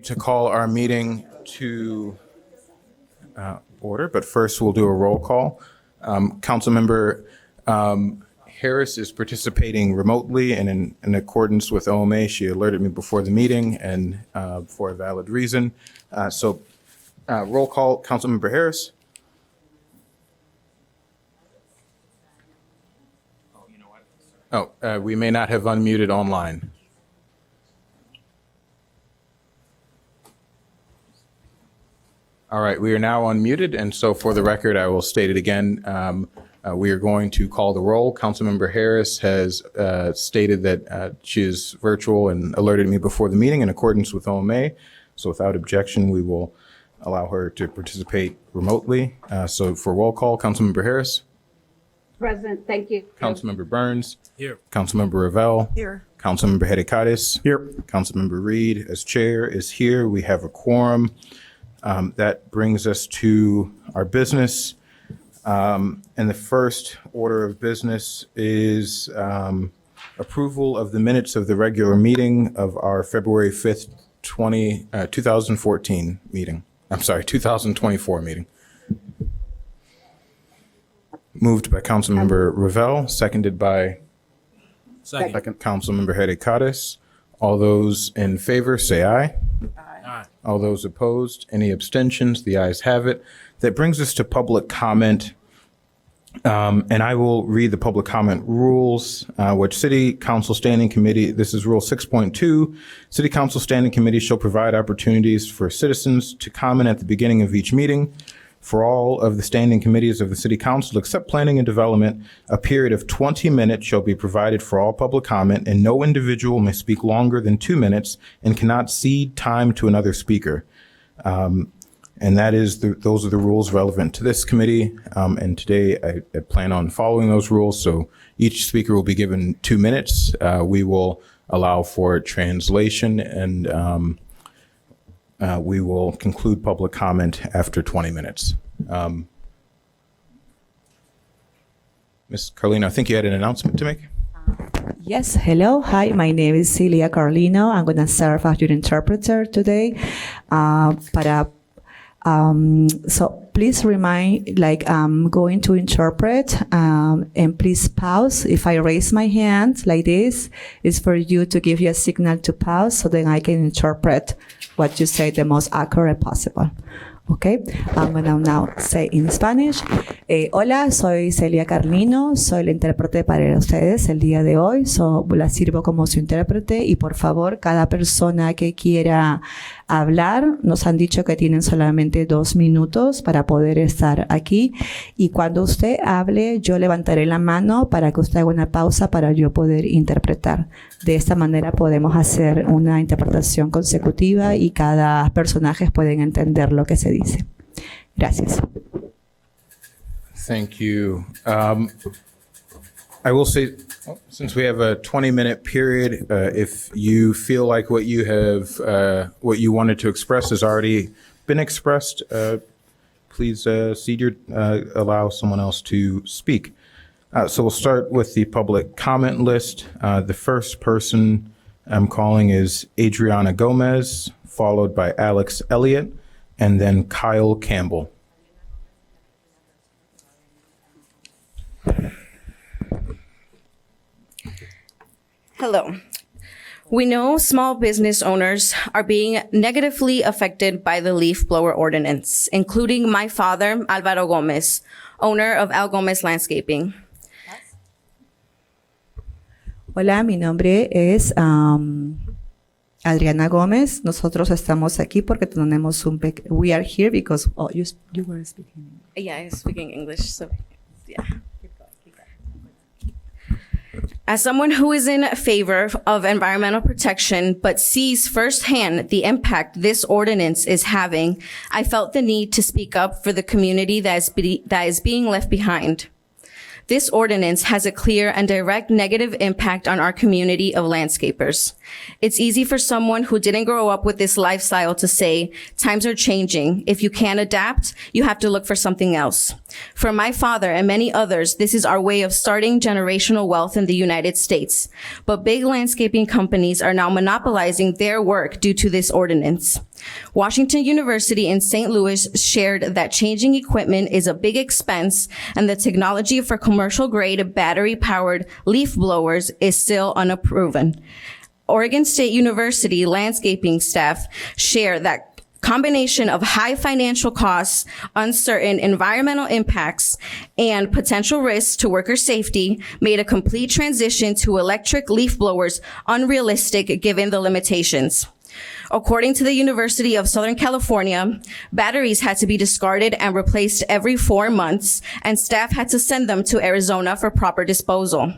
to call our meeting to order, but first we'll do a roll call. Councilmember Harris is participating remotely, and in accordance with OMA, she alerted me before the meeting and for a valid reason. So roll call, Councilmember Harris. We may not have unmuted online. All right, we are now unmuted, and so for the record, I will state it again. We are going to call the roll. Councilmember Harris has stated that she is virtual and alerted me before the meeting in accordance with OMA. So without objection, we will allow her to participate remotely. So for roll call, Councilmember Harris. Present, thank you. Councilmember Burns. Here. Councilmember Ravel. Here. Councilmember Hedekadis. Here. Councilmember Reed, as chair, is here. We have a quorum. That brings us to our business. And the first order of business is approval of the minutes of the regular meeting of our February 5th, 2014 meeting. I'm sorry, 2024 meeting. Moved by Councilmember Ravel, seconded by Second. Councilmember Hedekadis. All those in favor, say aye. Aye. All those opposed, any abstentions? The ayes have it. That brings us to public comment. And I will read the public comment rules, which City Council Standing Committee, this is Rule 6.2. City Council Standing Committee shall provide opportunities for citizens to comment at the beginning of each meeting. For all of the standing committees of the City Council, except Planning and Development, a period of 20 minutes shall be provided for all public comment, and no individual may speak longer than 2 minutes and cannot cede time to another speaker. And that is those are the rules relevant to this committee. And today I plan on following those rules. So each speaker will be given 2 minutes. We will allow for translation, and we will conclude public comment after 20 minutes. Ms. Carlino, I think you had an announcement to make. Yes, hello. Hi, my name is Celia Carlino. I'm going to serve as your interpreter today. So please remind, I'm going to interpret, and please pause. If I raise my hand like this, it's for you to give you a signal to pause so then I can interpret what you say the most accurate possible. Okay, I'm going to now say in Spanish. Hola, soy Celia Carlino, soy la intérprete para ustedes el día de hoy. La sirvo como su intérprete y por favor, cada persona que quiera hablar, nos han dicho que tienen solamente 2 minutos para poder estar aquí. Y cuando usted hable, yo levantaré la mano para que usted haga una pausa para yo poder interpretar. De esta manera podemos hacer una interpretación consecutiva y cada personaje puede entender lo que se dice. Gracias. Thank you. I will say, since we have a 20-minute period, if you feel like what you wanted to express has already been expressed, please allow someone else to speak. So we'll start with the public comment list. The first person I'm calling is Adriana Gomez, followed by Alex Elliott, and then Kyle Campbell. Hello. We know small business owners are being negatively affected by the leaf blower ordinance, including my father, Alvaro Gomez, owner of Al Gomez Landscaping. Hola, mi nombre es Adriana Gómez. Nosotros estamos aquí porque tenemos we are here because you were speaking. Yeah, I'm speaking English, so yeah. As someone who is in favor of environmental protection but sees firsthand the impact this ordinance is having, I felt the need to speak up for the community that is being left behind. This ordinance has a clear and direct negative impact on our community of landscapers. It's easy for someone who didn't grow up with this lifestyle to say, times are changing. If you can't adapt, you have to look for something else. For my father and many others, this is our way of starting generational wealth in the United States. But big landscaping companies are now monopolizing their work due to this ordinance. Washington University in St. Louis shared that changing equipment is a big expense and the technology for commercial grade battery powered leaf blowers is still unproven. Oregon State University landscaping staff share that combination of high financial costs, uncertain environmental impacts, and potential risks to worker safety made a complete transition to electric leaf blowers unrealistic given the limitations. According to the University of Southern California, batteries had to be discarded and replaced every 4 months, and staff had to send them to Arizona for proper disposal.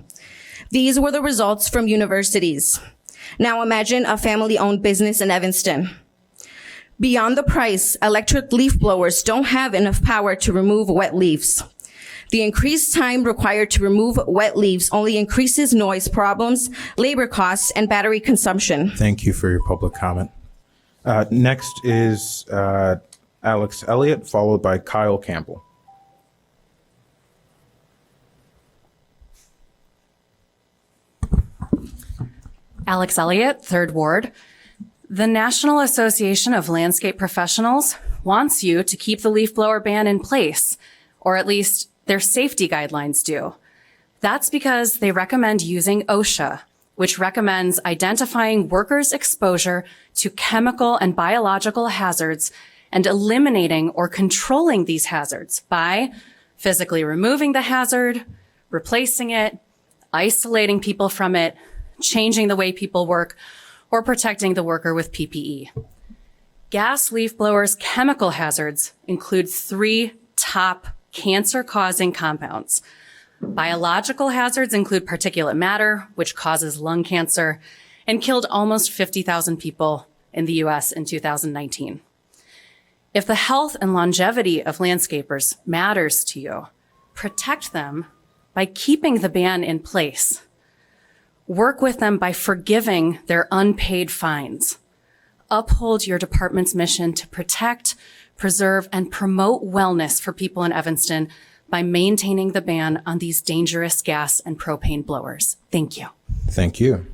These were the results from universities. Now imagine a family-owned business in Evanston. Beyond the price, electric leaf blowers don't have enough power to remove wet leaves. The increased time required to remove wet leaves only increases noise problems, labor costs, and battery consumption. Thank you for your public comment. Next is Alex Elliott, followed by Kyle Campbell. Alex Elliott, 3rd Ward. The National Association of Landscape Professionals wants you to keep the leaf blower ban in place, or at least their safety guidelines do. That's because they recommend using OSHA, which recommends identifying workers' exposure to chemical and biological hazards and eliminating or controlling these hazards by physically removing the hazard, replacing it, isolating people from it, changing the way people work, or protecting the worker with PPE. Gas leaf blowers' chemical hazards include 3 top cancer-causing compounds. Biological hazards include particulate matter, which causes lung cancer and killed almost 50,000 people in the US in 2019. If the health and longevity of landscapers matters to you, protect them by keeping the ban in place. Work with them by forgiving their unpaid fines. Uphold your department's mission to protect, preserve, and promote wellness for people in Evanston by maintaining the ban on these dangerous gas and propane blowers. Thank you. Thank you.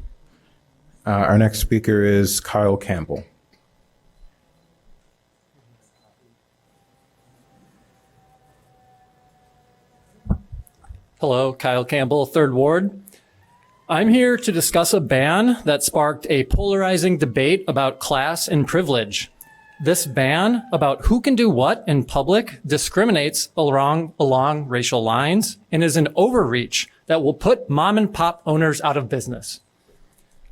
Our next speaker is Kyle Campbell. Hello, Kyle Campbell, 3rd Ward. I'm here to discuss a ban that sparked a polarizing debate about class and privilege. This ban about who can do what in public discriminates along racial lines and is an overreach that will put mom and pop owners out of business.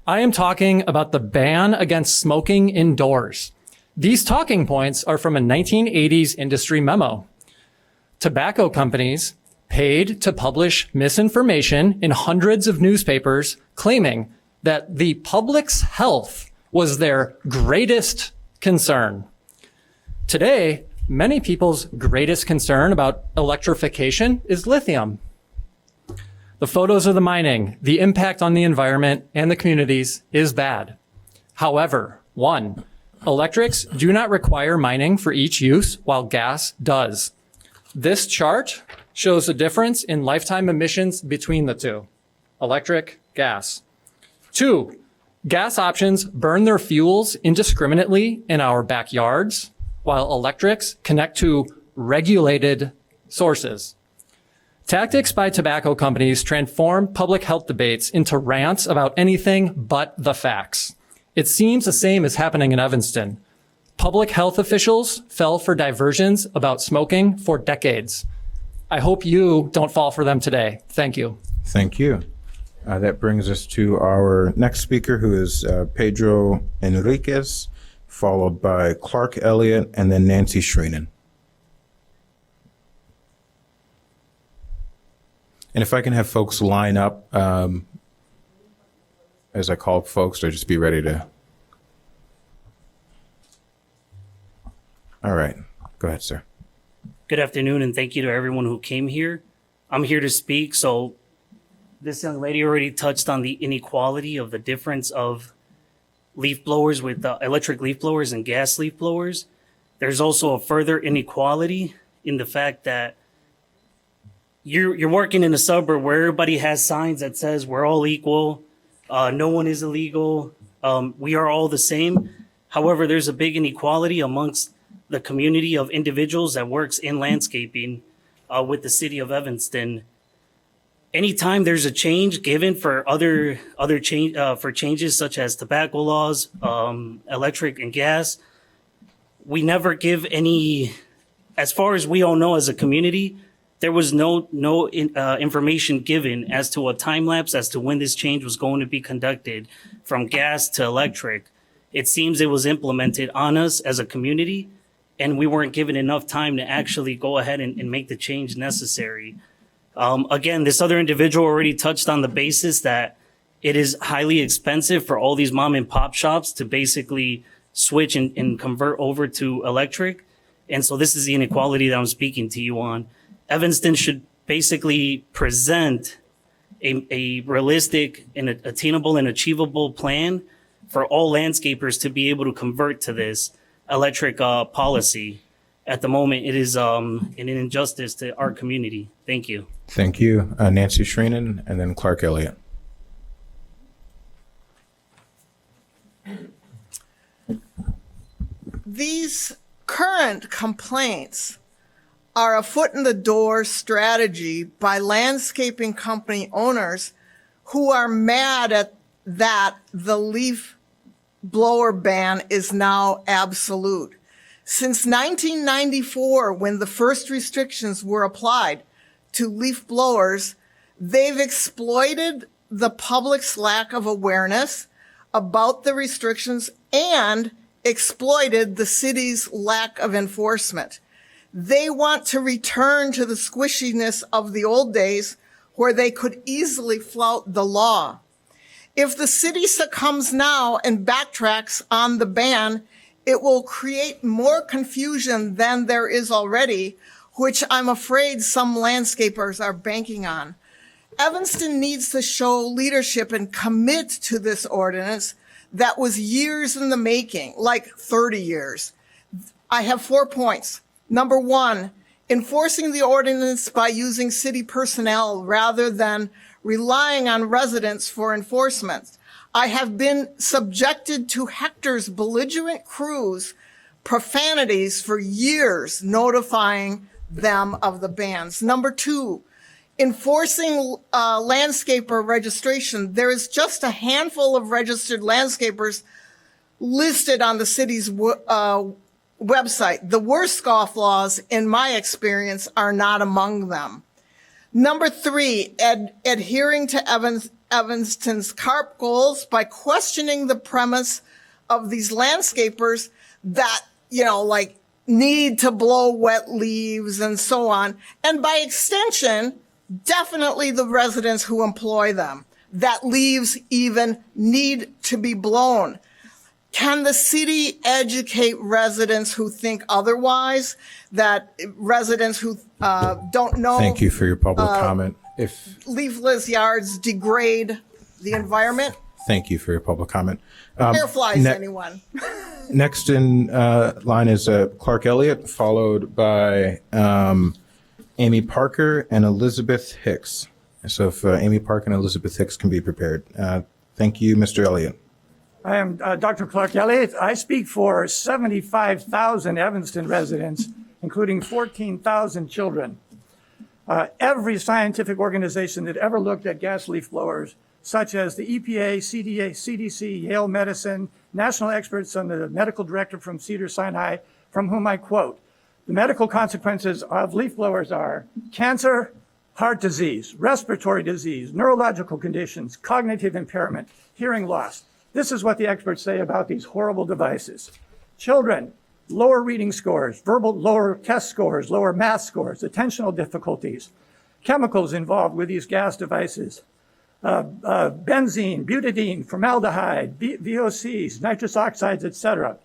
I am talking about the ban against smoking indoors. These talking points are from a 1980s industry memo. Tobacco companies paid to publish misinformation in hundreds of newspapers claiming that the public's health was their greatest concern. Today, many people's greatest concern about electrification is lithium. The photos of the mining, the impact on the environment and the communities is bad. However, 1, electrics do not require mining for each use while gas does. This chart shows the difference in lifetime emissions between the two, electric, gas. 2, gas options burn their fuels indiscriminately in our backyards, while electrics connect to regulated sources. Tactics by tobacco companies transform public health debates into rants about anything but the facts. It seems the same is happening in Evanston. Public health officials fell for diversions about smoking for decades. I hope you don't fall for them today. Thank you. Thank you. That brings us to our next speaker, who is Pedro Enriquez, followed by Clark Elliott, and then Nancy Shreenan. And if I can have folks line up as I call folks, to just be ready to. All right. Go ahead, sir. Good afternoon, and thank you to everyone who came here. I'm here to speak. So this young lady already touched on the inequality of the difference of leaf blowers with electric leaf blowers and gas leaf blowers. There's also a further inequality in the fact that you're working in a suburb where everybody has signs that says we're all equal, no one is illegal, we are all the same. However, there's a big inequality amongst the community of individuals that works in landscaping with the city of Evanston. Anytime there's a change given for other change for changes such as tobacco laws, electric and gas, we never give any. As far as we all know, as a community, there was no information given as to a time lapse as to when this change was going to be conducted from gas to electric. It seems it was implemented on us as a community, and we weren't given enough time to actually go ahead and make the change necessary. Again, this other individual already touched on the basis that it is highly expensive for all these mom and pop shops to basically switch and convert over to electric. And so this is the inequality that I'm speaking to you on. Evanston should basically present a realistic and attainable and achievable plan for all landscapers to be able to convert to this electric policy. At the moment, it is an injustice to our community. Thank you. Thank you. Nancy Shreenan and then Clark Elliott. These current complaints are a foot in the door strategy by landscaping company owners who are mad at that the leaf blower ban is now absolute. Since 1994, when the first restrictions were applied to leaf blowers, they've exploited the public's lack of awareness about the restrictions and exploited the city's lack of enforcement. They want to return to the squishiness of the old days where they could easily flout the law. If the city succumbs now and backtracks on the ban, it will create more confusion than there is already, which I'm afraid some landscapers are banking on. Evanston needs to show leadership and commit to this ordinance that was years in the making, like 30 years. I have 4 points. Number one, enforcing the ordinance by using city personnel rather than relying on residents for enforcement. I have been subjected to Hector's belligerent crews, profanities for years, notifying them of the bans. Number two, enforcing landscaper registration. There is just a handful of registered landscapers listed on the city's website. The worst scofflaws, in my experience, are not among them. Number three, adhering to Evanston's CARP goals by questioning the premise of these landscapers that, need to blow wet leaves and so on. And by extension, definitely the residents who employ them, that leaves even need to be blown. Can the city educate residents who think otherwise, that residents who don't know? Thank you for your public comment. Leafless yards degrade the environment? Thank you for your public comment. Air flies, anyone? Next in line is Clark Elliott, followed by Amy Parker and Elizabeth Hicks. So if Amy Parker and Elizabeth Hicks can be prepared. Thank you, Mr. Elliott. I am Dr. Clark Elliott. I speak for 75,000 Evanston residents, including 14,000 children. Every scientific organization that ever looked at gas leaf blowers, such as the EPA, CDC, Yale Medicine, national experts and the medical director from Cedars-Sinai, from whom I quote, the medical consequences of leaf blowers are cancer, heart disease, respiratory disease, neurological conditions, cognitive impairment, hearing loss. This is what the experts say about these horrible devices. Children, lower reading scores, lower test scores, lower math scores, attentional difficulties, chemicals involved with these gas devices, benzene, butadiene, formaldehyde, VOCs, nitrous oxides, etc.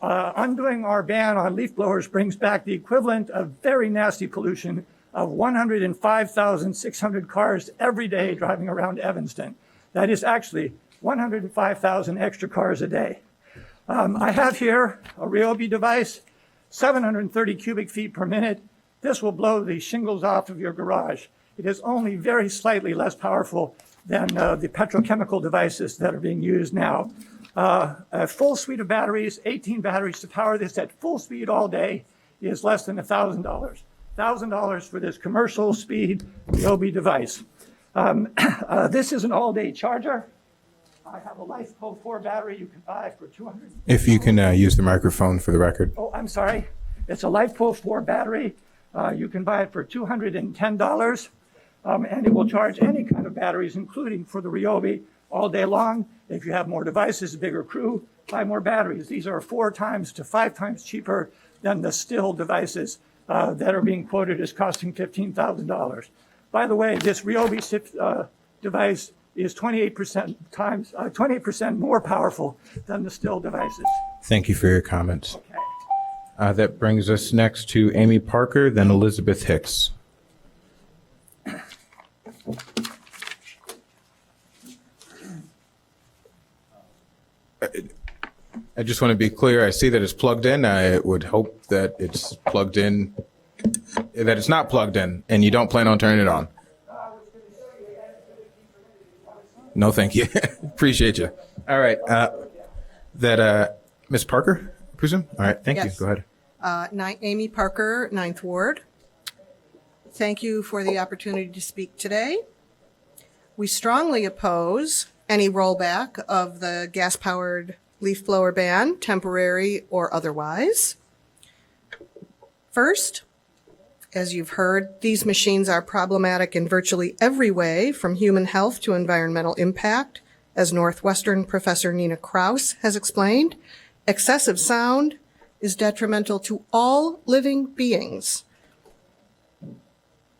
Undoing our ban on leaf blowers brings back the equivalent of very nasty pollution of 105,600 cars every day driving around Evanston. That is actually 105,000 extra cars a day. I have here a Ryobi device, 730 cubic feet per minute. This will blow the shingles off of your garage. It is only very slightly less powerful than the petrochemical devices that are being used now. A full suite of batteries, 18 batteries to power this at full speed all day is less than $1,000. $1,000 for this commercial speed Ryobi device. This is an all-day charger. I have a LifePo 4 battery you can buy for $200. If you can use the microphone for the record. Oh, I'm sorry. It's a LifePo 4 battery. You can buy it for $210, and it will charge any kind of batteries, including for the Ryobi, all day long. If you have more devices, a bigger crew, buy more batteries. These are 4 times to 5 times cheaper than the still devices that are being quoted as costing $15,000. By the way, this Ryobi device is 28% more powerful than the still devices. Thank you for your comments. That brings us next to Amy Parker, then Elizabeth Hicks. I just want to be clear. I see that it's plugged in. I would hope that it's plugged in, that it's not plugged in, and you don't plan on turning it on. No, thank you. Appreciate you. All right. Ms. Parker, I presume? All right. Thank you. Yes. Go ahead. Amy Parker, 9th Ward. Thank you for the opportunity to speak today. We strongly oppose any rollback of the gas-powered leaf blower ban, temporary or otherwise. First, as you've heard, these machines are problematic in virtually every way, from human health to environmental impact. As Northwestern professor Nina Kraus has explained, excessive sound is detrimental to all living beings.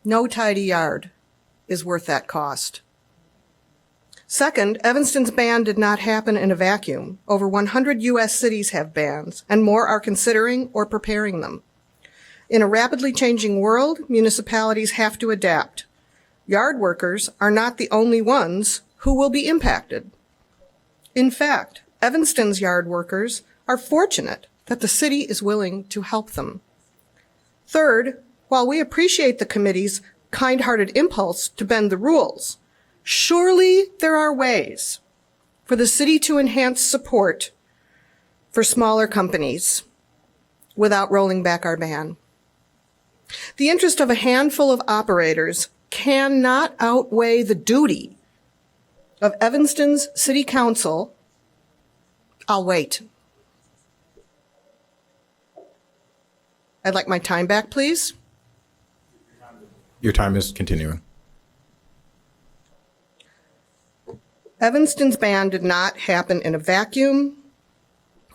No tidy yard is worth that cost. Second, Evanston's ban did not happen in a vacuum. Over 100 U.S. cities have bans, and more are considering or preparing them. In a rapidly changing world, municipalities have to adapt. Yard workers are not the only ones who will be impacted. In fact, Evanston's yard workers are fortunate that the city is willing to help them. Third, while we appreciate the committee's kind-hearted impulse to bend the rules, surely there are ways for the city to enhance support for smaller companies without rolling back our ban. The interest of a handful of operators cannot outweigh the duty of Evanston's City Council. I'll wait. I'd like my time back, please. Your time is continuing. Evanston's ban did not happen in a vacuum,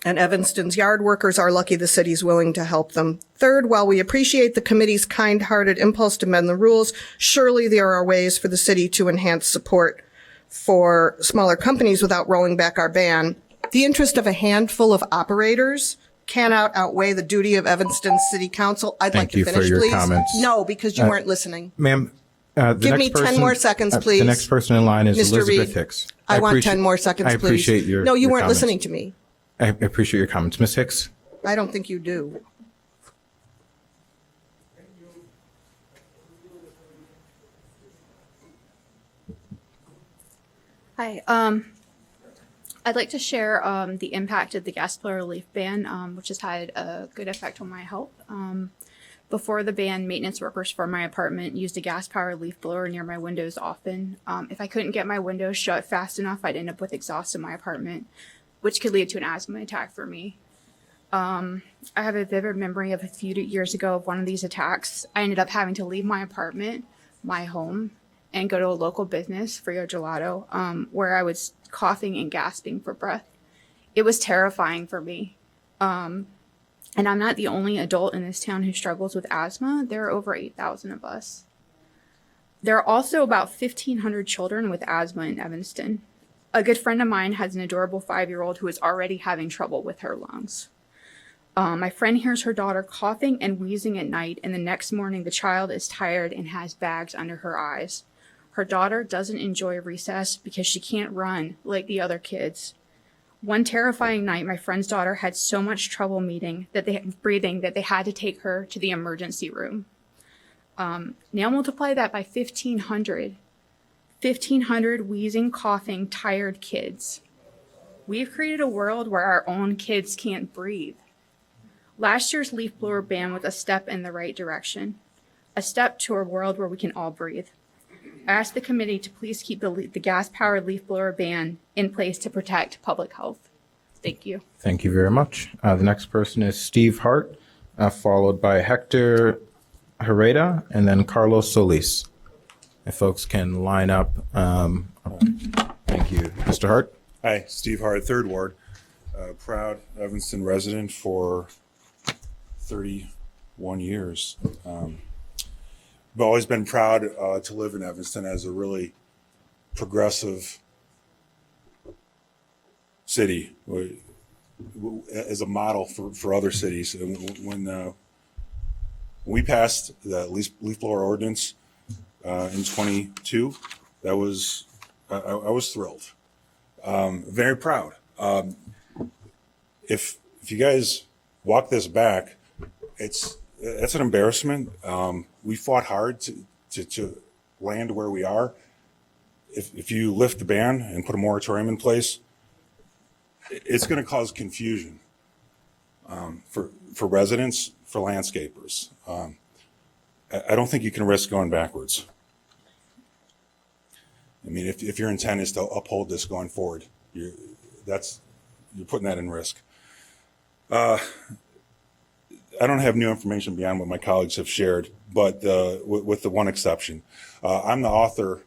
and Evanston's yard workers are lucky the city's willing to help them. Third, while we appreciate the committee's kind-hearted impulse to bend the rules, surely there are ways for the city to enhance support for smaller companies without rolling back our ban. The interest of a handful of operators cannot outweigh the duty of Evanston City Council. I'd like to finish, please. Thank you for your comments. No, because you weren't listening. Ma'am, Give me 10 more seconds, please. The next person in line is Mr. Elizabeth Reed. Hicks. I want appreciate- 10 more seconds, please. I appreciate your No, you your weren't comments. listening to me. I appreciate your comments. Ms. Hicks? I don't think you do. Hi. I'd like to share the impact of the gas blower leaf ban, which has had a good effect on my health. Before the ban, maintenance workers for my apartment used a gas-powered leaf blower near my windows often. If I couldn't get my windows shut fast enough, I'd end up with exhaust in my apartment, which could lead to an asthma attack for me. I have a vivid memory of a few years ago of one of these attacks. I ended up having to leave my apartment, my home, and go to a local business, Frio Gelato, where I was coughing and gasping for breath. It was terrifying for me. And I'm not the only adult in this town who struggles with asthma. There are over 8,000 of us. There are also about 1,500 children with asthma in Evanston. A good friend of mine has an adorable 5-year-old who is already having trouble with her lungs. My friend hears her daughter coughing and wheezing at night, and the next morning the child is tired and has bags under her eyes. Her daughter doesn't enjoy recess because she can't run like the other kids. One terrifying night, my friend's daughter had so much trouble breathing that they had to take her to the emergency room. Now multiply that by 1,500. 1,500 wheezing, coughing, tired kids. We've created a world where our own kids can't breathe. Last year's leaf blower ban was a step in the right direction, a step to a world where we can all breathe. I ask the committee to please keep the gas-powered leaf blower ban in place to protect public health. Thank you. Thank you very much. The next person is Steve Hart, followed by Hector Herrera, and then Carlos Solis. If folks can line up. Thank you. Mr. Hart? Hi, Steve Hart, Third Ward. Proud Evanston resident for 31 years. I've always been proud to live in Evanston as a really progressive city, as a model for other cities. And when we passed the leaf blower ordinance in 22, that was I was thrilled, very proud. If you guys walk this back, that's an embarrassment. We fought hard to land where we are. If you lift the ban and put a moratorium in place, it's going to cause confusion for residents, for landscapers. I don't think you can risk going backwards. I mean, if your intent is to uphold this going forward, you're putting that in risk. I don't have new information beyond what my colleagues have shared, but with the one exception. I'm the author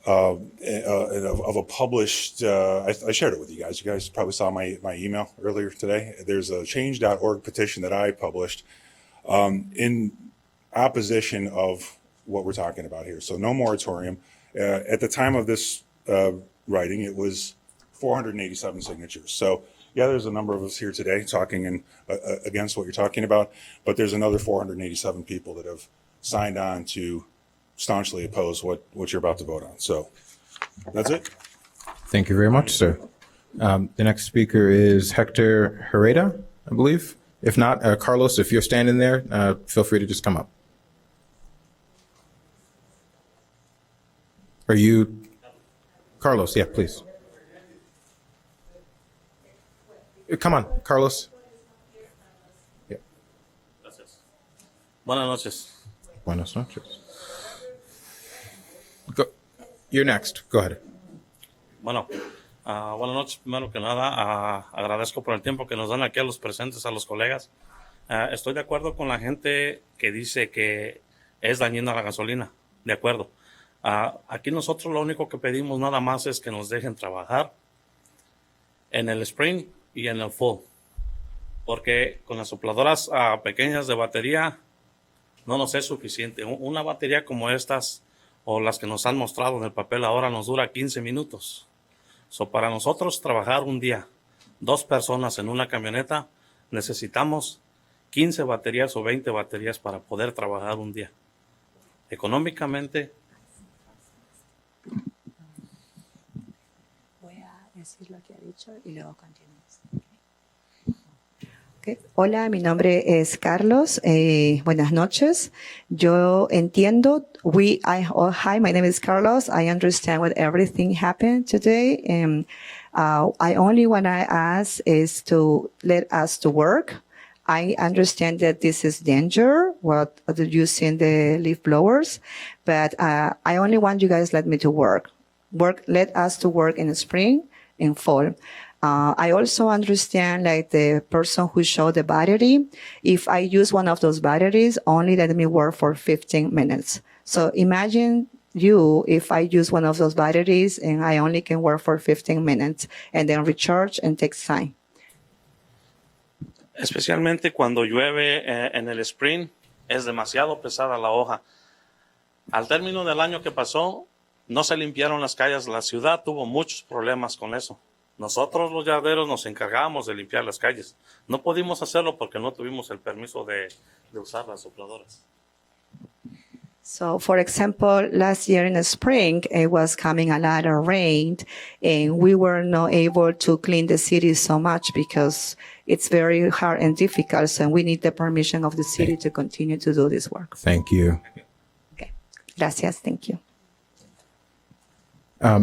of a published, I shared it with you guys. You guys probably saw my email earlier today. There's a change.org petition that I published in opposition of what we're talking about here. So no moratorium. At the time of this writing, it was 487 signatures. So yeah, there's a number of us here today talking against what you're talking about, but there's another 487 people that have signed on to staunchly oppose what you're about to vote on. So that's it. Thank you very much, sir. The next speaker is Hector Herrera, I believe. If not, Carlos, if you're standing there, feel free to just come up. Are you, Carlos? Yeah, please. Come on, Carlos. Yeah. Buenas noches. Buenas noches. Go. You're next. Go ahead. Bueno, buenas noches. Primero que nada, agradezco por el tiempo que nos dan aquí a los presentes, a los colegas. Estoy de acuerdo con la gente que dice que es dañina la gasolina. De acuerdo. Aquí nosotros lo único que pedimos nada más es que nos dejen trabajar en el spring y en el fall, porque con las sopladoras pequeñas de batería no nos es suficiente. Una batería como estas o las que nos han mostrado en el papel ahora nos dura 15 minutos. So, para nosotros trabajar un día, 2 personas en una camioneta, necesitamos 15 baterías o 20 baterías para poder trabajar un día. Económicamente, voy a decir lo que ha dicho y luego continuamos. Okay. Hola, mi nombre es Carlos. Buenas noches. Yo entiendo. Hi, my name is Carlos. I understand what everything happened today. I only want to ask is to let us to work. I understand that this is danger, what using the leaf blowers, but I only want you guys let me to work. Let us to work in the spring, in fall. I also understand like the person who showed the battery, if I use one of those batteries, only let me work for 15 minutes. So imagine you, if I use one of those batteries and I only can work for 15 minutes and then recharge and takes time. especialmente cuando llueve en el spring, es demasiado pesada la hoja. Al término del año que pasó, no se limpiaron las calles. La ciudad tuvo muchos problemas con eso. Nosotros los yarderos nos encargamos de limpiar las calles. No pudimos hacerlo porque no tuvimos el permiso de usar las sopladoras. So, for example, last year in the spring, it was coming a lot of rain, and we were not able to clean the city so much because it's very hard and difficult. So we need the permission of the city to continue to do this work. Thank you. Okay. Gracias. Thank you.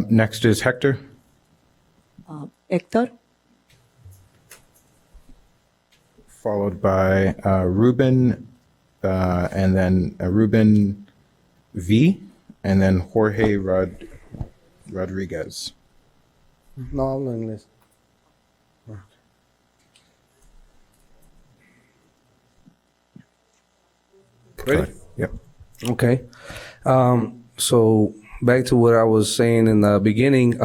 Next is Hector. Hector. Followed by Ruben, and then Ruben V, and then Jorge Rodriguez. No hablo inglés. Ready? Yep. Okay. So back to what I was saying in the beginning,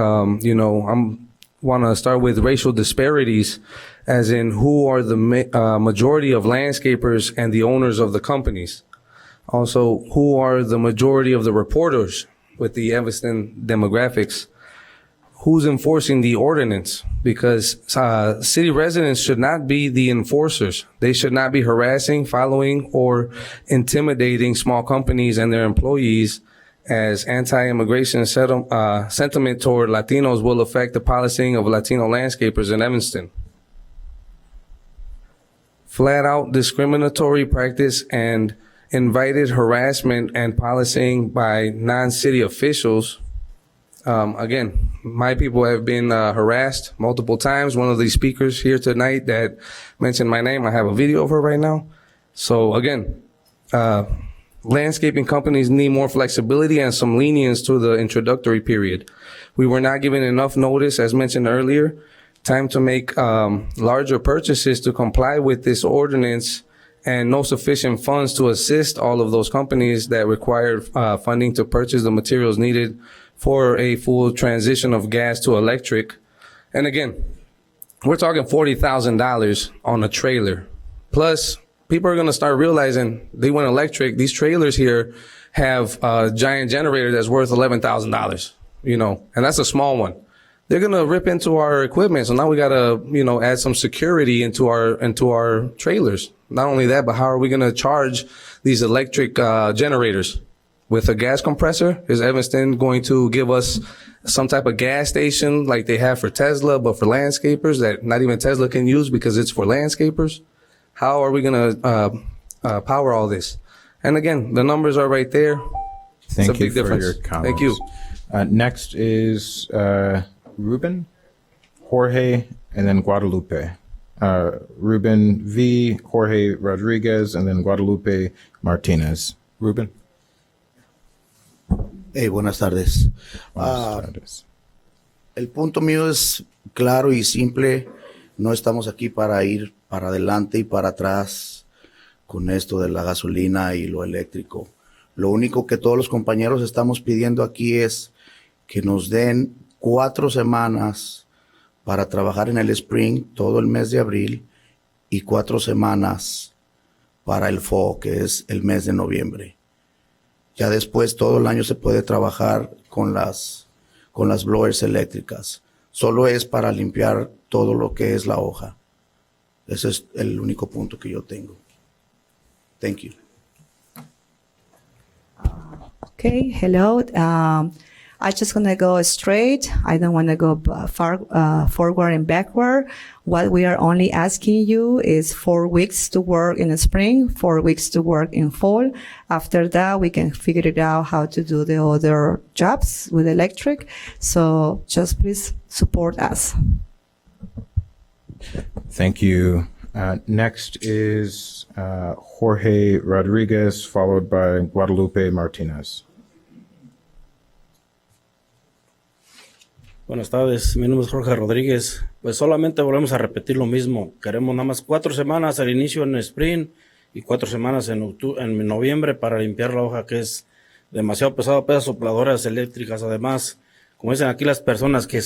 want to start with racial disparities, as in who are the majority of landscapers and the owners of the companies. Also, who are the majority of the reporters with the Evanston demographics? Who's enforcing the ordinance? Because city residents should not be the enforcers. They should not be harassing, following, or intimidating small companies and their employees, as anti-immigration sentiment toward Latinos will affect the policing of Latino landscapers in Evanston. Flat out discriminatory practice and invited harassment and policing by non-city officials. Again, my people have been harassed multiple times. One of the speakers here tonight that mentioned my name, I have a video of her right now. So again, landscaping companies need more flexibility and some lenience to the introductory period. We were not given enough notice, as mentioned earlier. Time to make larger purchases to comply with this ordinance, and no sufficient funds to assist all of those companies that require funding to purchase the materials needed for a full transition of gas to electric. And again, we're talking $40,000 on a trailer. Plus, people are going to start realizing they went electric. These trailers here have a giant generator that's worth $11,000, and that's a small one. They're going to rip into our equipment. So now we got to, add some security into our trailers. Not only that, but how are we going to charge these electric generators? With a gas compressor? Is Evanston going to give us some type of gas station like they have for Tesla, but for landscapers that not even Tesla can use because it's for landscapers? How are we going to power all this? And again, the numbers are right there. Thank you for your comments. Thank you. Next is Ruben, Jorge, and then Guadalupe. Ruben V, Jorge Rodriguez, and then Guadalupe Martinez. Ruben? Hey, buenas tardes. Buenas tardes. El punto mío es claro y simple. No estamos aquí para ir para adelante y para atrás con esto de la gasolina y lo eléctrico. Lo único que todos los compañeros estamos pidiendo aquí es que nos den 4 semanas para trabajar en el spring todo el mes de abril y 4 semanas para el fall, que es el mes de noviembre. Ya después todo el año se puede trabajar con las blowers eléctricas. Solo es para limpiar todo lo que es la hoja. Ese es el único punto que yo tengo. Thank you. Okay, hello. I'm just going to go straight. I don't want to go forward and backward. What we are only asking you is 4 weeks to work in the spring, 4 weeks to work in fall. After that, we can figure it out how to do the other jobs with electric. So just please support us. Thank you. Next is Jorge Rodriguez, followed by Guadalupe Martinez. Buenas tardes, mi nombre es Jorge Rodríguez. Pues solamente volvemos a repetir lo mismo. Queremos nada más 4 semanas al inicio en spring y 4 semanas en noviembre para limpiar la hoja, que es demasiado pesado, pesas sopladoras eléctricas. Además, como dicen aquí las personas que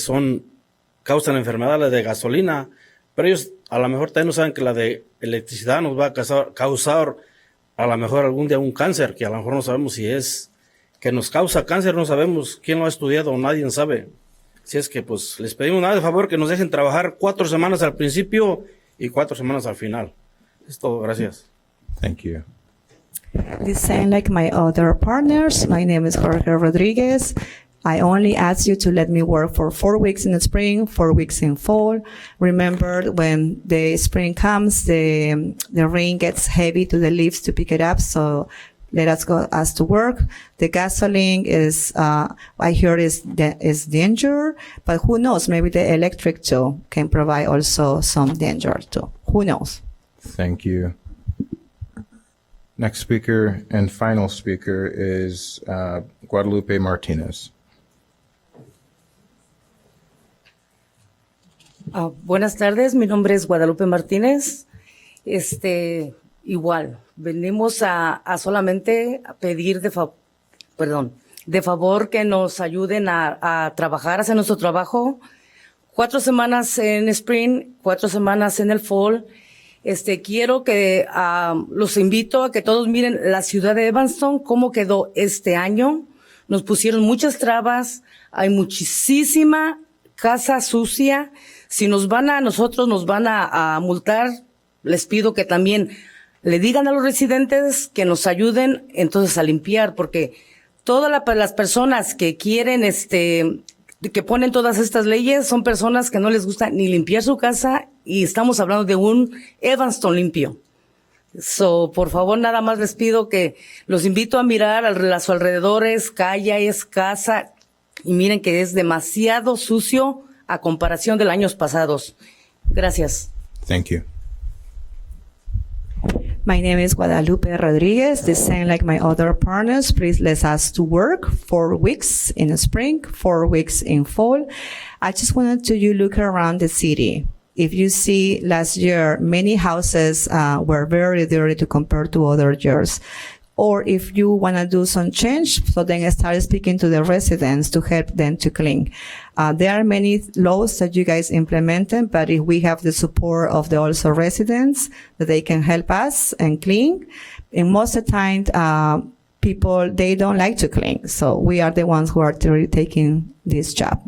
causan enfermedades de gasolina, pero ellos a lo mejor también no saben que la de electricidad nos va a causar a lo mejor algún día un cáncer, que a lo mejor no sabemos si es que nos causa cáncer, no sabemos quién lo ha estudiado, nadie sabe. Si es que pues les pedimos nada de favor que nos dejen trabajar 4 semanas al principio y 4 semanas al final. Es todo, gracias. Thank you. The same like my other partners. My name is Jorge Rodriguez. I only ask you to let me work for 4 weeks in the spring, 4 weeks in fall. Remember, when the spring comes, the rain gets heavy to the leaves to pick it up. So let us to work. The gasoline is, I hear is danger, but who knows? Maybe the electric too can provide also some danger too. Who knows? Thank you. Next speaker and final speaker is Guadalupe Martinez. Buenas tardes, mi nombre es Guadalupe Martínez. Igual, venimos a solamente a pedir de favor que nos ayuden a trabajar, hacer nuestro trabajo. 4 semanas en Spring, 4 semanas en el Fall. Quiero que los invito a que todos miren la ciudad de Evanston, cómo quedó este año. Nos pusieron muchas trabas, hay muchísima casa sucia. Si nosotros nos van a multar, les pido que también le digan a los residentes que nos ayuden entonces a limpiar, porque todas las personas que quieren, que ponen todas estas leyes son personas que no les gusta ni limpiar su casa, y estamos hablando de un Evanston limpio. Por favor, nada más les pido que los invito a mirar a sus alrededores, calles, casa, y miren que es demasiado sucio a comparación de los años pasados. Gracias. Thank you. My name is Guadalupe Rodriguez. The same like my other partners, please let us to work 4 weeks in the spring, 4 weeks in fall. I just wanted to you look around the city. If you see last year, many houses were very dirty to compare to other years. Or if you want to do some change, so then start speaking to the residents to help them to clean. There are many laws that you guys implemented, but if we have the support of the also residents, that they can help us and clean. And most of the time, people, they don't like to clean. So we are the ones who are taking this job.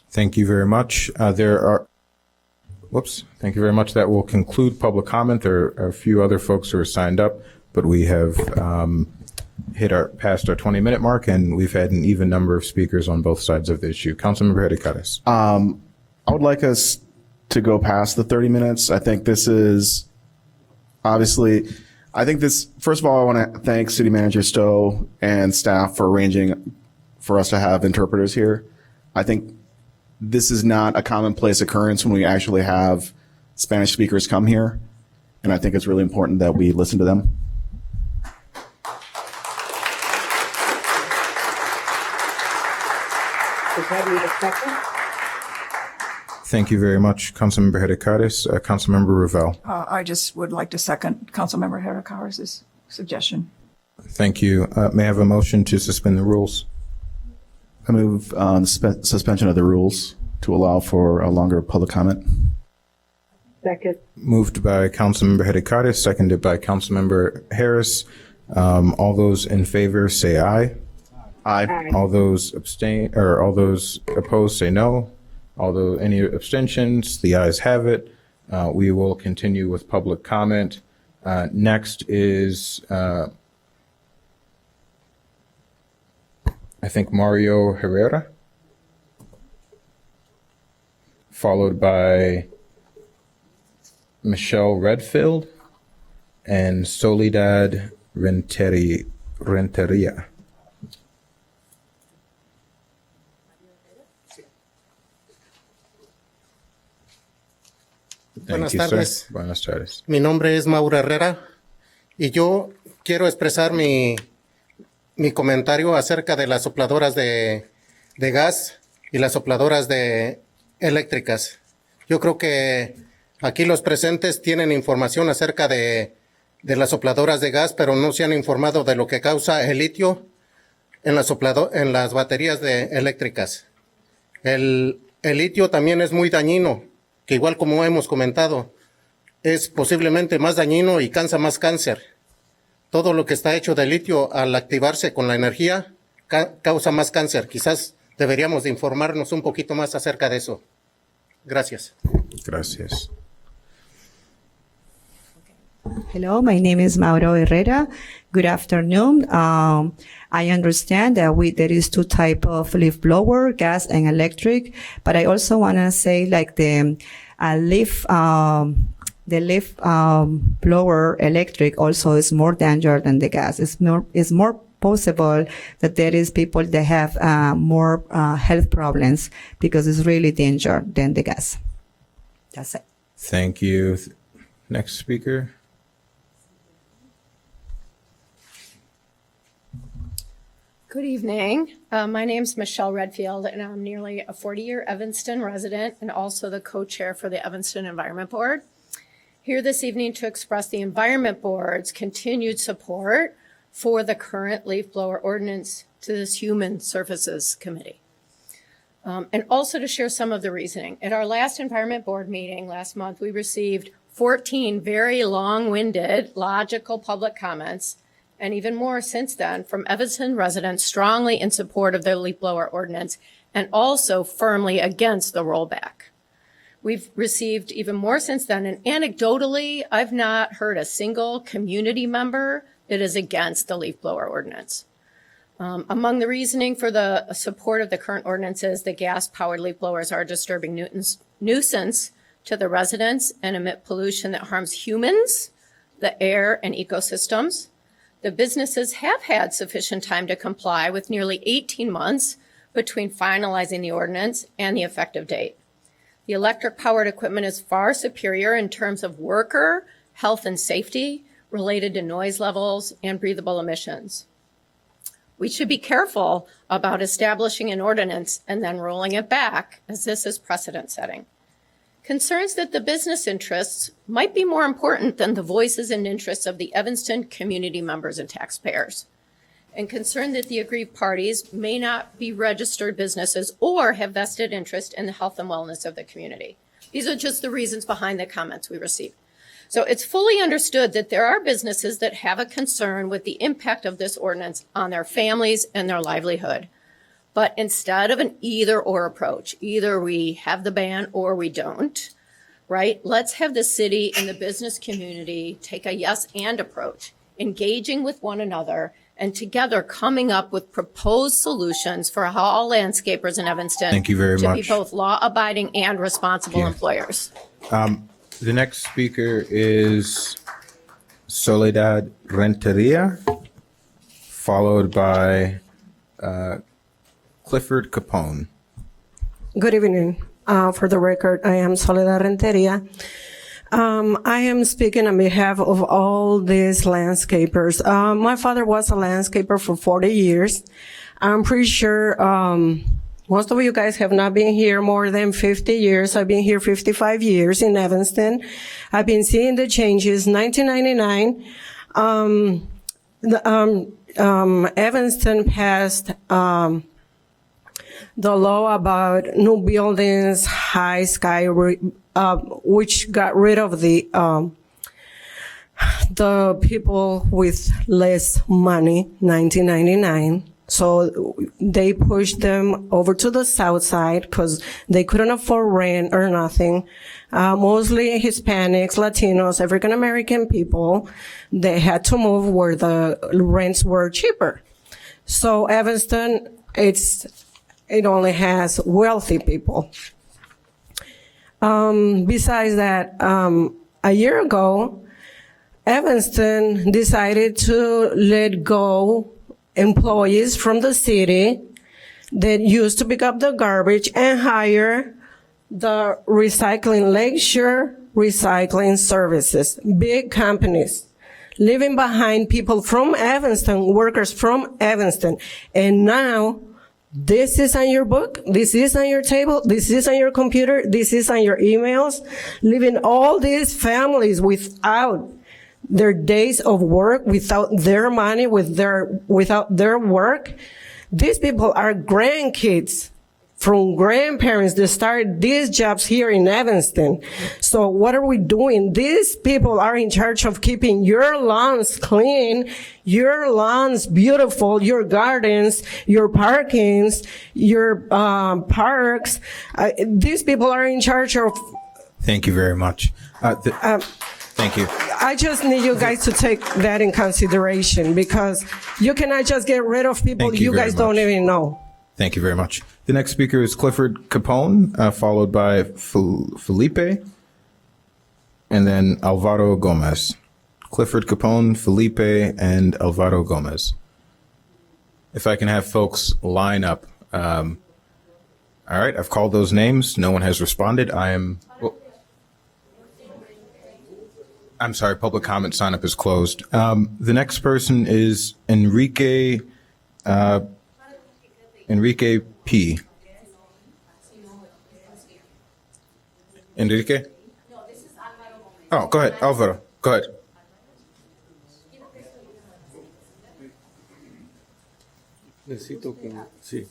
Thank you very much. Thank you very much. That will conclude public comment. There are a few other folks who are signed up, but we have past our 20-minute mark, and we've had an even number of speakers on both sides of the issue. Councilmember Hericares. I would like us to go past the 30 minutes. I think this is obviously, first of all, I want to thank City Manager Stowe and staff for arranging for us to have interpreters here. I think this is not a commonplace occurrence when we actually have Spanish speakers come here, and I think it's really important that we listen to them. Thank you very much, Councilmember Hericares. Councilmember Ravel. I just would like to second Councilmember Hericares' suggestion. Thank you. May I have a motion to suspend the rules? I move suspension of the rules to allow for a longer public comment. Second. Moved by Councilmember Hericares, seconded by Councilmember Harris. All those in favor say aye. Aye. All those all those opposed say no. Although any abstentions, the ayes have it. We will continue with public comment. Next is, I think, Mario Herrera, followed by Michelle Redfield and Soledad Renteria. Buenas tardes. Buenas tardes. Mi nombre es Mauro Herrera y yo quiero expresar mi comentario acerca de las sopladoras de gas y las sopladoras eléctricas. Yo creo que aquí los presentes tienen información acerca de las sopladoras de gas, pero no se han informado de lo que causa el litio en las baterías eléctricas. El litio también es muy dañino, que igual como hemos comentado, es posiblemente más dañino y causa más cáncer. Todo lo que está hecho de litio al activarse con la energía causa más cáncer. Quizás deberíamos de informarnos un poquito más acerca de eso. Gracias. Gracias. Hello, my name is Mauro Herrera. Good afternoon. I understand that there is 2 types of leaf blower, gas and electric, but I also want to say like the leaf the leaf blower electric also is more dangerous than the gas. It's more possible that there is people that have more health problems because it's really dangerous than the gas. That's it. Thank you. Next speaker. Good evening. My name's Michelle Redfield, and I'm nearly a 40-year Evanston resident and also the co-chair for the Evanston Environment Board. Here this evening to express the Environment Board's continued support for the current leaf blower ordinance to this Human Services Committee. And also to share some of the reasoning. At our last Environment Board meeting last month, we received 14 very long-winded, logical public comments, and even more since then, from Evanston residents strongly in support of the leaf blower ordinance and also firmly against the rollback. We've received even more since then, and anecdotally, I've not heard a single community member that is against the leaf blower ordinance. Among the reasoning for the support of the current ordinance is that gas-powered leaf blowers are a disturbing nuisance to the residents and emit pollution that harms humans, the air, and ecosystems. The businesses have had sufficient time to comply with nearly 18 months between finalizing the ordinance and the effective date. The electric-powered equipment is far superior in terms of worker health and safety related to noise levels and breathable emissions. We should be careful about establishing an ordinance and then rolling it back, as this is precedent-setting. Concerns that the business interests might be more important than the voices and interests of the Evanston community members and taxpayers, and concern that the aggrieved parties may not be registered businesses or have vested interest in the health and wellness of the community. These are just the reasons behind the comments we received. So it's fully understood that there are businesses that have a concern with the impact of this ordinance on their families and their livelihood. But instead of an either-or approach, either we have the ban or we don't, right? Let's have the city and the business community take a yes and approach, engaging with one another and together coming up with proposed solutions for how all landscapers in Evanston Thank you very to much. be both law-abiding and responsible Yeah. employers. The next speaker is Soledad Renteria, followed by Clifford Capone. Good evening. For the record, I am Soledad Renteria. I am speaking on behalf of all these landscapers. My father was a landscaper for 40 years. I'm pretty sure most of you guys have not been here more than 50 years. I've been here 55 years in Evanston. I've been seeing the changes. 1999, Evanston passed the law about new buildings, high sky, which got rid of the people with less money, 1999. So they pushed them over to the south side because they couldn't afford rent or nothing. Mostly Hispanics, Latinos, African American people, they had to move where the rents were cheaper. So Evanston, it only has wealthy people. Besides that, a year ago, Evanston decided to let go employees from the city that used to pick up the garbage and hire the recycling Lakeshore Recycling Services, big companies, leaving behind people from Evanston, workers from Evanston. And now this is on your book, this is on your table, this is on your computer, this is on your emails, leaving all these families without their days of work, without their money, without their work. These people are grandkids from grandparents that started these jobs here in Evanston. So what are we doing? These people are in charge of keeping your lawns clean, your lawns beautiful, your gardens, your parkings, your parks. These people are in charge of... Thank you very much. Thank you. I just need you guys to take that in consideration because you cannot just get rid of people Thank you you guys very don't much. even know. Thank you very much. The next speaker is Clifford Capone, followed by Felipe. and then Alvaro Gomez. Clifford Capone, Felipe, and Alvaro Gomez. If I can have folks line up. All right, I've called those names. No one has responded. I'm sorry, public comment sign up is closed. The next person is Enrique P. Enrique? Oh, go ahead, Alvaro. Go ahead. Sí.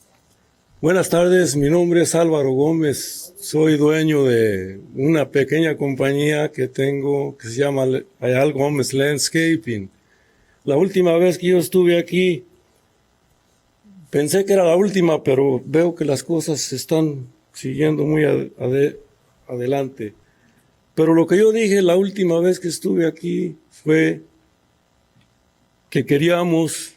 Buenas tardes, mi nombre es Álvaro Gómez, soy dueño de una pequeña compañía que tengo que se llama Ayal Gómez Landscaping. La última vez que yo estuve aquí, pensé que era la última, pero veo que las cosas se están siguiendo muy adelante. Pero lo que yo dije la última vez que estuve aquí fue que queríamos,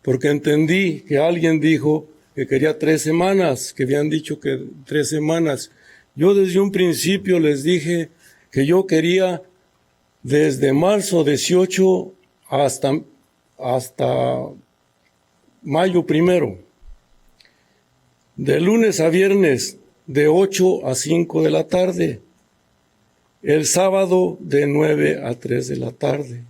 porque entendí que alguien dijo que quería 3 semanas, que habían dicho que 3 semanas. Yo desde un principio les dije que yo quería desde marzo 18 hasta mayo 1, de lunes a viernes de 8 a 5 de la tarde, el sábado de 9 a 3 de la tarde.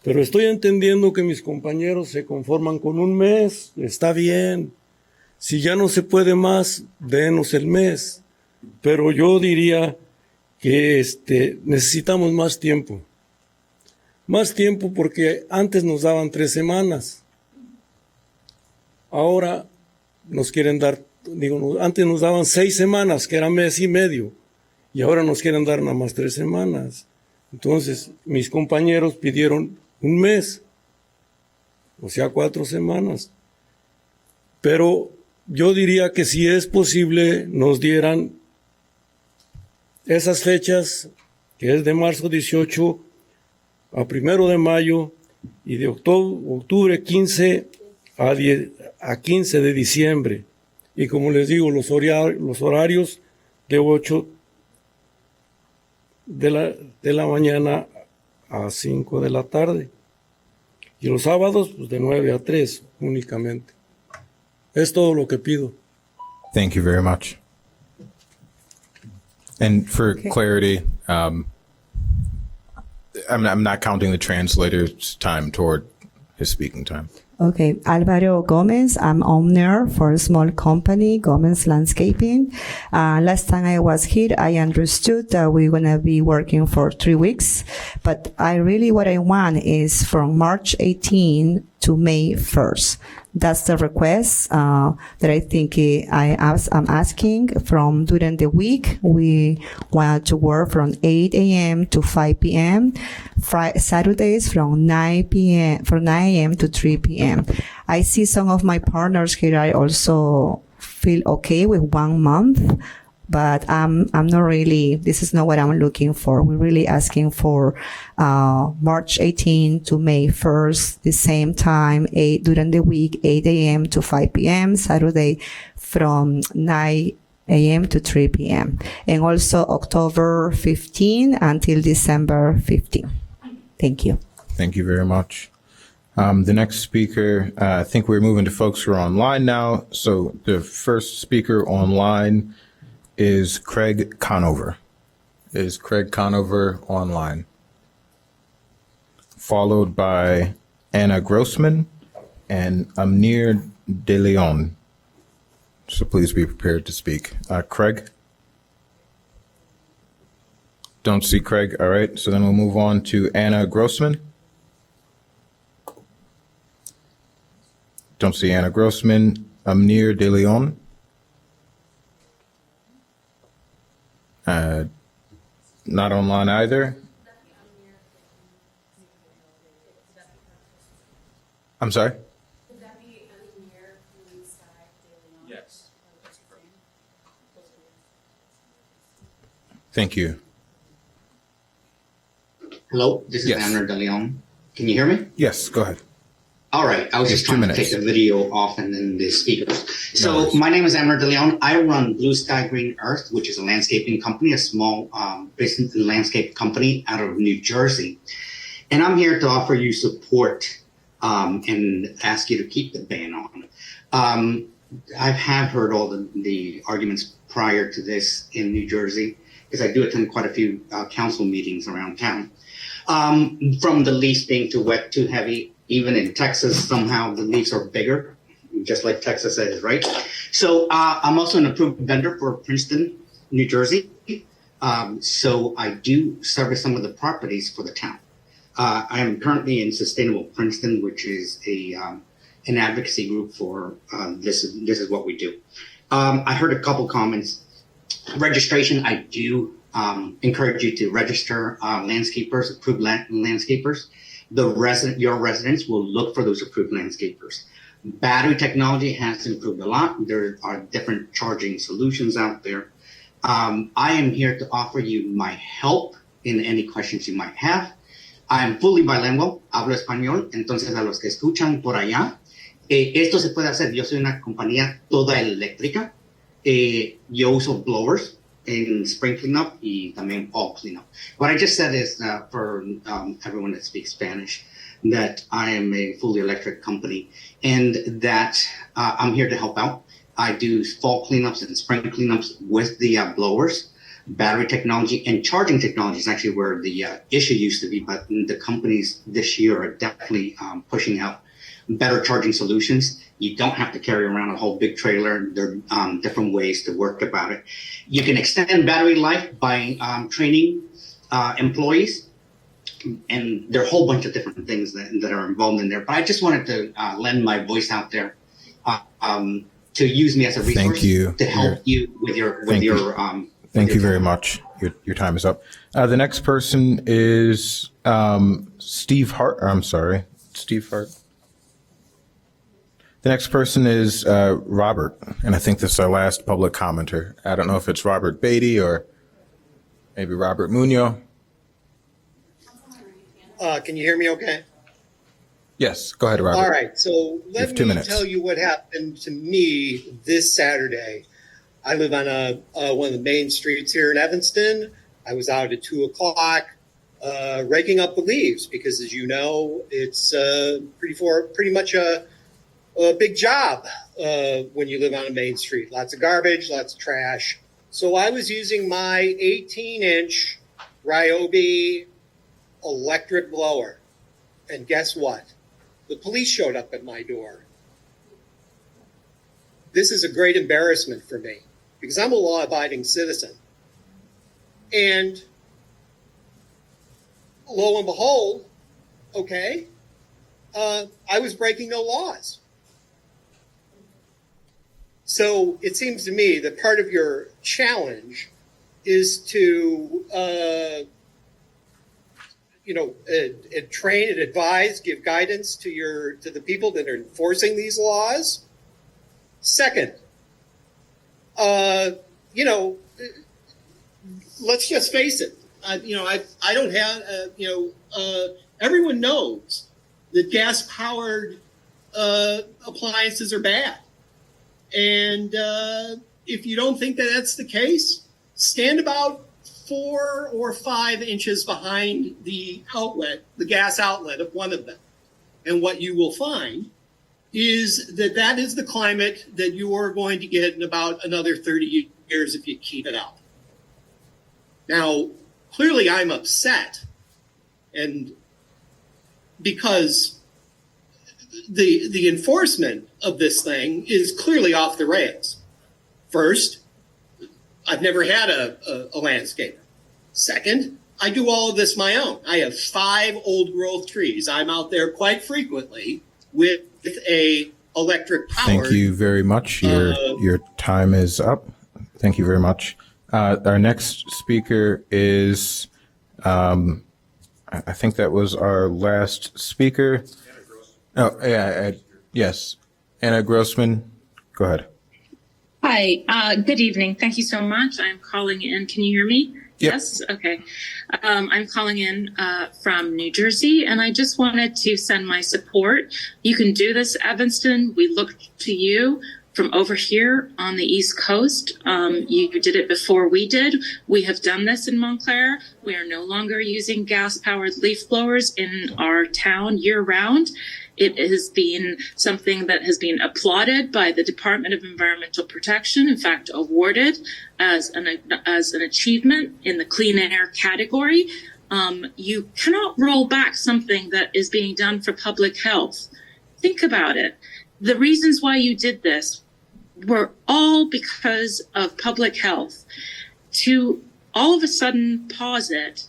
Pero estoy entendiendo que mis compañeros se conforman con un mes, está bien. Si ya no se puede más, denos el mes. Pero yo diría que necesitamos más tiempo. Más tiempo porque antes nos daban 3 semanas. Ahora nos quieren dar, antes nos daban 6 semanas, que era mes y medio. Y ahora nos quieren dar nada más 3 semanas. Entonces, mis compañeros pidieron un mes, o sea, 4 semanas. Pero yo diría que si es posible, nos dieran esas fechas, que es de marzo 18 a 1 de mayo y de octubre 15 a 15 de diciembre. Y como les digo, los horarios de 8 de la mañana a 5 de la tarde. Y los sábados, pues de 9 a 3 únicamente. Es todo lo que pido. Thank you very much. And for clarity, I'm not counting the translator's time toward his speaking time. Okay, Alvaro Gomez. I'm owner for a small company, Gomez Landscaping. Last time I was here, I understood that we're going to be working for 3 weeks, but what I want is from March 18 to May 1st. That's the request that I think I'm asking from during the week. We want to work from 8 a.m. to 5 p.m. Saturdays from 9 a.m. to 3 p.m. I see some of my partners here. I also feel okay with 1 month, but I'm not really, this is not what I'm looking for. We're really asking for March 18 to May 1st, the same time, during the week, 8 a.m. to 5 p.m., Saturday from 9 a.m. to 3 p.m. And also October 15 until December 15. Thank you. Thank you very much. The next speaker, I think we're moving to folks who are online now. So the first speaker online is Craig Conover. Is Craig Conover online? Followed by Anna Grossman and Amnir De Leon. So please be prepared to speak. Craig? Don't see Craig. All right. So then we'll move on to Anna Grossman. Don't see Anna Grossman. Amnir De Leon. Not online either. I'm sorry? Yes. Thank you. Hello, this is Yes. Amner De Leon. Can you hear me? Yes, go ahead. All right. I was just trying to take the video off and then the speakers. So my name is Amber De Leon. I run Blue Sky Green Earth, which is a landscaping company, a small business and landscape company out of New Jersey. And I'm here to offer you support and ask you to keep the ban on. I have heard all the arguments prior to this in New Jersey, because I do attend quite a few council meetings around town. From the leaves being too wet, too heavy. Even in Texas, somehow the leaves are bigger, just like Texas is, right? So I'm also an approved vendor for Princeton, New Jersey. So I do service some of the properties for the town. I am currently in Sustainable Princeton, which is an advocacy group for this is what we do. I heard a couple comments. Registration, I do encourage you to register landscapers, approved landscapers. Your residents will look for those approved landscapers. Battery technology has improved a lot. There are different charging solutions out there. I am here to offer you my help in any questions you might have. I am fully bilingual, hablo español, entonces a los que escuchan por allá, esto se puede hacer. Yo soy una compañía toda eléctrica. Yo uso blowers in spring cleanup y también fall cleanup. What I just said is for everyone that speaks Spanish, that I am a fully electric company and that I'm here to help out. I do fall cleanups and spring cleanups with the blowers. Battery technology and charging technology is actually where the issue used to be, but the companies this year are definitely pushing out better charging solutions. You don't have to carry around a whole big trailer. There are different ways to work about it. You can extend battery life by training employees, and there are a whole bunch of different things that are involved in there. But I just wanted to lend my voice out there to use me as a resource to help you with your Thank you very much. Your time is up. The next person is Steve Hart. I'm sorry, Steve Hart. The next person is Robert, and I think this is our last public commenter. I don't know if it's Robert Beatty or maybe Robert Munoz. Can you hear me okay? Yes, go ahead, Robert. All right, so let me 2 minutes. tell you what happened to me this Saturday. I live on one of the main streets here in Evanston. I was out at 2 o'clock raking up the leaves because, as you know, it's pretty much a big job when you live on a main street. Lots of garbage, lots of trash. So I was using my 18-inch Ryobi electric blower. And guess what? The police showed up at my door. This is a great embarrassment for me because I'm a law-abiding citizen. And lo and behold, okay, I was breaking no laws. So it seems to me that part of your challenge is to, train and advise, give guidance to the people that are enforcing these laws. Second, let's just face it. I don't have, everyone knows that gas-powered appliances are bad. And if you don't think that that's the case, stand about 4 or 5 inches behind the outlet, the gas outlet of one of them. And what you will find is that is the climate that you are going to get in about another 30 years if you keep it up. Now, clearly I'm upset, and because the enforcement of this thing is clearly off the rails. First, I've never had a landscaper. Second, I do all of this my own. I have 5 old growth trees. I'm out there quite frequently with a electric powered. Thank you very much. Your time is up. Thank you very much. Our next speaker is, I think that was our last speaker. Oh, yeah, yes. Anna Grossman, go ahead. Hi, good evening. Thank you so much. I'm calling in. Can you hear me? Yes. Okay. I'm calling in from New Jersey, and I just wanted to send my support. You can do this, Evanston. We look to you from over here on the East Coast. You did it before we did. We have done this in Montclair. We are no longer using gas-powered leaf blowers in our town year-round. It has been something that has been applauded by the Department of Environmental Protection, in fact, awarded as an achievement in the clean air category. You cannot roll back something that is being done for public health. Think about it. The reasons why you did this were all because of public health. To all of a sudden pause it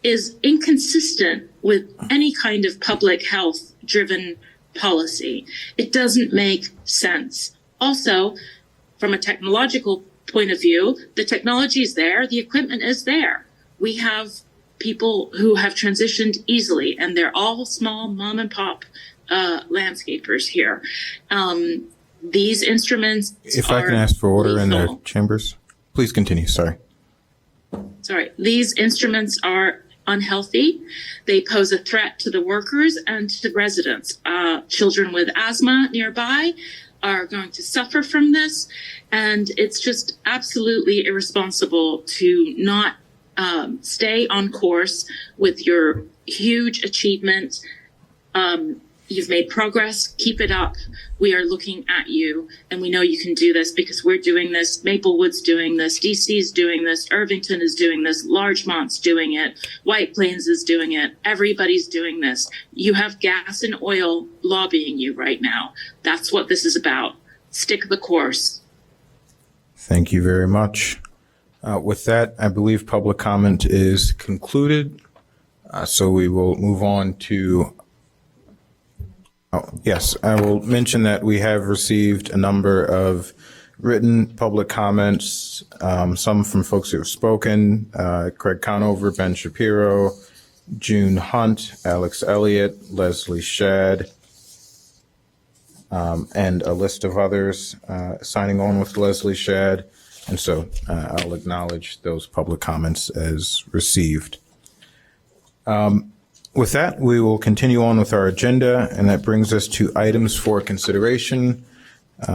is inconsistent with any kind of public health driven policy. It doesn't make sense. Also, from a technological point of view, the technology is there, the equipment is there. We have people who have transitioned easily, and they're all small mom and pop landscapers here. These instruments If I can ask for order in the chambers, please continue. Sorry. These instruments are unhealthy. They pose a threat to the workers and to the residents. Children with asthma nearby are going to suffer from this, and it's just absolutely irresponsible to not stay on course with your huge achievement. You've made progress. Keep it up. We are looking at you, and we know you can do this because we're doing this. Maplewood's doing this. DC's doing this. Irvington is doing this. Larchemont's doing it. White Plains is doing it. Everybody's doing this. You have gas and oil lobbying you right now. That's what this is about. Stick the course. Thank you very much. With that, I believe public comment is concluded. So we will move on to yes, I will mention that we have received a number of written public comments, some from folks who have spoken, Craig Conover, Ben Shapiro, June Hunt, Alex Elliott, Leslie Shad, and a list of others signing on with Leslie Shad. And so I'll acknowledge those public comments as received. With that, we will continue on with our agenda, and that brings us to items for consideration. May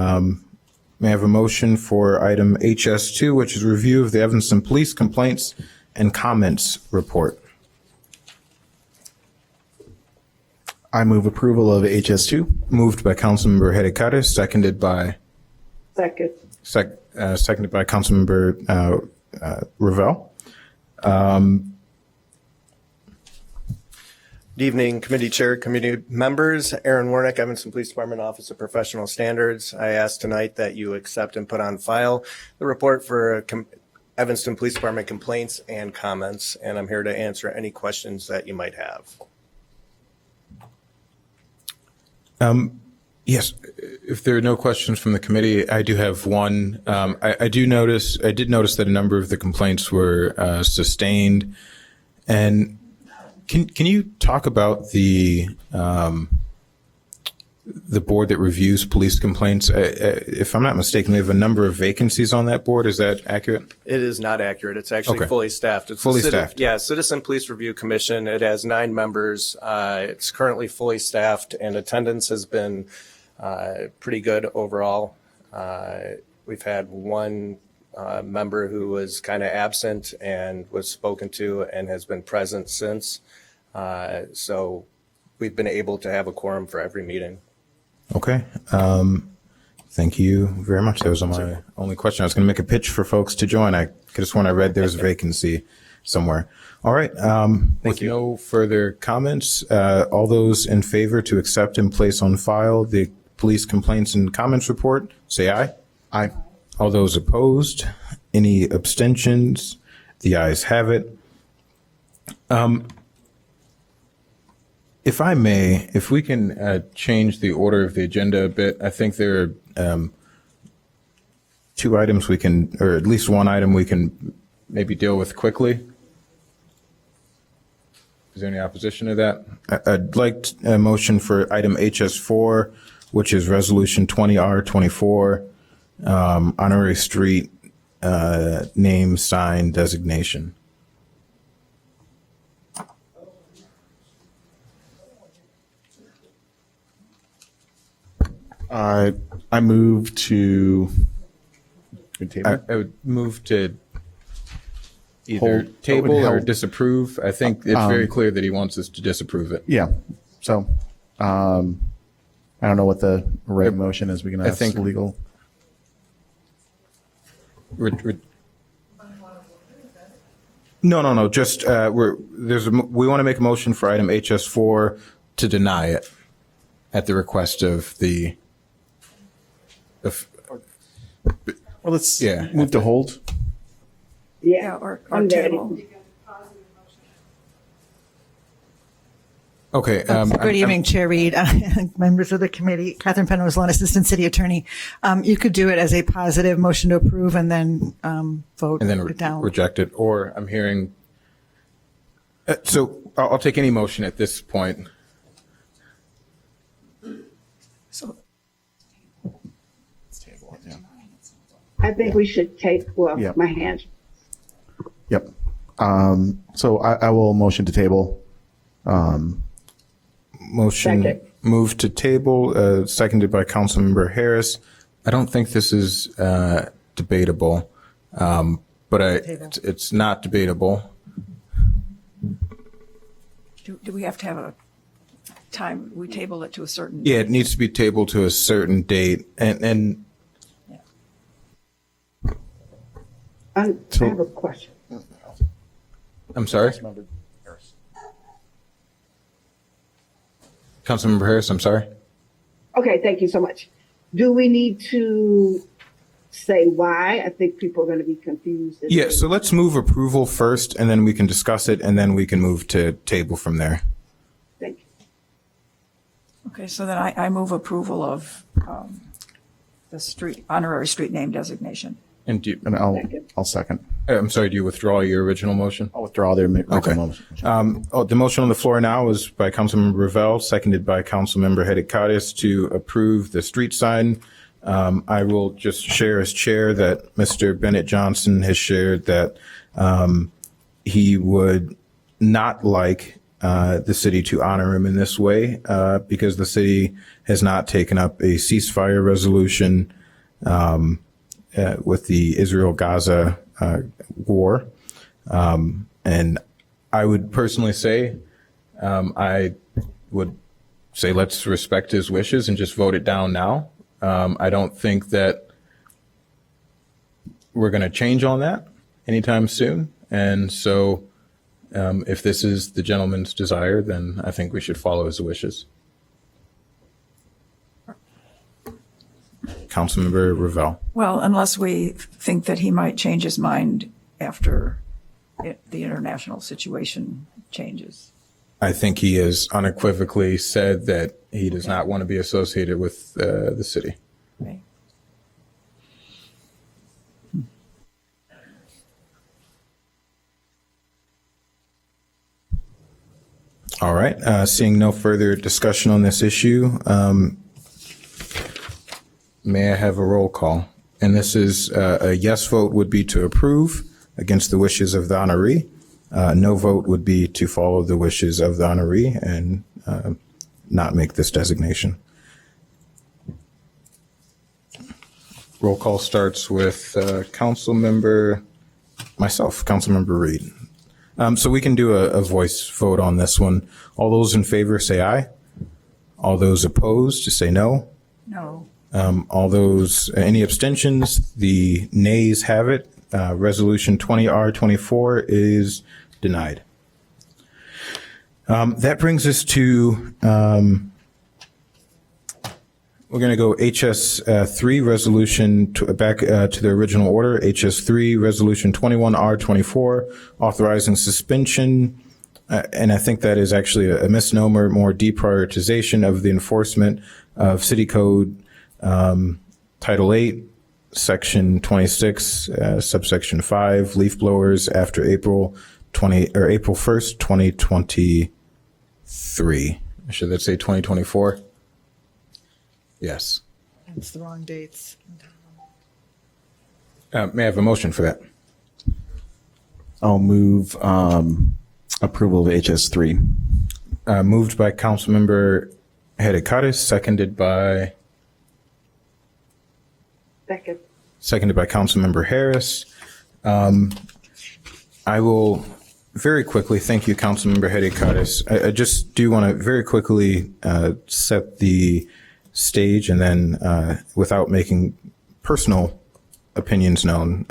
I have a motion for item HS2, which is review of the Evanston Police Complaints and Comments Report. I move approval of HS2. Moved by Councilmember Herrera, seconded by Second. Councilmember Ravel. Good evening, committee chair, committee members. Aaron Warnick, Evanston Police Department Office of Professional Standards. I ask tonight that you accept and put on file the report for Evanston Police Department complaints and comments, and I'm here to answer any questions that you might have. Yes, if there are no questions from the committee, I do have one. I did notice that a number of the complaints were sustained, and Can you talk about the board that reviews police complaints? If I'm not mistaken, we have a number of vacancies on that board. Is that accurate? It is not accurate. It's actually Okay. fully staffed. It's Fully the staffed. Yeah, Citizen Police Review Commission. It has 9 members. It's currently fully staffed, and attendance has been pretty good overall. We've had one member who was kind of absent and was spoken to and has been present since. So we've been able to have a quorum for every meeting. Okay. Thank you very much. That was my only question. I was going to make a pitch for folks to join. I could have sworn I read there's a vacancy somewhere. All right. With no further comments, all those in favor to accept and place on file the police complaints and comments report, say aye. Aye. All those opposed, any abstentions? The ayes have it. If I may, if we can change the order of the agenda a bit, I think there are 2 items we can, or at least 1 item we can maybe deal with quickly. Is there any opposition to that? I'd like a motion for item HS4, which is Resolution 20R24, honorary street name sign designation. I move to. I would move to either Hold- table or hold. disapprove. I think it's very clear that he wants us to disapprove it. Yeah. So, I don't know what the right motion is. We can I ask think- legal. No. Just we want to make a motion for item HS4 to deny it at the request of the. Well, let's Yeah. move to hold. Yeah, or I'm ready. table. Okay. Good evening, Chair Reed, members of the committee. Catherine Penrose-Lund, Assistant City Attorney. You could do it as a positive motion to approve and then vote And then it down. reject it, or I'm hearing. So I'll take any motion at this point. So I think we should take, well, Yeah. my hand. Yep. So I will motion to table. Motion Second. moved to table, seconded by Councilmember Harris. I don't think this is debatable, but it's not debatable. do we have to have a time? We table it to a certain. Yeah, it needs to be tabled to a certain date, and I have a question. I'm sorry, Councilmember Harris. I'm sorry. Okay, thank you so much. Do we need to say why? I think people are going to be confused. Yeah, so let's move approval first, and then we can discuss it, and then we can move to table from there. Thank you. Okay, so then I move approval of the honorary street name designation. And I'll second. I'm sorry. Do you withdraw your original motion? I'll withdraw the original Okay. motion. The motion on the floor now is by Councilmember Ravel, seconded by Councilmember Hedekadis to approve the street sign. I will just share as chair that Mr. Bennett Johnson has shared that he would not like the city to honor him in this way because the city has not taken up a ceasefire resolution with the Israel-Gaza war. And I would personally say, I would say let's respect his wishes and just vote it down now. I don't think that we're going to change on that anytime soon. And so if this is the gentleman's desire, then I think we should follow his wishes. Councilmember Ravel. Well, unless we think that he might change his mind after the international situation changes. I think he has unequivocally said that he does not want to be associated with the city. Okay. All right. Seeing no further discussion on this issue, may I have a roll call? And this is a yes vote would be to approve against the wishes of the honoree. No vote would be to follow the wishes of the honoree and not make this designation. Roll call starts with Councilmember Reed. So we can do a voice vote on this one. All those in favor say aye. All those opposed say no. No. All those, any abstentions? The nays have it. Resolution 20R24 is denied. That brings us to, we're going to go HS3 resolution back to the original order. HS3 resolution 21R24 authorizing suspension. And I think that is actually a misnomer, more deprioritization of the enforcement of City Code Title 8, Section 26, subsection 5, leaf blowers after April 1st, 2023. Should that say 2024? Yes. It's the wrong dates. May I have a motion for that? I'll move approval of HS3. Moved by Councilmember Hedekadis, seconded by Second. Seconded by Councilmember Harris. I will very quickly, thank you, Councilmember Hedekadis. I just do want to very quickly set the stage and then, without making personal opinions known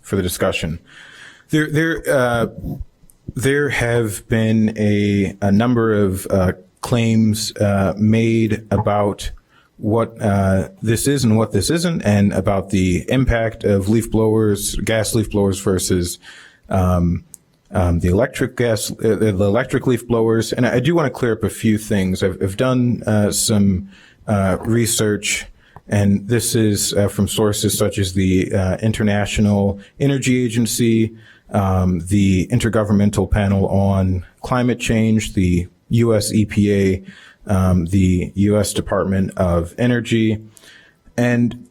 for the discussion. There have been a number of claims made about what this is and what this isn't, and about the impact of leaf blowers, gas leaf blowers versus the electric leaf blowers. And I do want to clear up a few things. I've done some research, and this is from sources such as the International Energy Agency, the Intergovernmental Panel on Climate Change, the U.S. EPA, the U.S. Department of Energy. And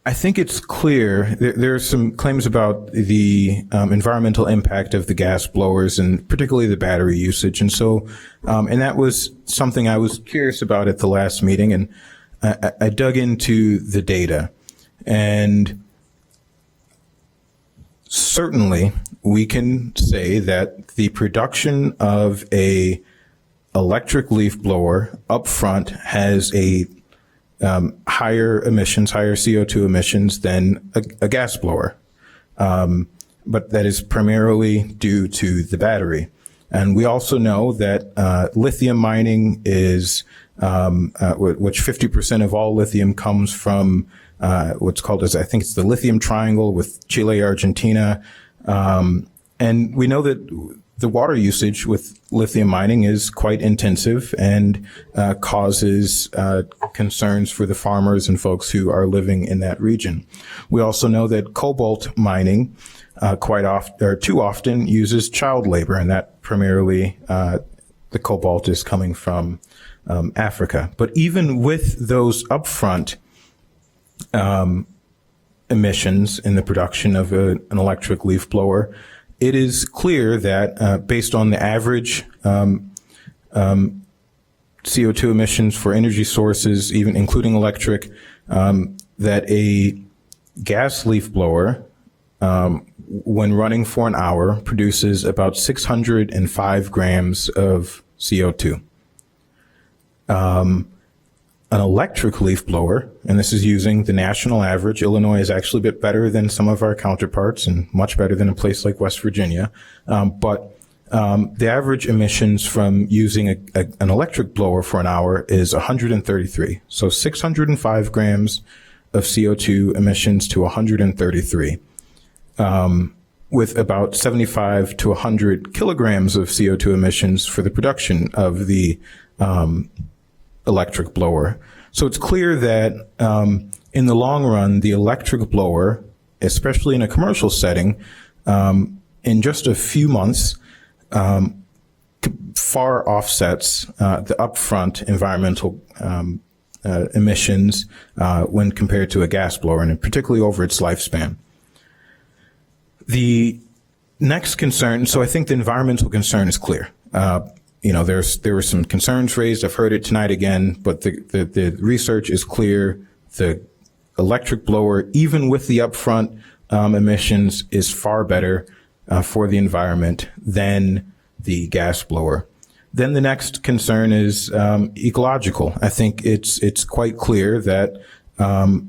I think it's clear there are some claims about the environmental impact of the gas blowers and particularly the battery usage. And so, and that was something I was curious about at the last meeting, and I dug into the data. And certainly we can say that the production of a electric leaf blower up front has a higher emissions, higher CO2 emissions than a gas blower. But that is primarily due to the battery. And we also know that lithium mining is, which 50% of all lithium comes from what's called as, I think it's the lithium triangle with Chile, Argentina. And we know that the water usage with lithium mining is quite intensive and causes concerns for the farmers and folks who are living in that region. We also know that cobalt mining quite often, or too often, uses child labor, and that primarily the cobalt is coming from Africa. But even with those upfront emissions in the production of an electric leaf blower, it is clear that based on the average CO2 emissions for energy sources, even including electric, that a gas leaf blower, when running for an hour, produces about 605 grams of CO2. An electric leaf blower, and this is using the national average. Illinois is actually a bit better than some of our counterparts and much better than a place like West Virginia. But the average emissions from using an electric blower for an hour is 133. So 605 grams of CO2 emissions to 133, with about 75 to 100 kilograms of CO2 emissions for the production of the electric blower. So it's clear that in the long run, the electric blower, especially in a commercial setting, in just a few months, far offsets the upfront environmental emissions when compared to a gas blower, and particularly over its lifespan. The next concern, so I think the environmental concern is clear. There were some concerns raised. I've heard it tonight again, but the research is clear. The electric blower, even with the upfront emissions, is far better for the environment than the gas blower. Then the next concern is ecological. I think it's quite clear that that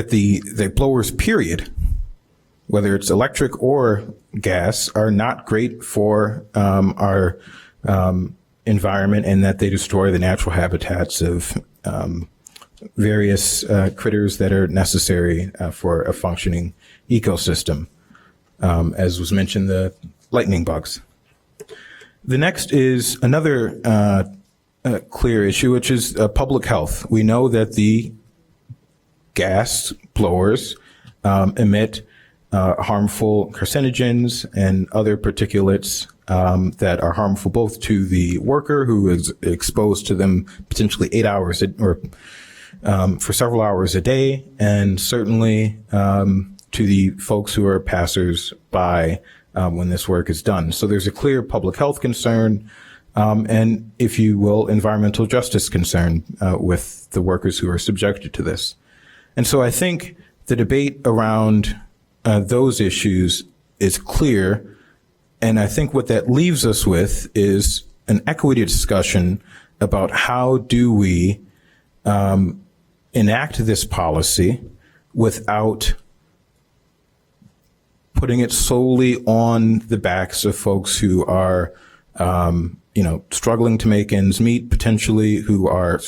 the blowers, period, whether it's electric or gas, are not great for our environment, and that they destroy the natural habitats of various critters that are necessary for a functioning ecosystem. As was mentioned, the lightning bugs. The next is another clear issue, which is public health. We know that the gas blowers emit harmful carcinogens and other particulates that are harmful both to the worker who is exposed to them potentially 8 hours or for several hours a day, and certainly to the folks who are passers by when this work is done. So there's a clear public health concern. and, if you will, environmental justice concern with the workers who are subjected to this. And so I think the debate around those issues is clear, and I think what that leaves us with is an equity discussion about how do we enact this policy without putting it solely on the backs of folks who are, struggling to make ends meet, potentially, who are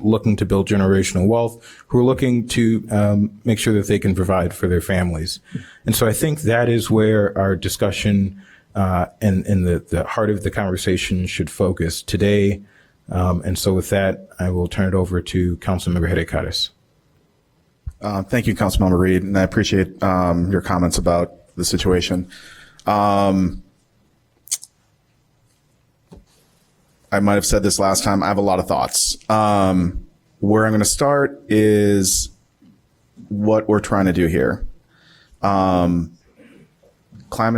looking to build generational wealth, who are looking to make sure that they can provide for their families. And so I think that is where our discussion and the heart of the conversation should focus today. And so with that, I will turn it over to Councilmember Herrera. Thank you, Councilmember Reed, and I appreciate your comments about the situation. I might have said this last time. I have a lot of thoughts. Where I'm going to start is what we're trying to do here. Climate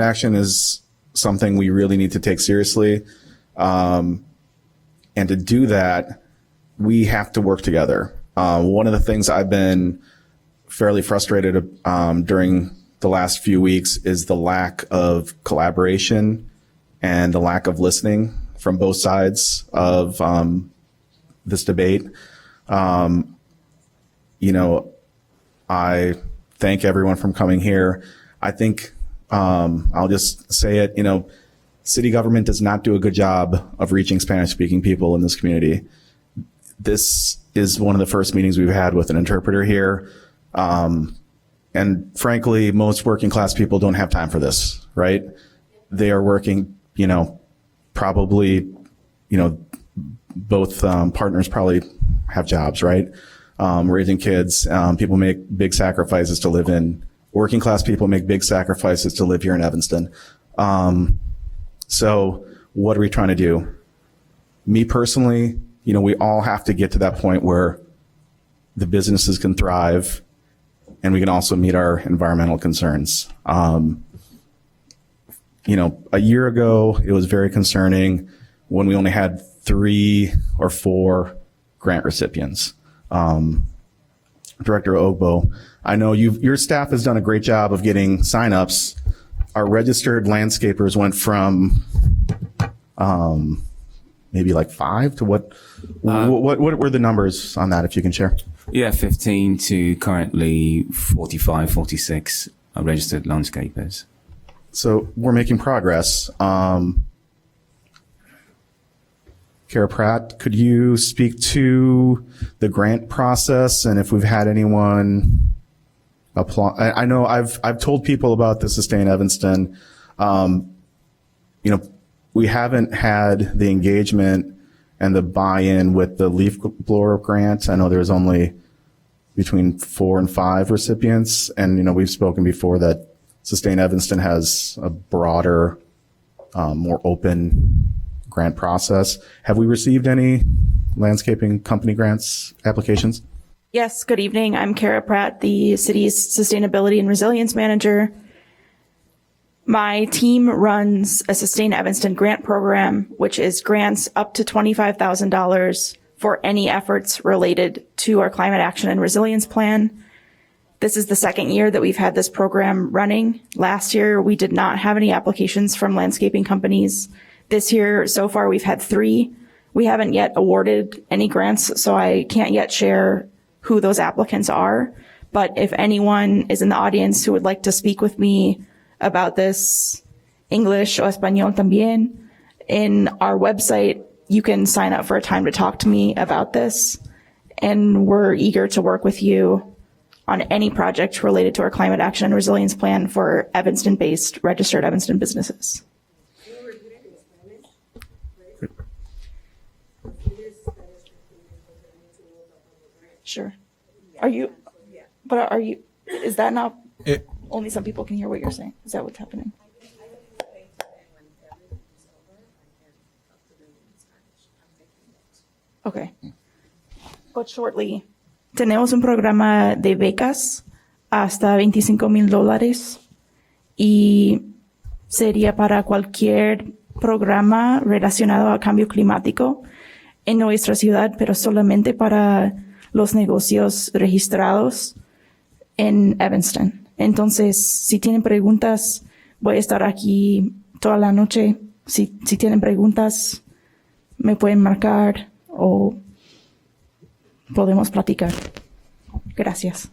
action is something we really need to take seriously. And to do that, we have to work together. One of the things I've been fairly frustrated during the last few weeks is the lack of collaboration and the lack of listening from both sides of this debate. I thank everyone for coming here. I think I'll just say it, city government does not do a good job of reaching Spanish-speaking people in this community. This is one of the first meetings we've had with an interpreter here. And frankly, most working class people don't have time for this, right? They are working, probably, both partners probably have jobs, right? Raising kids. People make big sacrifices to live in. Working class people make big sacrifices to live here in Evanston. So what are we trying to do? Me personally, we all have to get to that point where the businesses can thrive and we can also meet our environmental concerns. A year ago, it was very concerning when we only had 3 or 4 grant recipients. Director Ogbo, I know your staff has done a great job of getting signups. Our registered landscapers went from maybe like 5 to what were the numbers on that, if you can share? Yeah, 15 to currently 45, 46 registered landscapers. So we're making progress. Kara Pratt, could you speak to the grant process and if we've had anyone apply? I know I've told people about the Sustain Evanston. We haven't had the engagement and the buy-in with the leaf blower grant. I know there's only between 4 and 5 recipients, and we've spoken before that Sustain Evanston has a broader, more open grant process. Have we received any landscaping company grants applications? Yes, good evening. I'm Kara Pratt, the city's Sustainability and Resilience Manager. My team runs a Sustain Evanston grant program, which is grants up to $25,000 for any efforts related to our climate action and resilience plan. This is the second year that we've had this program running. Last year, we did not have any applications from landscaping companies. This year, so far, we've had 3. We haven't yet awarded any grants, so I can't yet share who those applicants are. But if anyone is in the audience who would like to speak with me about this, English o Español también, in our website, you can sign up for a time to talk to me about this. And we're eager to work with you on any project related to our climate action and resilience plan for Evanston-based registered Evanston businesses. Sure. Is that not, only some people can hear what you're saying? Is that what's happening? Okay. But shortly, tenemos un programa de becas hasta $25,000 y sería para cualquier programa relacionado al cambio climático en nuestra ciudad, pero solamente para los negocios registrados en Evanston. Entonces, si tienen preguntas, voy a estar aquí toda la noche. Si tienen preguntas, me pueden marcar o podemos platicar. Gracias.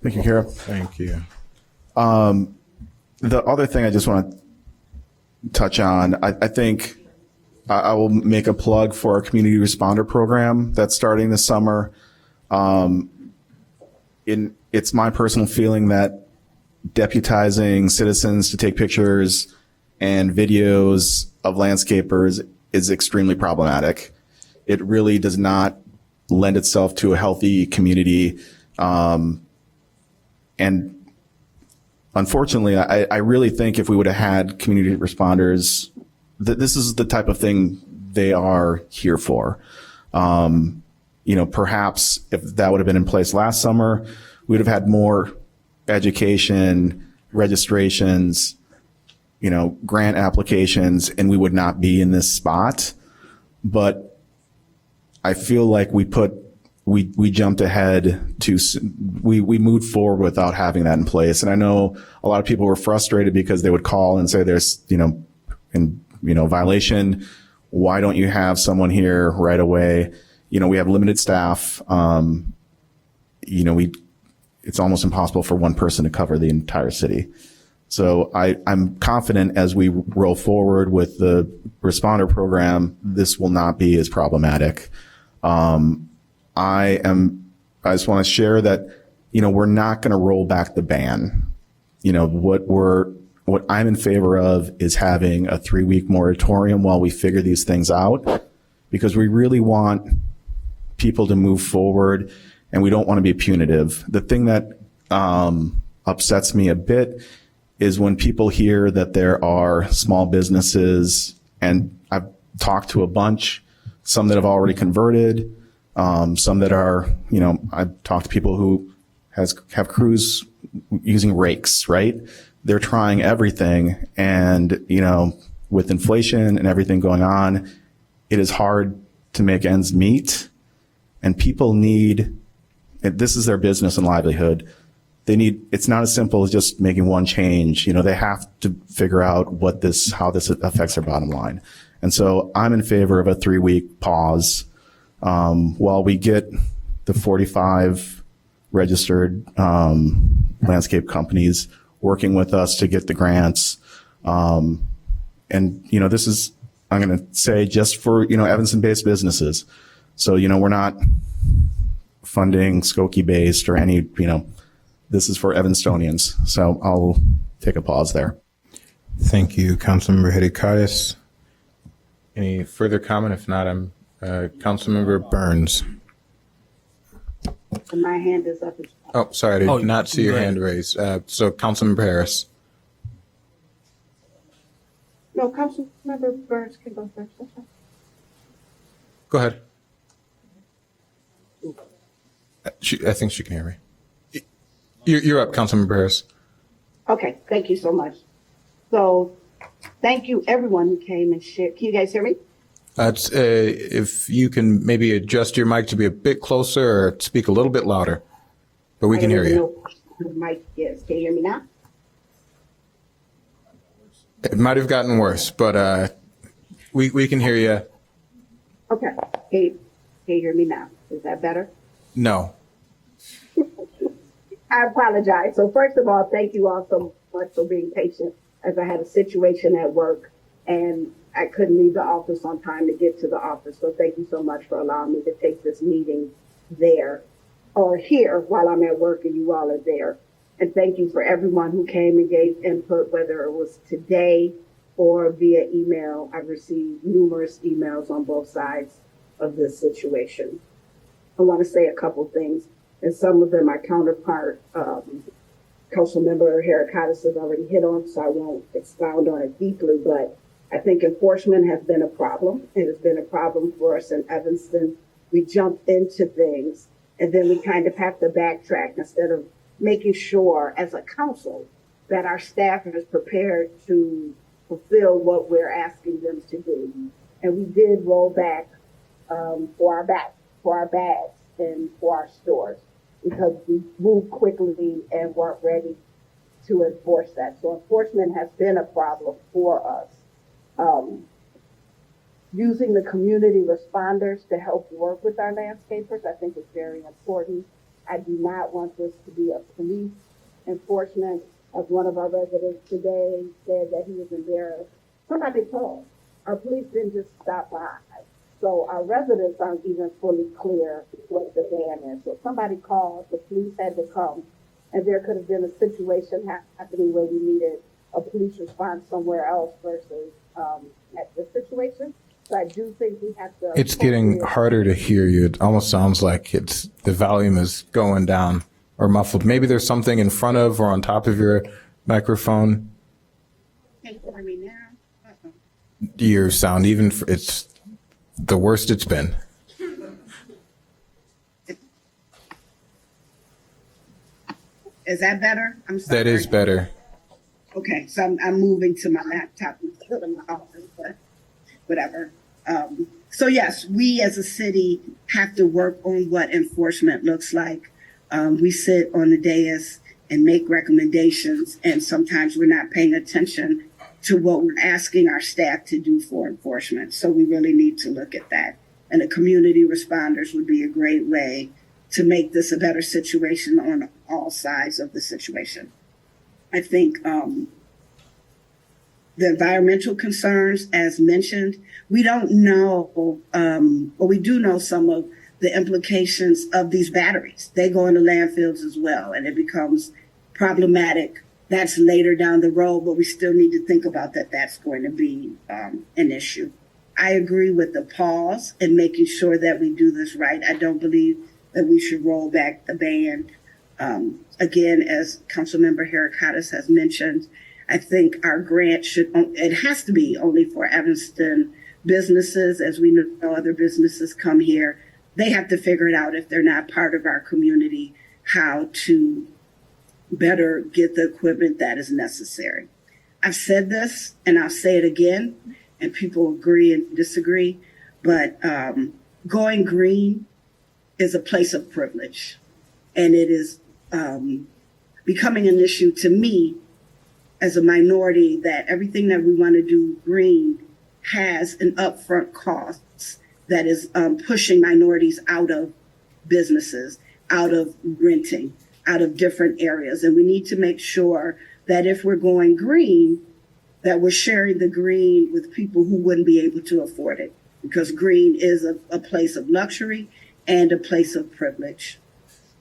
Thank you, Kara. Thank you. The other thing I just want to touch on, I think I will make a plug for our community responder program that's starting this summer. It's my personal feeling that deputizing citizens to take pictures and videos of landscapers is extremely problematic. It really does not lend itself to a healthy community. And unfortunately, I really think if we would have had community responders, this is the type of thing they are here for. Perhaps if that would have been in place last summer, we'd have had more education, registrations, grant applications, and we would not be in this spot. But I feel like we jumped ahead we moved forward without having that in place. And I know a lot of people were frustrated because they would call and say there's, violation. Why don't you have someone here right away? We have limited staff. It's almost impossible for one person to cover the entire city. So I'm confident as we roll forward with the responder program, this will not be as problematic. I just want to share that, we're not going to roll back the ban. What I'm in favor of is having a 3-week moratorium while we figure these things out, because we really want people to move forward and we don't want to be punitive. The thing that upsets me a bit is when people hear that there are small businesses, and I've talked to a bunch, some that have already converted, some that are, I've talked to people who have crews using rakes, right? They're trying everything. And, with inflation and everything going on, it is hard to make ends meet. And people this is their business and livelihood. It's not as simple as just making one change. They have to figure out how this affects their bottom line. And so I'm in favor of a 3-week pause, while we get the 45 registered, landscape companies working with us to get the grants. This is, I'm going to say, just for, Evanston-based businesses. So, we're not funding Skokie-based or any, this is for Evanstonians. So I'll take a pause there. Thank you, Councilmember Hedicadis. Any further comment? If not, I'm Councilmember Burns. My hand is up. Oh, sorry, I did not see your hand raised. So Councilmember Harris. No, Councilmember Burns can go first. Go ahead. I think she can hear me. You're up, Councilmember Harris. Okay, thank you so much. So, thank you everyone who came and shared. Can you guys hear me? If you can maybe adjust your mic to be a bit closer or speak a little bit louder, but we can hear you. The mic is. Can you hear me now? It might have gotten worse, but we can hear you. Okay. Can you hear me now? Is that better? No. I apologize. So first of all, thank you all so much for being patient, as I had a situation at work and I couldn't leave the office on time to get to the office. So thank you so much for allowing me to take this meeting there or here while I'm at work and you all are there. And thank you for everyone who came and gave input, whether it was today or via email. I've received numerous emails on both sides of this situation. I want to say a couple things, and some of them my counterpart, Councilmember Hedicadis, has already hit on, so I won't expound on it deeply, but I think enforcement has been a problem. It has been a problem for us in Evanston. We jump into things, and then we kind of have to backtrack instead of making sure as a council that our staff is prepared to fulfill what we're asking them to do. And we did roll back for our bags and for our stores because we moved quickly and weren't ready to enforce that. So enforcement has been a problem for us. Using the community responders to help work with our landscapers, I think is very important. I do not want this to be a police enforcement. As one of our residents today said that he was embarrassed. Somebody called. Our police didn't just stop by. So our residents aren't even fully clear what the ban is. So somebody called, the police had to come, and there could have been a situation happening where we needed a police response somewhere else versus at this situation. So I do think we have to. It's getting harder to hear you. It almost sounds like the volume is going down or muffled. Maybe there's something in front of or on top of your microphone. Can you hear me now? Your sound, it's the worst it's been. Is that better? I'm sorry. That is better. Okay, so I'm moving to my laptop instead of my office, but whatever. So yes, we as a city have to work on what enforcement looks like. We sit on the dais and make recommendations, and sometimes we're not paying attention to what we're asking our staff to do for enforcement. So we really need to look at that. And the community responders would be a great way to make this a better situation on all sides of the situation. I think the environmental concerns, as mentioned, we don't know, or we do know some of the implications of these batteries. They go into landfills as well, and it becomes problematic. That's later down the road, but we still need to think about that. That's going to be an issue. I agree with the pause and making sure that we do this right. I don't believe that we should roll back the ban. Again, as Councilmember Heracottis has mentioned, I think our grant it has to be only for Evanston businesses. As we know, other businesses come here. They have to figure it out if they're not part of our community, how to better get the equipment that is necessary. I've said this and I'll say it again, and people agree and disagree, but going green is a place of privilege, and it is becoming an issue to me as a minority that everything that we want to do green has an upfront cost that is pushing minorities out of businesses, out of renting, out of different areas. And we need to make sure that if we're going green, that we're sharing the green with people who wouldn't be able to afford it, because green is a place of luxury and a place of privilege.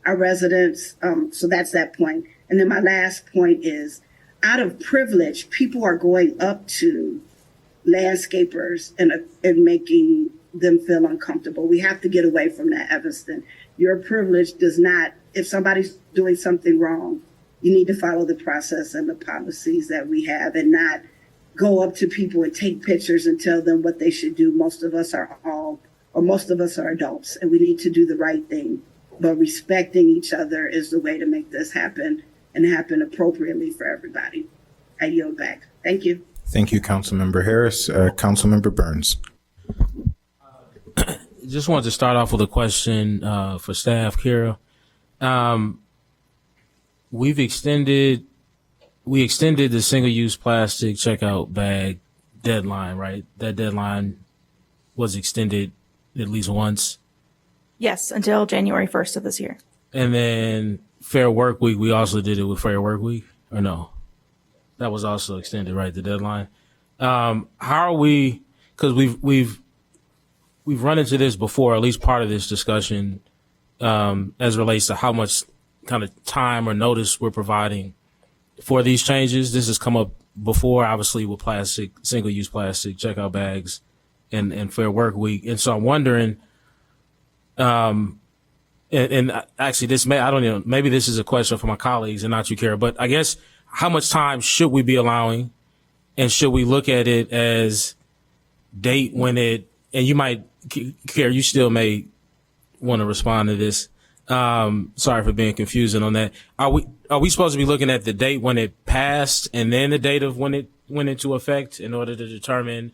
Our residents, so that's that point. And then my last point is, out of privilege, people are going up to landscapers and making them feel uncomfortable. We have to get away from that, Evanston. Your privilege does not, if somebody's doing something wrong, you need to follow the process and the policies that we have and not go up to people and take pictures and tell them what they should do. Most of us are adults, and we need to do the right thing. But respecting each other is the way to make this happen and happen appropriately for everybody. I yield back. Thank you. Thank you, Councilmember Harris. Councilmember Burns. Just wanted to start off with a question for staff, Kara. We extended the single-use plastic checkout bag deadline, right? That deadline was extended at least once. Yes, until January 1st of this year. And then Fair Work Week, we also did it with Fair Work Week, or no? That was also extended, right? The deadline. How are we? Because we've run into this before, at least part of this discussion, as relates to how much kind of time or notice we're providing for these changes. This has come up before, obviously, with single-use plastic checkout bags and Fair Work Week. And so I'm wondering, and actually maybe this is a question for my colleagues and not you, Kara, but I guess how much time should we be allowing, and should we look at it as date when and you might, Kara, you still may want to respond to this. Sorry for being confusing on that. Are we supposed to be looking at the date when it passed and then the date of when it went into effect in order to determine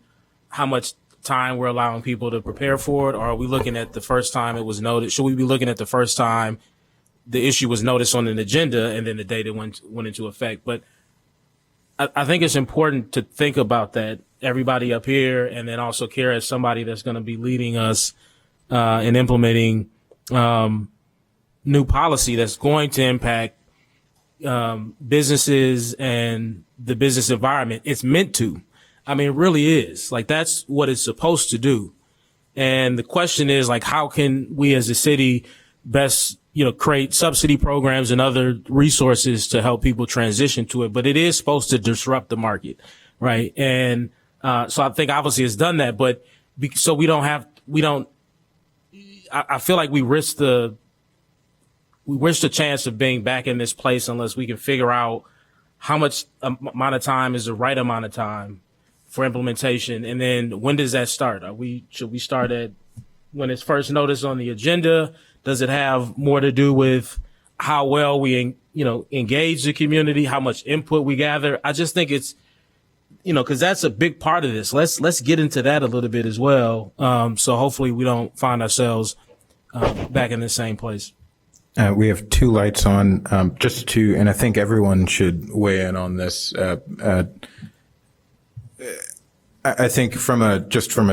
how much time we're allowing people to prepare for it? Or are we looking at the first time it was noted? Should we be looking at the first time the issue was noticed on an agenda and then the date it went into effect? But I think it's important to think about that, everybody up here, and then also Kara as somebody that's going to be leading us in implementing new policy that's going to impact businesses and the business environment. It's meant to. I mean, it really is. Like, that's what it's supposed to do. And the question is, like, how can we as a city best, create subsidy programs and other resources to help people transition to it? But it is supposed to disrupt the market, right? And so I think obviously it's done that, but so I feel like we risk the chance of being back in this place unless we can figure out how much amount of time is the right amount of time for implementation. And then when does that start? Should we start at when it's first noticed on the agenda? Does it have more to do with how well we, engage the community, how much input we gather? I just think it's, cause that's a big part of this. Let's get into that a little bit as well. So hopefully we don't find ourselves, back in the same place. We have two lights on, and I think everyone should weigh in on this. I think from a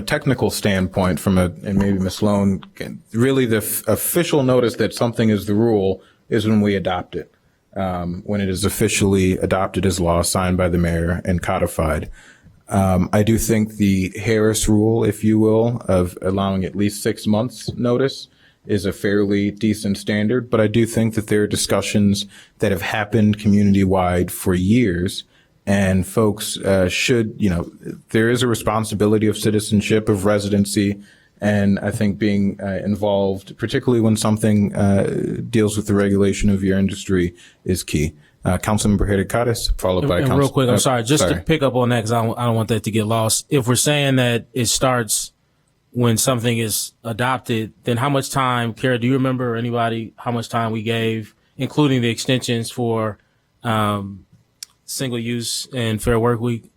technical standpoint, and maybe Ms. Sloan, really the official notice that something is the rule is when we adopt it, when it is officially adopted as law, signed by the mayor and codified. I do think the Harris rule, if you will, of allowing at least 6 months notice is a fairly decent standard, but I do think that there are discussions that have happened community-wide for years. And folks should, there is a responsibility of citizenship, of residency, and I think being involved, particularly when something deals with the regulation of your industry, is key. Councilmember Hericares, followed by Council. Real quick, I'm sorry, to pick up on that because I don't want that to get lost. If we're saying that it starts when something is adopted, then how much time, Kara, do you remember, or anybody, how much time we gave, including the extensions for single use and Fair Work Week?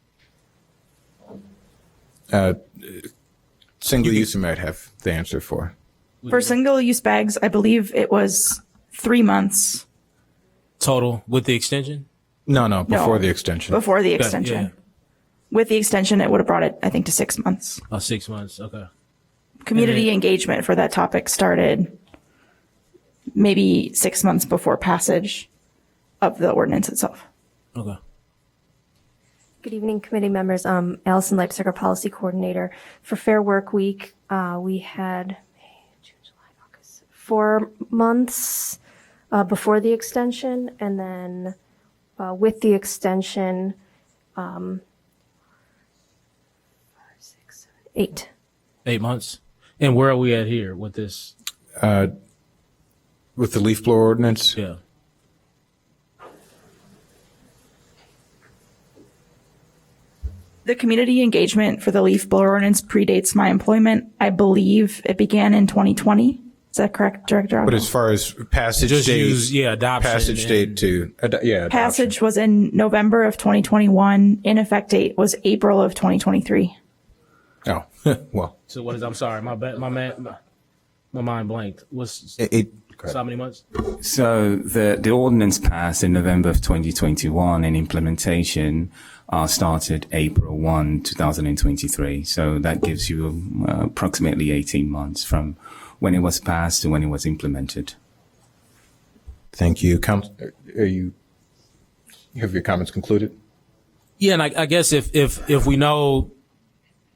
Single use you might have the answer for. For single-use bags, I believe it was 3 months. Total with the extension? No, before the extension. Before the extension. Yeah. With the extension, it would have brought it, I think, to 6 months. 6 months, okay. Community engagement for that topic started maybe 6 months before passage of the ordinance itself. Okay. Good evening, committee members. Allison Leipziger, Policy Coordinator. For Fair Work Week, we had May, June, July, August, 4 months before the extension, and then with the extension, 5, 6, 7, 8. 8 months. And where are we at here with this? With the leaf blower ordinance? Yeah. The community engagement for the leaf blower ordinance predates my employment. I believe it began in 2020. Is that correct, Director? But as far as passage Just date, use, adoption. passage date to, adoption. Passage was in November of 2021. In effect date was April of 2023. Oh, well. So what is, I'm sorry, my mind blanked. What's so how many months? So the ordinance passed in November of 2021 and implementation started April 1, 2023. So that gives you approximately 18 months from when it was passed to when it was implemented. Thank you. You have your comments concluded? Yeah, and I guess if we know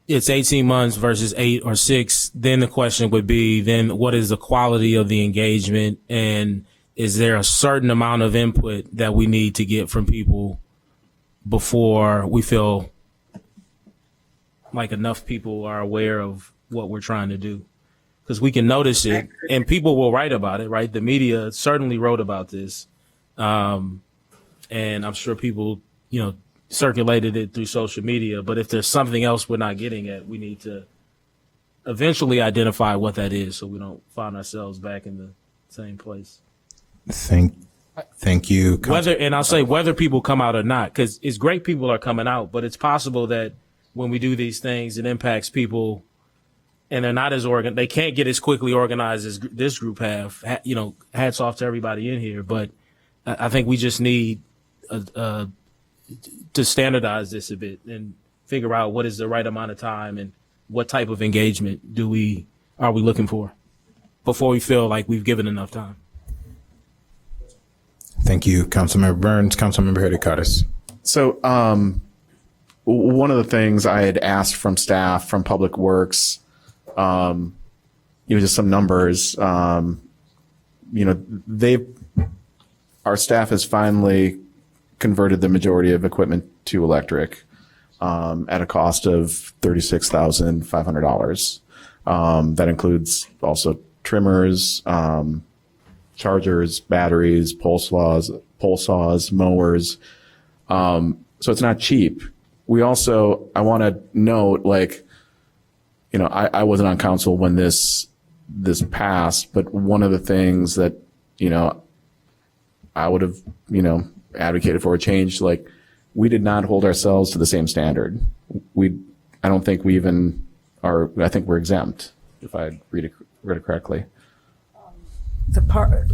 it's 18 months versus 8 or 6, then the question would be, then what is the quality of the engagement, and is there a certain amount of input that we need to get from people before we feel like enough people are aware of what we're trying to do? Because we can notice it and people will write about it, right? The media certainly wrote about this. And I'm sure people, circulated it through social media. But if there's something else we're not getting at, we need to eventually identify what that is so we don't find ourselves back in the same place. Thank you. Whether people come out or not, because it's great people are coming out, but it's possible that when we do these things, it impacts people and they're not as they can't get as quickly organized as this group have. Hats off to everybody in here, but I think we just need to standardize this a bit and figure out what is the right amount of time and what type of engagement are we looking for before we feel like we've given enough time. Thank you, Councilmember Burns. Councilmember Hadikotis. So one of the things I had asked from staff from Public Works, just some numbers, our staff has finally converted the majority of equipment to electric at a cost of $36,500. That includes also trimmers, chargers, batteries, pole saws, mowers. So it's not cheap. I want to note, I wasn't on council when this passed, but one of the things that, I would have, advocated for a change, we did not hold ourselves to the same standard. I don't think we even are, I think we're exempt, if I read it correctly.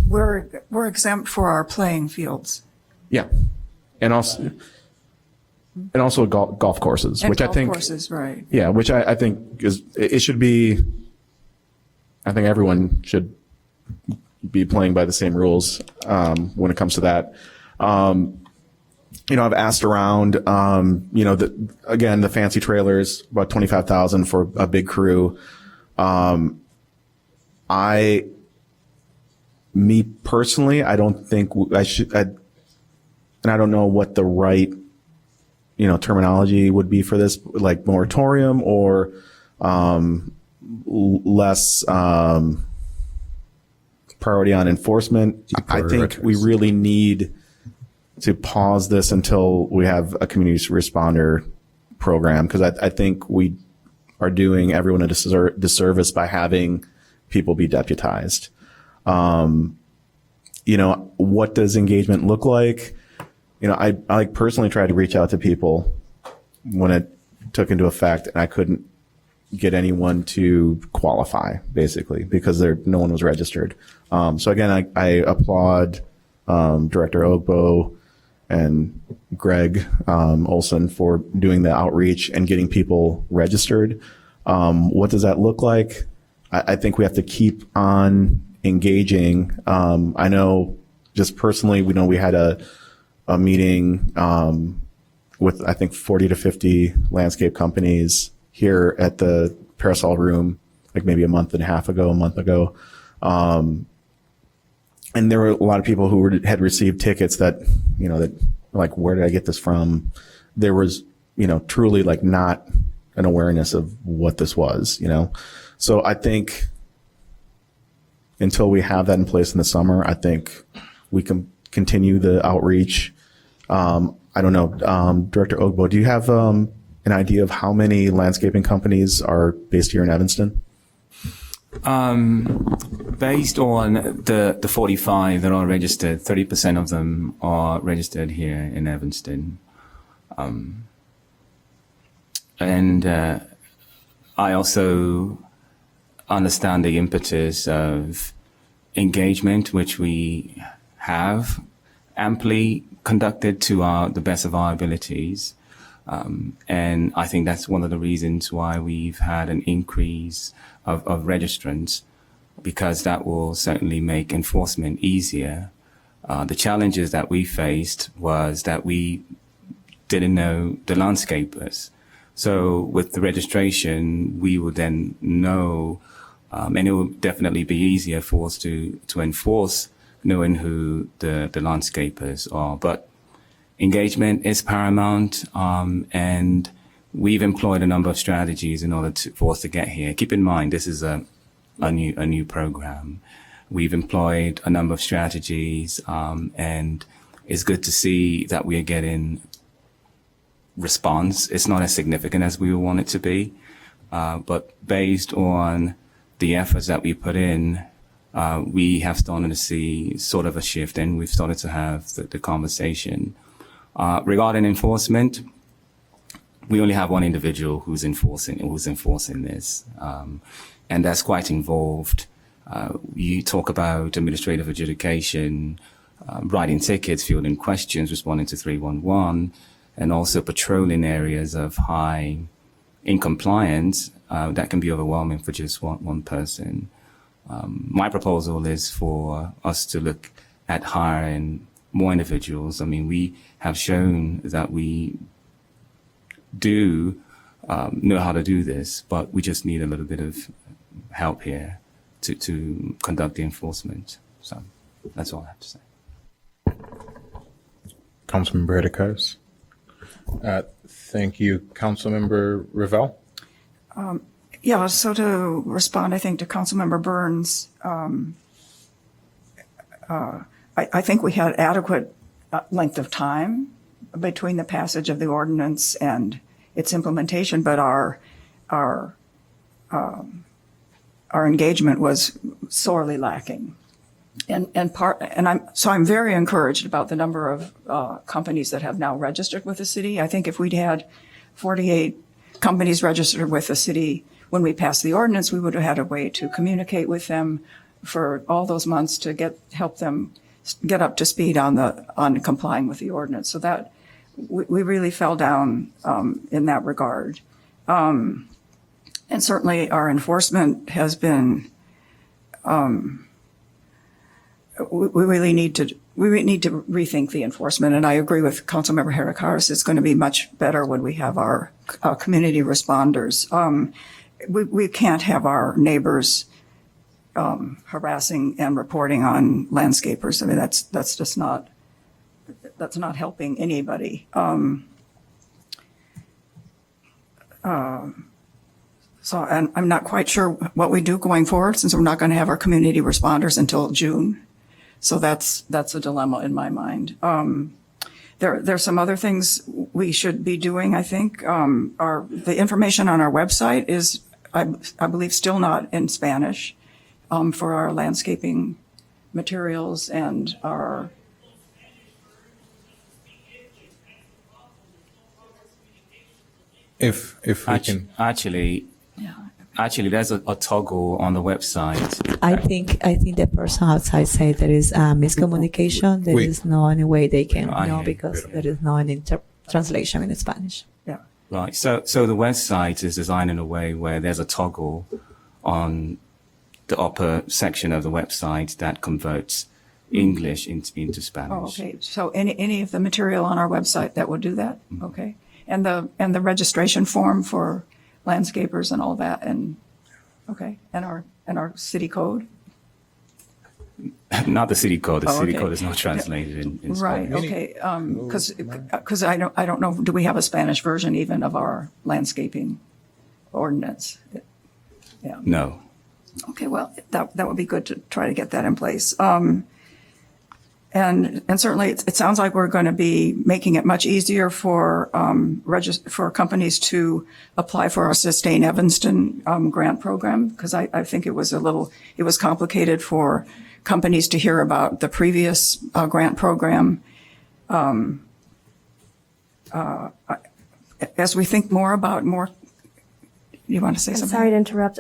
We're exempt for our playing fields. Yeah. And also golf courses, And which golf I think, courses, right. yeah, which I think it should be, I think everyone should be playing by the same rules, when it comes to that. I've asked around, the fancy trailers, about 25,000 for a big crew. Me personally, I don't think I should, and I don't know what the right, terminology would be for this, like moratorium or, less, priority on enforcement. I think we really need to pause this until we have a community responder program, because I think we are doing everyone a disservice by having people be deputized. What does engagement look like? I personally tried to reach out to people when it took into effect, and I couldn't get anyone to qualify, basically, because no one was registered. So again, I applaud Director Ogbo and Greg Olson for doing the outreach and getting people registered. What does that look like? I think we have to keep on engaging. I know just personally, we had a meeting with, I think, 40 to 50 landscape companies here at the Parasol Room, like maybe a month ago. And there were a lot of people who had received tickets that, like, where did I get this from? There was, truly not an awareness of what this was, So I think until we have that in place in the summer, I think we can continue the outreach. I don't know, Director Ogbo, do you have an idea of how many landscaping companies are based here in Evanston? Based on the 45 that are registered, 30% of them are registered here in Evanston. And I also understand the impetus of engagement, which we have amply conducted to the best of our abilities. And I think that's one of the reasons why we've had an increase of registrants, because that will certainly make enforcement easier. The challenges that we faced was that we didn't know the landscapers. So with the registration, we would then know, and it will definitely be easier for us to enforce, knowing who the landscapers are. But engagement is paramount, and we've employed a number of strategies in order for us to get here. Keep in mind, this is a new program. We've employed a number of strategies, and it's good to see that we are getting response. It's not as significant as we want it to be, but based on the efforts that we put in, we have started to see sort of a shift, and we've started to have the conversation. Regarding enforcement, we only have one individual who's enforcing this, and that's quite involved. You talk about administrative adjudication, writing tickets, fielding questions, responding to 311, and also patrolling areas of high incompliance. That can be overwhelming for just one person. My proposal is for us to look at hiring more individuals. I mean, we have shown that we do know how to do this, but we just need a little bit of help here to conduct the enforcement. So that's all I have to say. Councilman Berdicaz. Thank you. Councilmember Ravel. Yeah, so to respond, I think, to Councilmember Burns, I think we had adequate length of time between the passage of the ordinance and its implementation, but our engagement was sorely lacking. And I'm very encouraged about the number of companies that have now registered with the city. I think if we'd had 48 companies registered with the city when we passed the ordinance, we would have had a way to communicate with them for all those months to help them get up to speed on complying with the ordinance. So that we really fell down in that regard. And certainly our enforcement has been, we really need to rethink the enforcement. And I agree with Councilmember Heracars. It's going to be much better when we have our community responders. We can't have our neighbors harassing and reporting on landscapers. I mean, that's just not helping anybody. So, and I'm not quite sure what we do going forward, since we're not going to have our community responders until June. So that's a dilemma in my mind. There's some other things we should be doing, I think. The information on our website is, I believe, still not in Spanish for our landscaping materials and our... If we can... Actually, there's a toggle on the website. I think the person outside said there is miscommunication. There is no any way they can know because there is no any translation in Spanish. Yeah. Right. So the website is designed in a way where there's a toggle on the upper section of the website that converts English into Spanish. Oh, okay. So any of the material on our website that will do that? Mm-hmm. Okay. And the registration form for landscapers and all that, and okay, and our city code. Not the city code. The city okay. code is not translated in Spanish. Right. Okay. Because I don't know. Do we have a Spanish version even of our landscaping ordinance? Yeah. No. Okay. Well, that would be good to try to get that in place. And certainly it sounds like we're going to be making it much easier for companies to apply for our Sustain Evanston grant program, because I think it was complicated for companies to hear about the previous grant program. As we think more about you want to say something? Sorry to interrupt.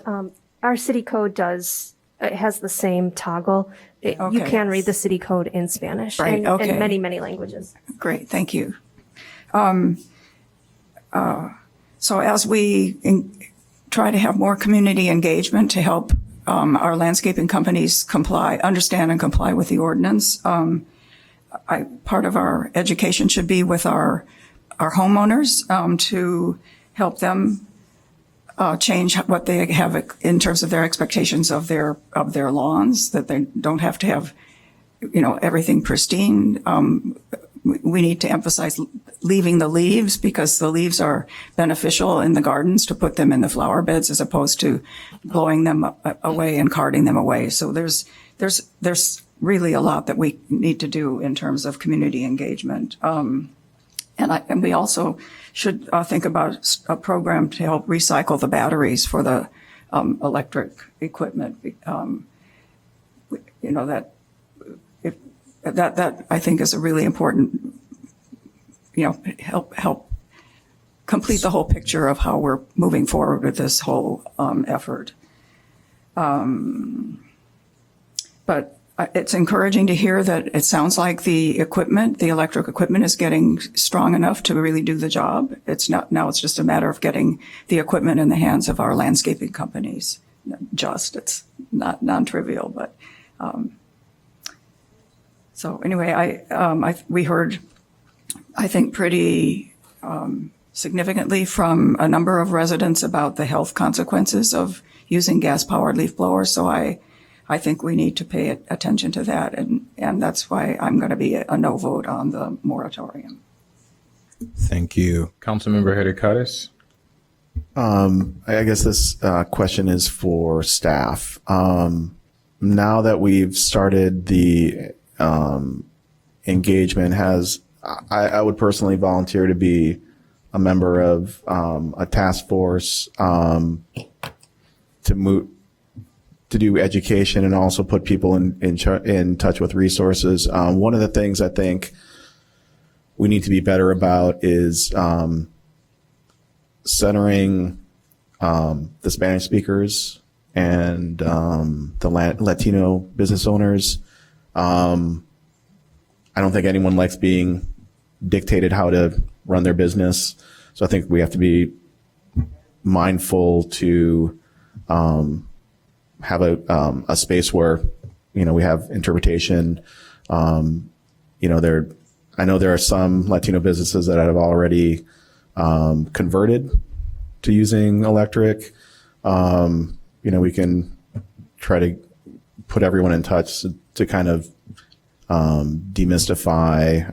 Our city code it has the same toggle. You can read the city code in Spanish and in many, many languages. Great, thank you. So as we try to have more community engagement to help our landscaping companies understand and comply with the ordinance, part of our education should be with our homeowners to help them change what they have in terms of their expectations of their lawns, that they don't have to have, everything pristine. We need to emphasize leaving the leaves, because the leaves are beneficial in the gardens, to put them in the flower beds as opposed to blowing them away and carting them away. So there's really a lot that we need to do in terms of community engagement. And we also should think about a program to help recycle the batteries for the electric equipment. that I think is a really important, help complete the whole picture of how we're moving forward with this whole effort. But it's encouraging to hear that it sounds like the electric equipment is getting strong enough to really do the job. It's just a matter of getting the equipment in the hands of our landscaping companies. It's not non-trivial, but, so anyway, we heard, I think, pretty, significantly from a number of residents about the health consequences of using gas-powered leaf blowers. So I think we need to pay attention to that, and that's why I'm going to be a no vote on the moratorium. Thank you. Councilmember Hericares. I guess this question is for staff. Now that we've started the engagement, I would personally volunteer to be a member of a task force to do education and also put people in touch with resources. One of the things I think we need to be better about is centering the Spanish speakers and the Latino business owners. I don't think anyone likes being dictated how to run their business. So I think we have to be mindful to have a space where, we have interpretation. I know there are some Latino businesses that have already converted to using electric. We can try to put everyone in touch to kind of demystify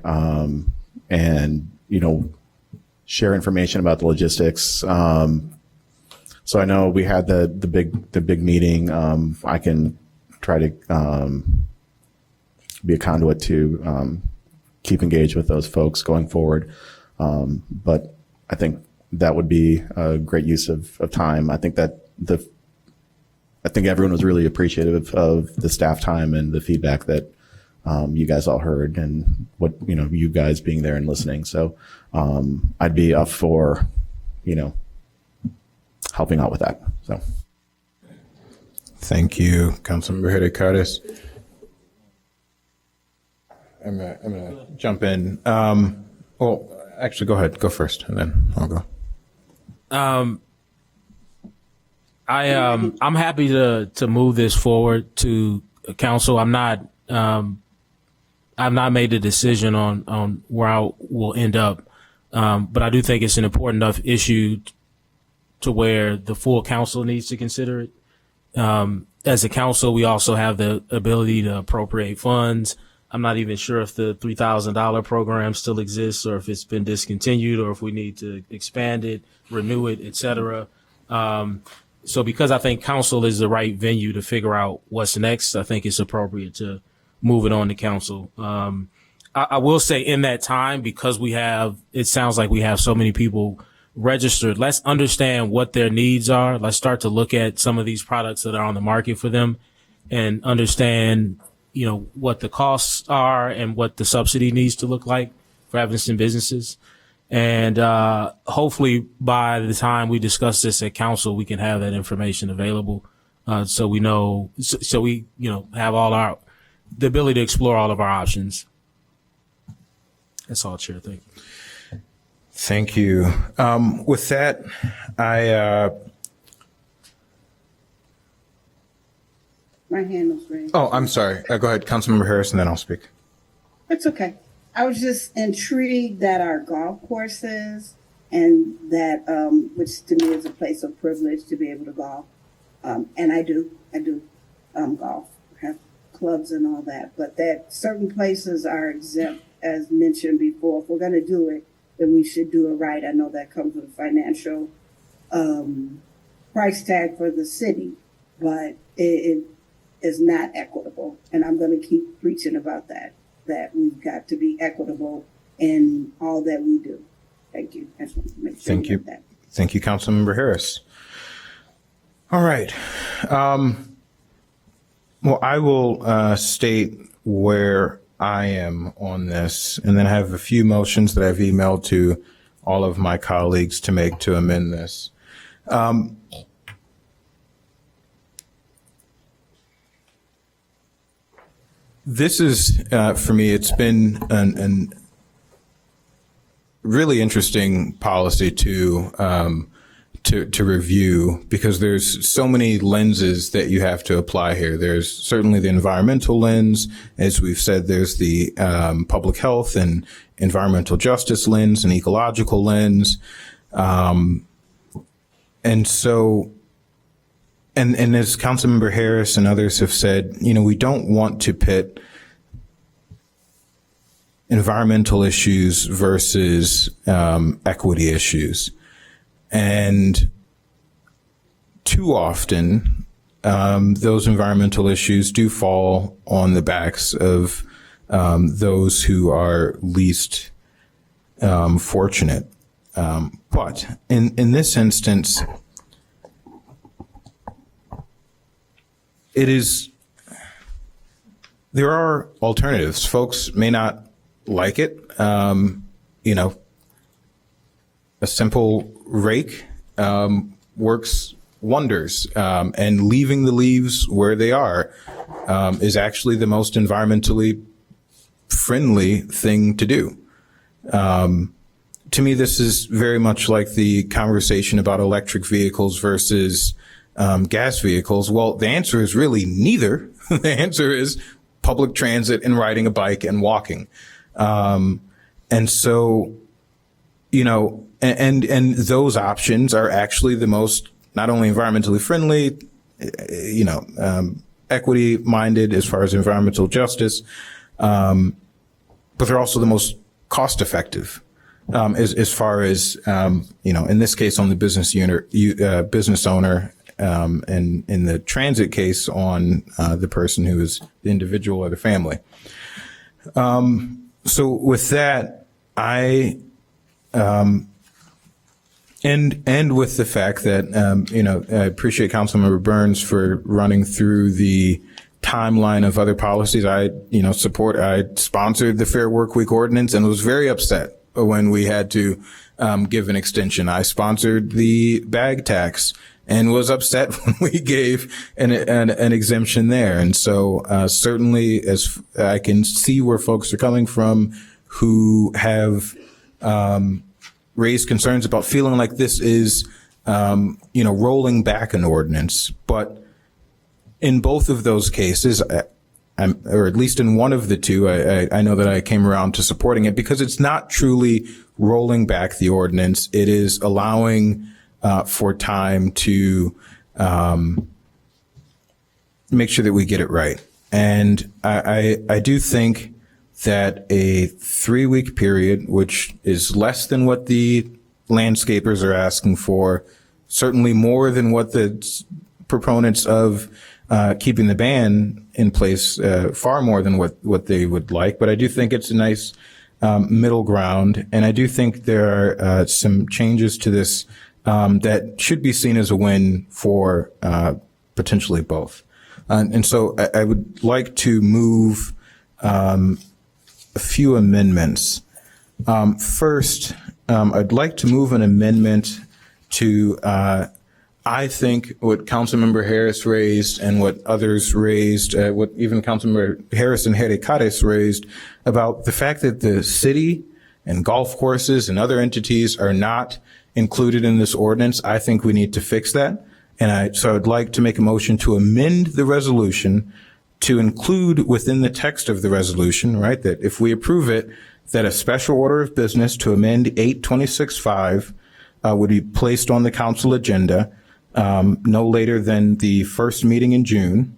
and share information about the logistics. So I know we had the big meeting. I can try to be a conduit to keep engaged with those folks going forward. But I think that would be a great use of time. I think everyone was really appreciative of the staff time and the feedback that you guys all heard, and what you guys being there and listening. So I'd be up for helping out with that. So thank you, Councilmember Hericares. I'm gonna jump in. Well, actually, go ahead. Go first, and then I'll go. I'm happy to move this forward to council. I've not made a decision on where I will end up, but I do think it's an important enough issue to where the full council needs to consider it. As a council, we also have the ability to appropriate funds. I'm not even sure if the $3,000 program still exists, or if it's been discontinued, or if we need to expand it, renew it, et cetera. So because I think council is the right venue to figure out what's next, I think it's appropriate to move it on to council. I will say in that time, because it sounds like we have so many people registered, let's understand what their needs are. Let's start to look at some of these products that are on the market for them and understand, what the costs are and what the subsidy needs to look like for Evanston businesses. And hopefully by the time we discuss this at council, we can have that information available, so we know, so we have the ability to explore all of our options. That's all, Chair. Thank you. Thank you. With that, My hand was raised. Oh, I'm sorry. Go ahead, Councilmember Harris, and then I'll speak. It's okay. I was just intrigued that our golf courses and that, which to me is a place of privilege to be able to golf. And I do golf, have clubs and all that, but that certain places are exempt, as mentioned before. If we're going to do it, then we should do it right. I know that comes with a financial price tag for the city, but it is not equitable. And I'm going to keep preaching about that we've got to be equitable in all that we do. Thank you. I just want to make sure Thank you. that. Thank you, Councilmember Harris. All right. Well, I will state where I am on this, and then I have a few motions that I've emailed to all of my colleagues to make to amend this. This is, for me, it's been an really interesting policy to review, because there's so many lenses that you have to apply here. There's certainly the environmental lens. As we've said, there's the public health and environmental justice lens and ecological lens. And so, and as Councilmember Harris and others have said, you know, we don't want to pit environmental issues versus equity issues. And too often, those environmental issues do fall on the backs of those who are least fortunate. But in this instance, there are alternatives. Folks may not like it. You know, a simple rake works wonders, and leaving the leaves where they are is actually the most environmentally friendly thing to do. To me, this is very much like the conversation about electric vehicles versus gas vehicles. Well, the answer is really neither. The answer is public transit and riding a bike and walking. And so, you know, and those options are actually the most not only environmentally friendly, you know, equity minded as far as environmental justice, but they're also the most cost effective. As far as, you know, in this case on the business owner, and in the transit case on the person who is the individual or the family. So with that, and with the fact that, you know, I appreciate Councilmember Burns for running through the timeline of other policies. I sponsored the Fair Work Week ordinance and was very upset when we had to give an extension. I sponsored the bag tax and was upset when we gave an exemption there. And so certainly, as I can see where folks are coming from who have raised concerns about feeling like this is, you know, rolling back an ordinance. But in both of those cases, or at least in one of the two, I know that I came around to supporting it because it's not truly rolling back the ordinance. It is allowing for time to make sure that we get it right. And I do think that a 3-week period, which is less than what the landscapers are asking for, certainly more than what the proponents of keeping the ban in place, far more than what they would like. But I do think it's a nice middle ground. And I do think there are some changes to this that should be seen as a win for potentially both. And so I would like to move a few amendments. First, I'd like to move an amendment to, I think, what Councilmember Harris raised and what others raised, what even Councilmember Harris and Herricares raised about the fact that the city and golf courses and other entities are not included in this ordinance. I think we need to fix that. And so I'd like to make a motion to amend the resolution to include within the text of the resolution, right, that if we approve it, that a special order of business to amend 826.5 would be placed on the council agenda no later than the first meeting in June,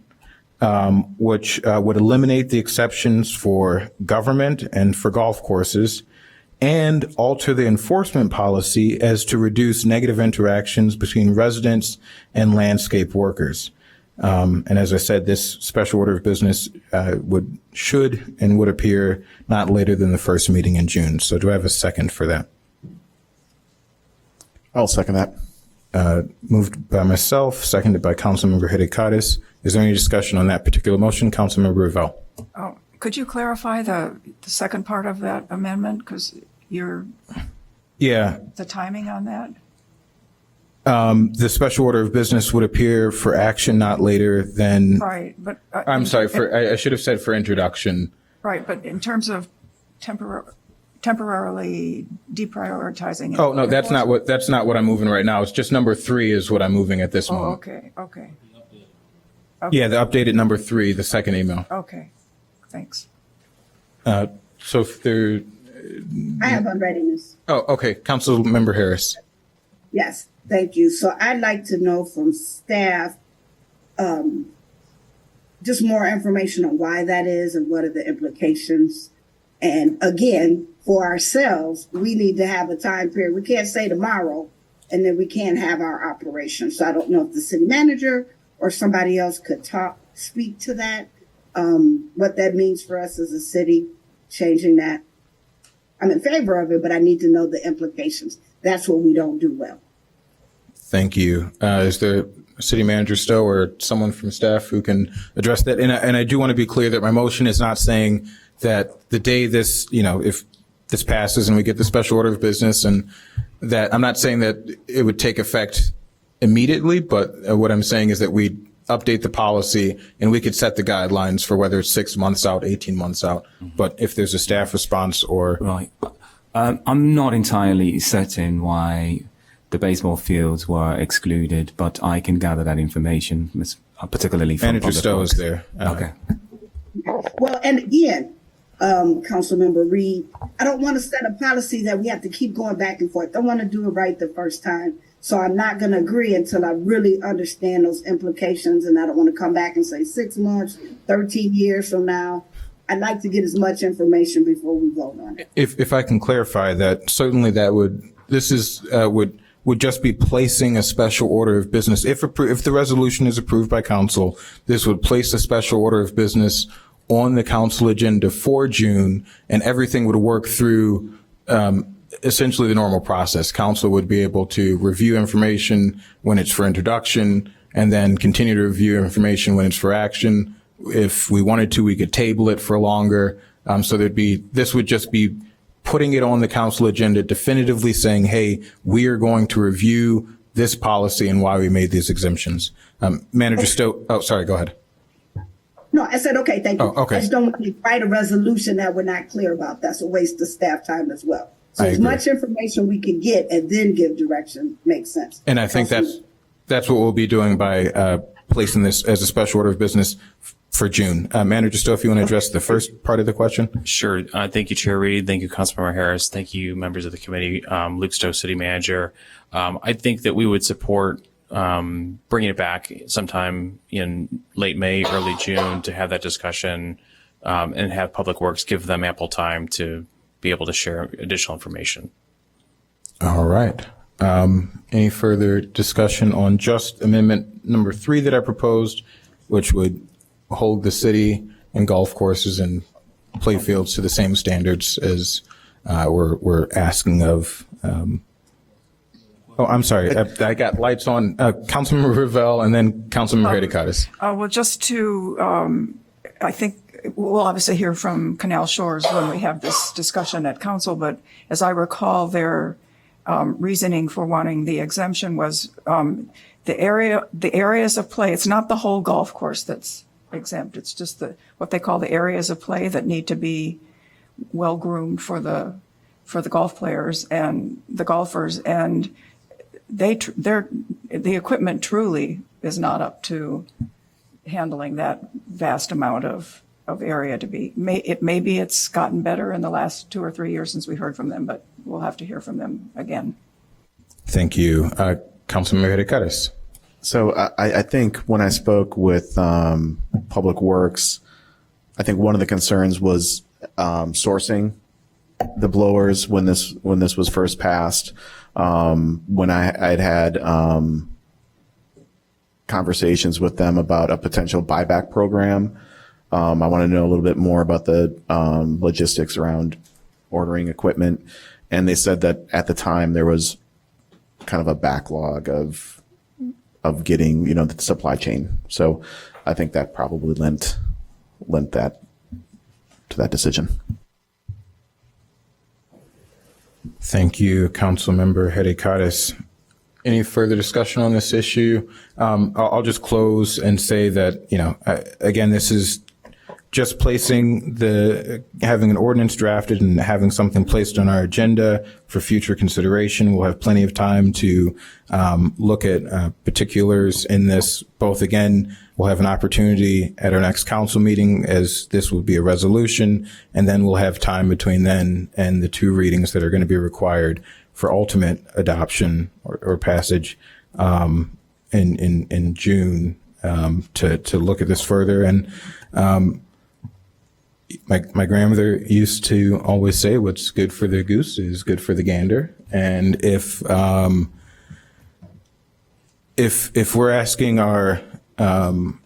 which would eliminate the exceptions for government and for golf courses, and alter the enforcement policy as to reduce negative interactions between residents and landscape workers. And as I said, this special order of business should appear not later than the first meeting in June. So do I have a second for that? I'll second that. moved by myself, seconded by Councilmember Hidekadis. Is there any discussion on that particular motion? Councilmember Revelle. Oh, could you clarify the second part of that amendment? Because Yeah. the timing on that? The special order of business would appear for action not later than. Right, but. I'm sorry, I should have said for introduction. Right, but in terms of temporarily deprioritizing. Oh, no, that's not what I'm moving right now. It's just number 3 is what I'm moving at this moment. Okay. Yeah, the updated number 3, the second email. Okay, thanks. So if there. I have unreadiness. Oh, okay. Councilmember Harris. Yes, thank you. So I'd like to know from staff, just more information on why that is and what are the implications. And again, for ourselves, we need to have a time period. We can't say tomorrow and then we can't have our operation. So I don't know if the city manager or somebody else could speak to that, what that means for us as a city, changing that. I'm in favor of it, but I need to know the implications. That's what we don't do well. Thank you. Is there a city manager Stowe or someone from staff who can address that? And I do want to be clear that my motion is not saying that the day this, if this passes and we get the special order of business, and that I'm not saying that it would take effect immediately, but what I'm saying is that we update the policy and we could set the guidelines for whether it's 6 months out, 18 months out. But if there's a staff response or. Right. I'm not entirely certain why the baseball fields were excluded, but I can gather that information, particularly from Manager Public Stowe Works. is there. Okay. Well, and again, Councilmember Reed, I don't want to set a policy that we have to keep going back and forth. I want to do it right the first time. So I'm not going to agree until I really understand those implications. And I don't want to come back and say 6 months, 13 years from now. I'd like to get as much information before we vote on it. If I can clarify that, certainly that would just be placing a special order of business. If the resolution is approved by council, this would place a special order of business on the council agenda for June, and everything would work through essentially the normal process. Council would be able to review information when it's for introduction, and then continue to review information when it's for action. If we wanted to, we could table it for longer. So this would just be putting it on the council agenda, definitively saying, hey, we are going to review this policy and why we made these exemptions. Manager Stowe, oh, sorry, go ahead. No, I said, okay, thank you. Oh, okay. I just don't want to write a resolution that we're not clear about. That's a waste of staff time as well. So I as agree. much information we can get and then give direction makes sense. And I think that's what we'll be doing by placing this as a special order of business for June. Manager Stowe, if you want to address the first part of the question. Sure. Thank you, Chair Reed. Thank you, Councilmember Harris. Thank you, members of the committee. Luke Stowe, City Manager. I think that we would support bringing it back sometime in late May, early June to have that discussion and have Public Works give them ample time to be able to share additional information. All right. Any further discussion on just amendment number 3 that I proposed, which would hold the city and golf courses and play fields to the same standards as we're asking of. Oh, I'm sorry. I got lights on. Councilmember Revelle and then Councilmember Hidekadis. Well, just to, I think we'll obviously hear from Canal Shores when we have this discussion at council, but as I recall, their reasoning for wanting the exemption was the areas of play. It's not the whole golf course that's exempt. It's just what they call the areas of play that need to be well groomed for the golf players and the golfers, and the equipment truly is not up to handling that vast amount of area to be. Maybe it's gotten better in the last 2 or 3 years since we heard from them, but we'll have to hear from them again. Thank you. Councilmember Hidekadis. So I think when I spoke with Public Works, I think one of the concerns was sourcing the blowers when this was first passed. When I'd had conversations with them about a potential buyback program, I want to know a little bit more about the logistics around ordering equipment. And they said that at the time there was kind of a backlog of getting, the supply chain. So I think that probably lent that to that decision. Thank you, Councilmember Hericades. Any further discussion on this issue? I'll just close and say that, again, this is just having an ordinance drafted and having something placed on our agenda for future consideration. We'll have plenty of time to look at particulars in this. Both, again, we'll have an opportunity at our next council meeting, as this will be a resolution, and then we'll have time between then and the 2 readings that are going to be required for ultimate adoption or passage in June to look at this further. And my grandmother used to always say, what's good for the goose is good for the gander. And if we're asking our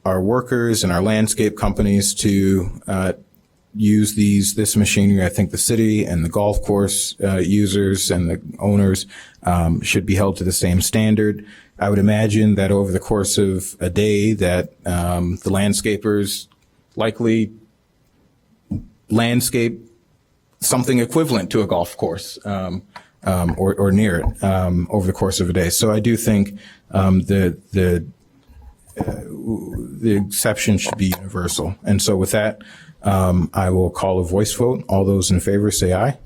workers and our landscape companies to use this machinery, I think the city and the golf course users and the owners should be held to the same standard. I would imagine that over the course of a day that the landscapers likely landscape something equivalent to a golf course or near it over the course of a day. So I do think the exception should be universal. And so with that, I will call a voice vote. All those in favor say aye.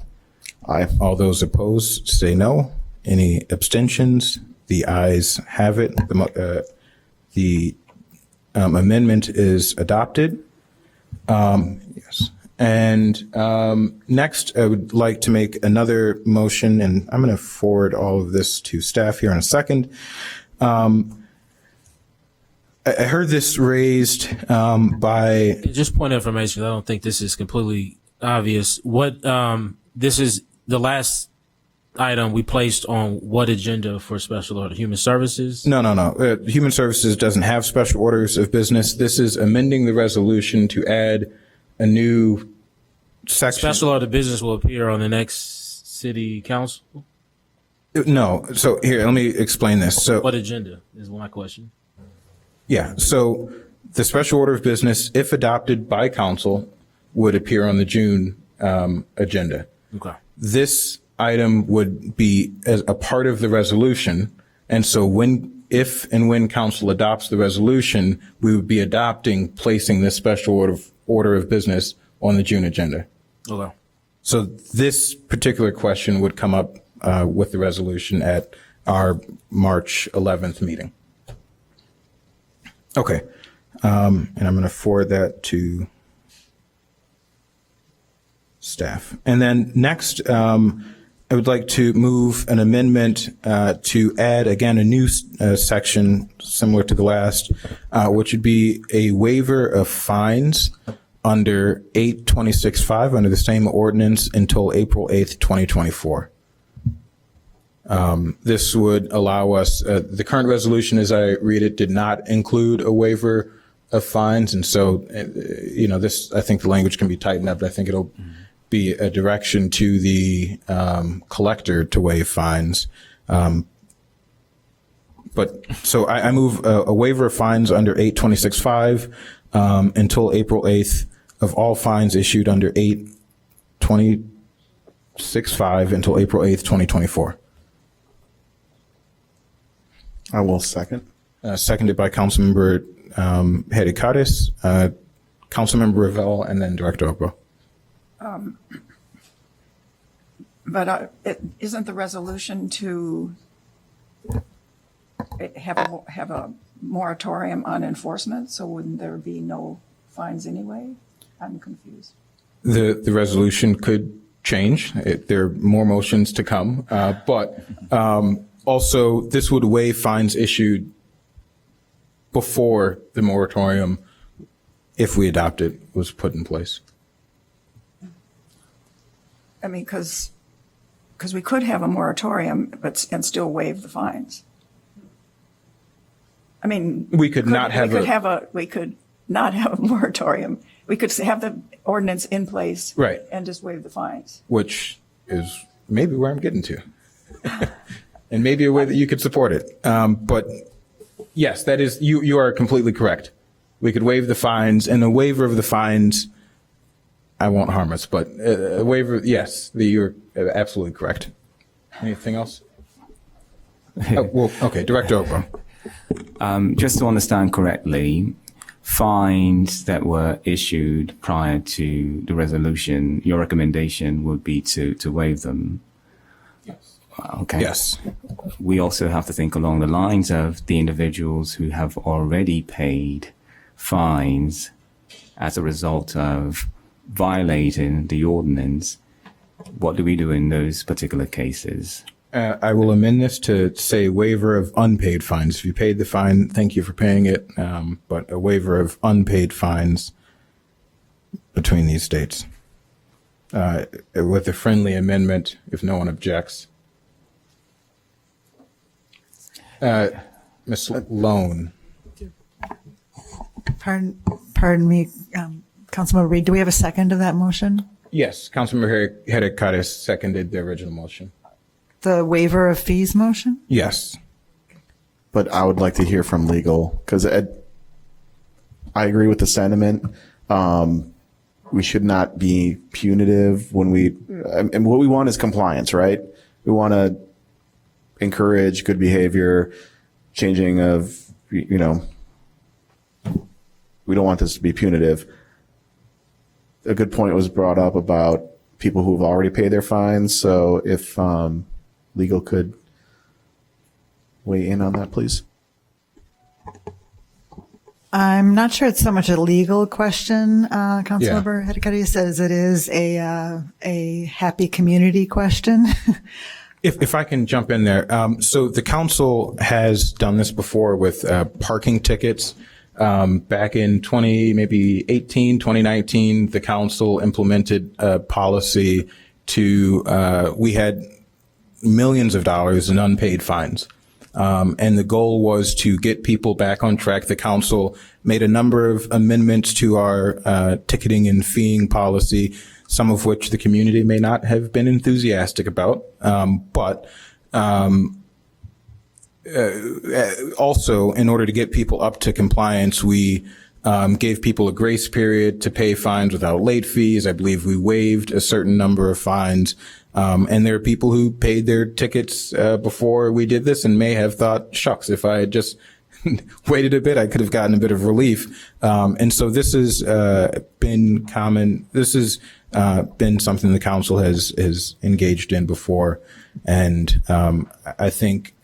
Aye. All those opposed say no. Any abstentions? The ayes have it. The amendment is adopted. Yes. And next, I would like to make another motion, and I'm going to forward all of this to staff here in a second. I heard this raised by... Just point of information, I don't think this is completely obvious. This is the last item we placed on what agenda for special order? Human Services? No. Human Services doesn't have special orders of business. This is amending the resolution to add a new section. Special order of business will appear on the next city council? No. So here, let me explain this. So What agenda is my question. Yeah. So the special order of business, if adopted by council, would appear on the June agenda. Okay. This item would be as a part of the resolution. And so if and when council adopts the resolution, we would be placing this special order of business on the June agenda. Okay. So this particular question would come up with the resolution at our March 11th meeting. Okay. And I'm going to forward that to staff. And then next, I would like to move an amendment to add, again, a new section similar to the last, which would be a waiver of fines under 826.5 under the same ordinance until April 8th, 2024. This would allow us, the current resolution as I read it did not include a waiver of fines. And so, I think the language can be tightened up. I think it'll be a direction to the collector to waive fines. So I move a waiver of fines under 826.5 until April 8th of all fines issued under 826.5 until April 8th, 2024. I will second. Seconded by Councilmember Hericades, Councilmember Revelle, and then Director Ogbo. But isn't the resolution to have a moratorium on enforcement? So wouldn't there be no fines anyway? I'm confused. The resolution could change. There are more motions to come, but also this would waive fines issued before the moratorium, if we adopt it, was put in place. I mean, because we could have a moratorium and still waive the fines. I mean, we could not have a moratorium. We could have the ordinance in place, right, and just waive the fines. Which is maybe where I'm getting to. and maybe a way that you could support it. But yes, that is, you are completely correct. We could waive the fines, and a waiver of the fines, I won't harm us, but a waiver, yes, you're absolutely correct. Anything else? Okay, Director Okrum. Just to understand correctly, fines that were issued prior to the resolution, your recommendation would be to waive them? Yes. Okay. Yes. We also have to think along the lines of the individuals who have already paid fines as a result of violating the ordinance. What do we do in those particular cases? I will amend this to say waiver of unpaid fines. If you paid the fine, thank you for paying it, but a waiver of unpaid fines between these states. With a friendly amendment, if no one objects. Ms. Lone. Pardon me, Councilmember Reed, do we have a second to that motion? Yes, Councilmember Haddock-Cuttis seconded the original motion. The waiver of fees motion? Yes. But I would like to hear from legal, because I agree with the sentiment. We should not be punitive when and what we want is compliance, right? We want to encourage good behavior, changing of, we don't want this to be punitive. A good point was brought up about people who've already paid their fines. So if legal could weigh in on that, please. I'm not sure it's so much a legal question, Councilmember Haddock-Cuttis, as it is a happy community question. If I can jump in there. So the council has done this before with parking tickets. Back in 2019, the council implemented a policy we had millions of dollars in unpaid fines. And the goal was to get people back on track. The council made a number of amendments to our ticketing and feeing policy, some of which the community may not have been enthusiastic about. But also, in order to get people up to compliance, we gave people a grace period to pay fines without late fees. I believe we waived a certain number of fines. And there are people who paid their tickets before we did this and may have thought, shucks, if I had just waited a bit, I could have gotten a bit of relief. And so this has been common. This has been something the council has engaged in before. And I think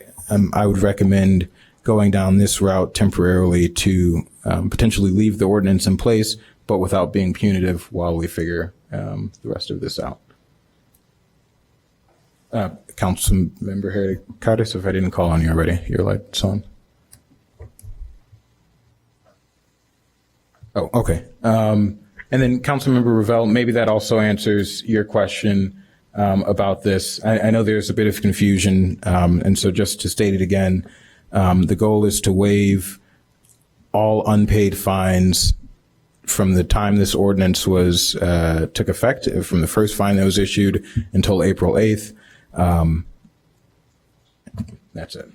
I would recommend going down this route temporarily to potentially leave the ordinance in place, but without being punitive while we figure the rest of this out. Councilmember Haddock-Cuttis, if I didn't call on you already, your light's on. Oh, okay. And then Councilmember Revelle, maybe that also answers your question about this. I know there's a bit of confusion, and so just to state it again, the goal is to waive all unpaid fines from the time this ordinance took effect, from the first fine that was issued until April 8th. That's it.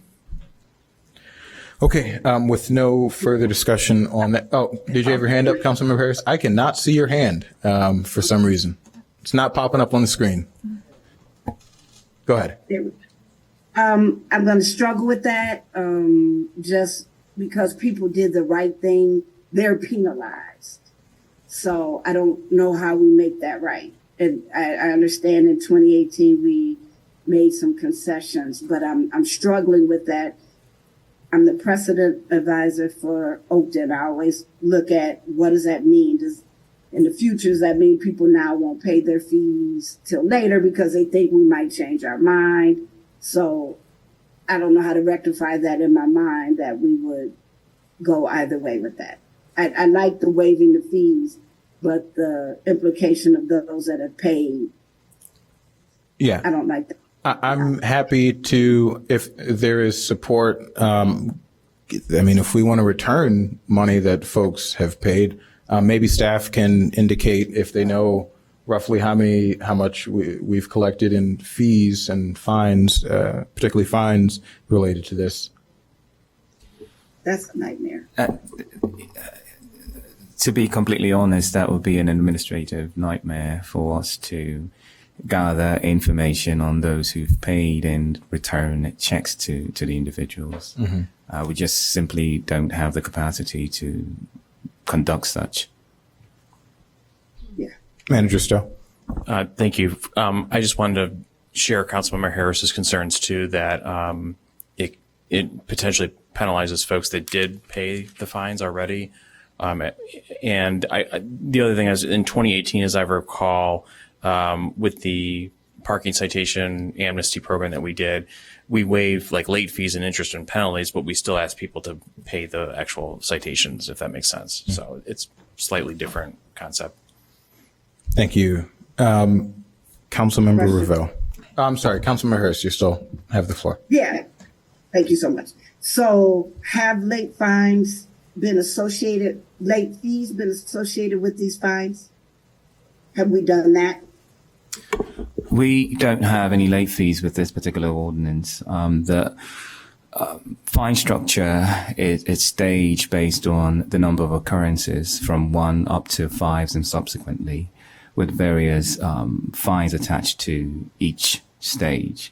Okay, with no further discussion on that. Oh, did you have your hand up, Councilmember Harris? I cannot see your hand for some reason. It's not popping up on the screen. Go ahead. I'm going to struggle with that just because people did the right thing. They're penalized. So I don't know how we make that right. And I understand in 2018 we made some concessions, but I'm struggling with that. I'm the precedent advisor for Oakton. I always look at what does that mean? In the future, does that mean people now won't pay their fees till later because they think we might change our mind? So I don't know how to rectify that in my mind that we would go either way with that. I like the waiving the fees, but the implication of those that have paid, yeah, I don't like that. I'm happy to, if there is support, if we want to return money that folks have paid, maybe staff can indicate if they know roughly how much we've collected in fees and fines, particularly fines related to this? That's a nightmare. To be completely honest, that would be an administrative nightmare for us to gather information on those who've paid and return checks to the individuals. We just simply don't have the capacity to conduct such. Manager Stowe. Thank you. I just wanted to share Councilmember Harris's concerns too, that it potentially penalizes folks that did pay the fines already. And the other thing is, in 2018, as I recall, with the parking citation amnesty program that we did, we waived like late fees and interest and penalties, but we still ask people to pay the actual citations, if that makes sense. So it's slightly different concept. Thank you. Councilmember Ravel. I'm sorry, Councilmember Harris, you still have the floor. Yeah, thank you so much. So have late fees been associated with these fines? Have we done that? We don't have any late fees with this particular ordinance. The fine structure is staged based on the number of occurrences from 1 up to 5 and subsequently, with various fines attached to each stage.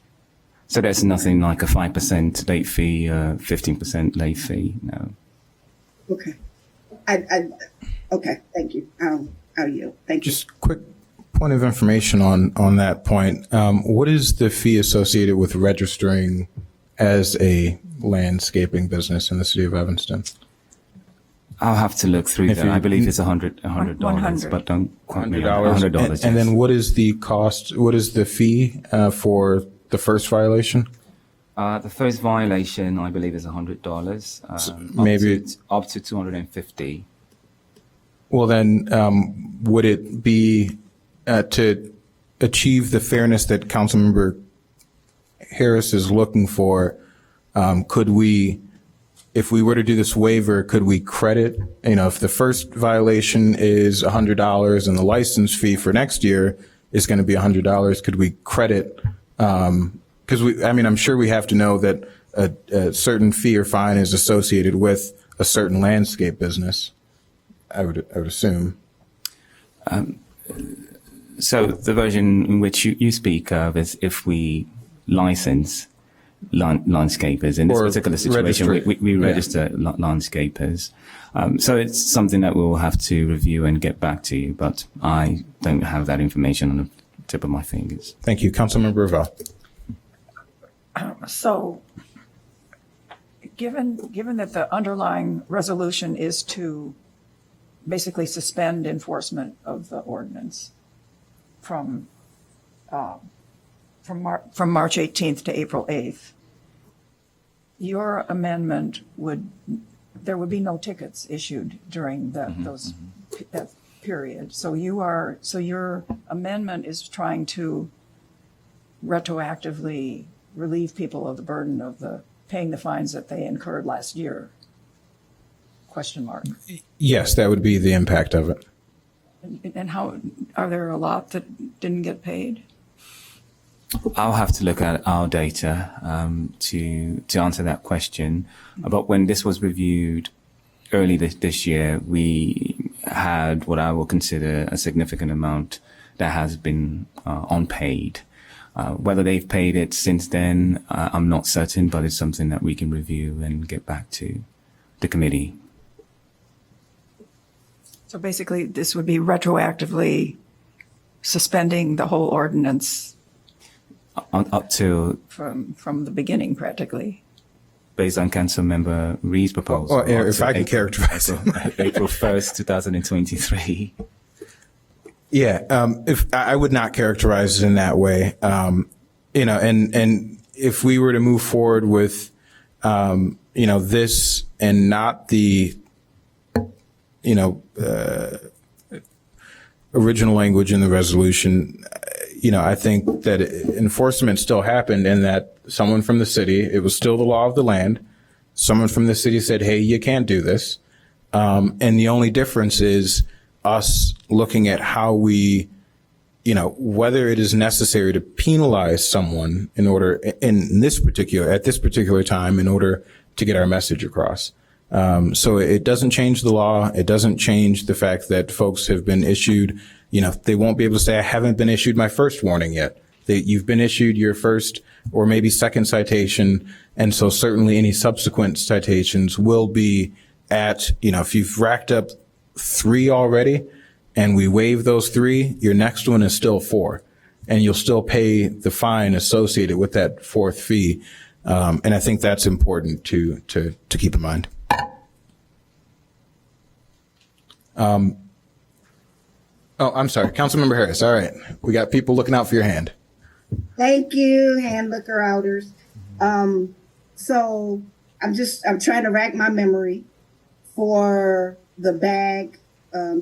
So there's nothing like a 5% late fee, 15% late fee, no. Okay. Okay, thank you. I'll yield. Thank you. Just quick point of information on that point. What is the fee associated with registering as a landscaping business in the city of Evanston? I'll have to look through that. I believe it's $100, but don't quote me on $100. And then what is the cost? What is the fee for the first violation? The first violation, I believe, is $100. Maybe up to $250. Well, then, would it be to achieve the fairness that Councilmember Harris is looking for? Could we, if we were to do this waiver, could we credit? If the first violation is $100 and the license fee for next year is going to be $100, could we credit? Because I'm sure we have to know that a certain fee or fine is associated with a certain landscape business. I would assume. So the version in which you speak of is if we license landscapers. In this particular situation, we register landscapers. So it's something that we'll have to review and get back to you, but I don't have that information on the tip of my fingers. Thank you. Councilmember Ravel. So given that the underlying resolution is to basically suspend enforcement of the ordinance from March 18th to April 8th, your amendment there would be no tickets issued during that period. So your amendment is trying to retroactively relieve people of the burden of paying the fines that they incurred last year? ? Yes, that would be the impact of it. And how are there a lot that didn't get paid? I'll have to look at our data to answer that question. But when this was reviewed early this year, we had what I will consider a significant amount that has been unpaid. Whether they've paid it since then, I'm not certain, but it's something that we can review and get back to the committee. So basically, this would be retroactively suspending the whole ordinance up to from the beginning, practically. Based on Councilmember Reed's proposal. If I can characterize it. April 1st, 2023. Yeah, if I would not characterize it in that way, and if we were to move forward with, this and not the, original language in the resolution, I think that enforcement still happened in that someone from the city, it was still the law of the land. Someone from the city said, hey, you can't do this. And the only difference is us looking at how we whether it is necessary to penalize someone at this particular time in order to get our message across. So it doesn't change the law. It doesn't change the fact that folks have been issued, they won't be able to say, I haven't been issued my first warning yet. You've been issued your first or maybe second citation. And so certainly any subsequent citations will be at, if you've racked up 3 already and we waive those 3, your next one is still 4 and you'll still pay the fine associated with that 4th fee. And I think that's important to keep in mind. I'm sorry, Councilmember Harris. All right. We got people looking out for your hand. Thank you, hand looker outers. So I'm trying to rack my memory for the bag,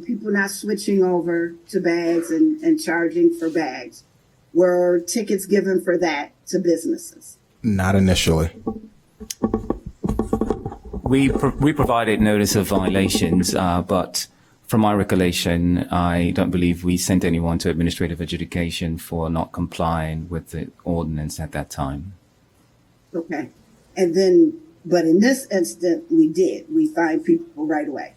people not switching over to bags and charging for bags. Were tickets given for that to businesses? Not initially. We provided notice of violations, but from my recollection, I don't believe we sent anyone to administrative adjudication for not complying with the ordinance at that time. Okay. And then, but in this instant, we did. We fined people right away.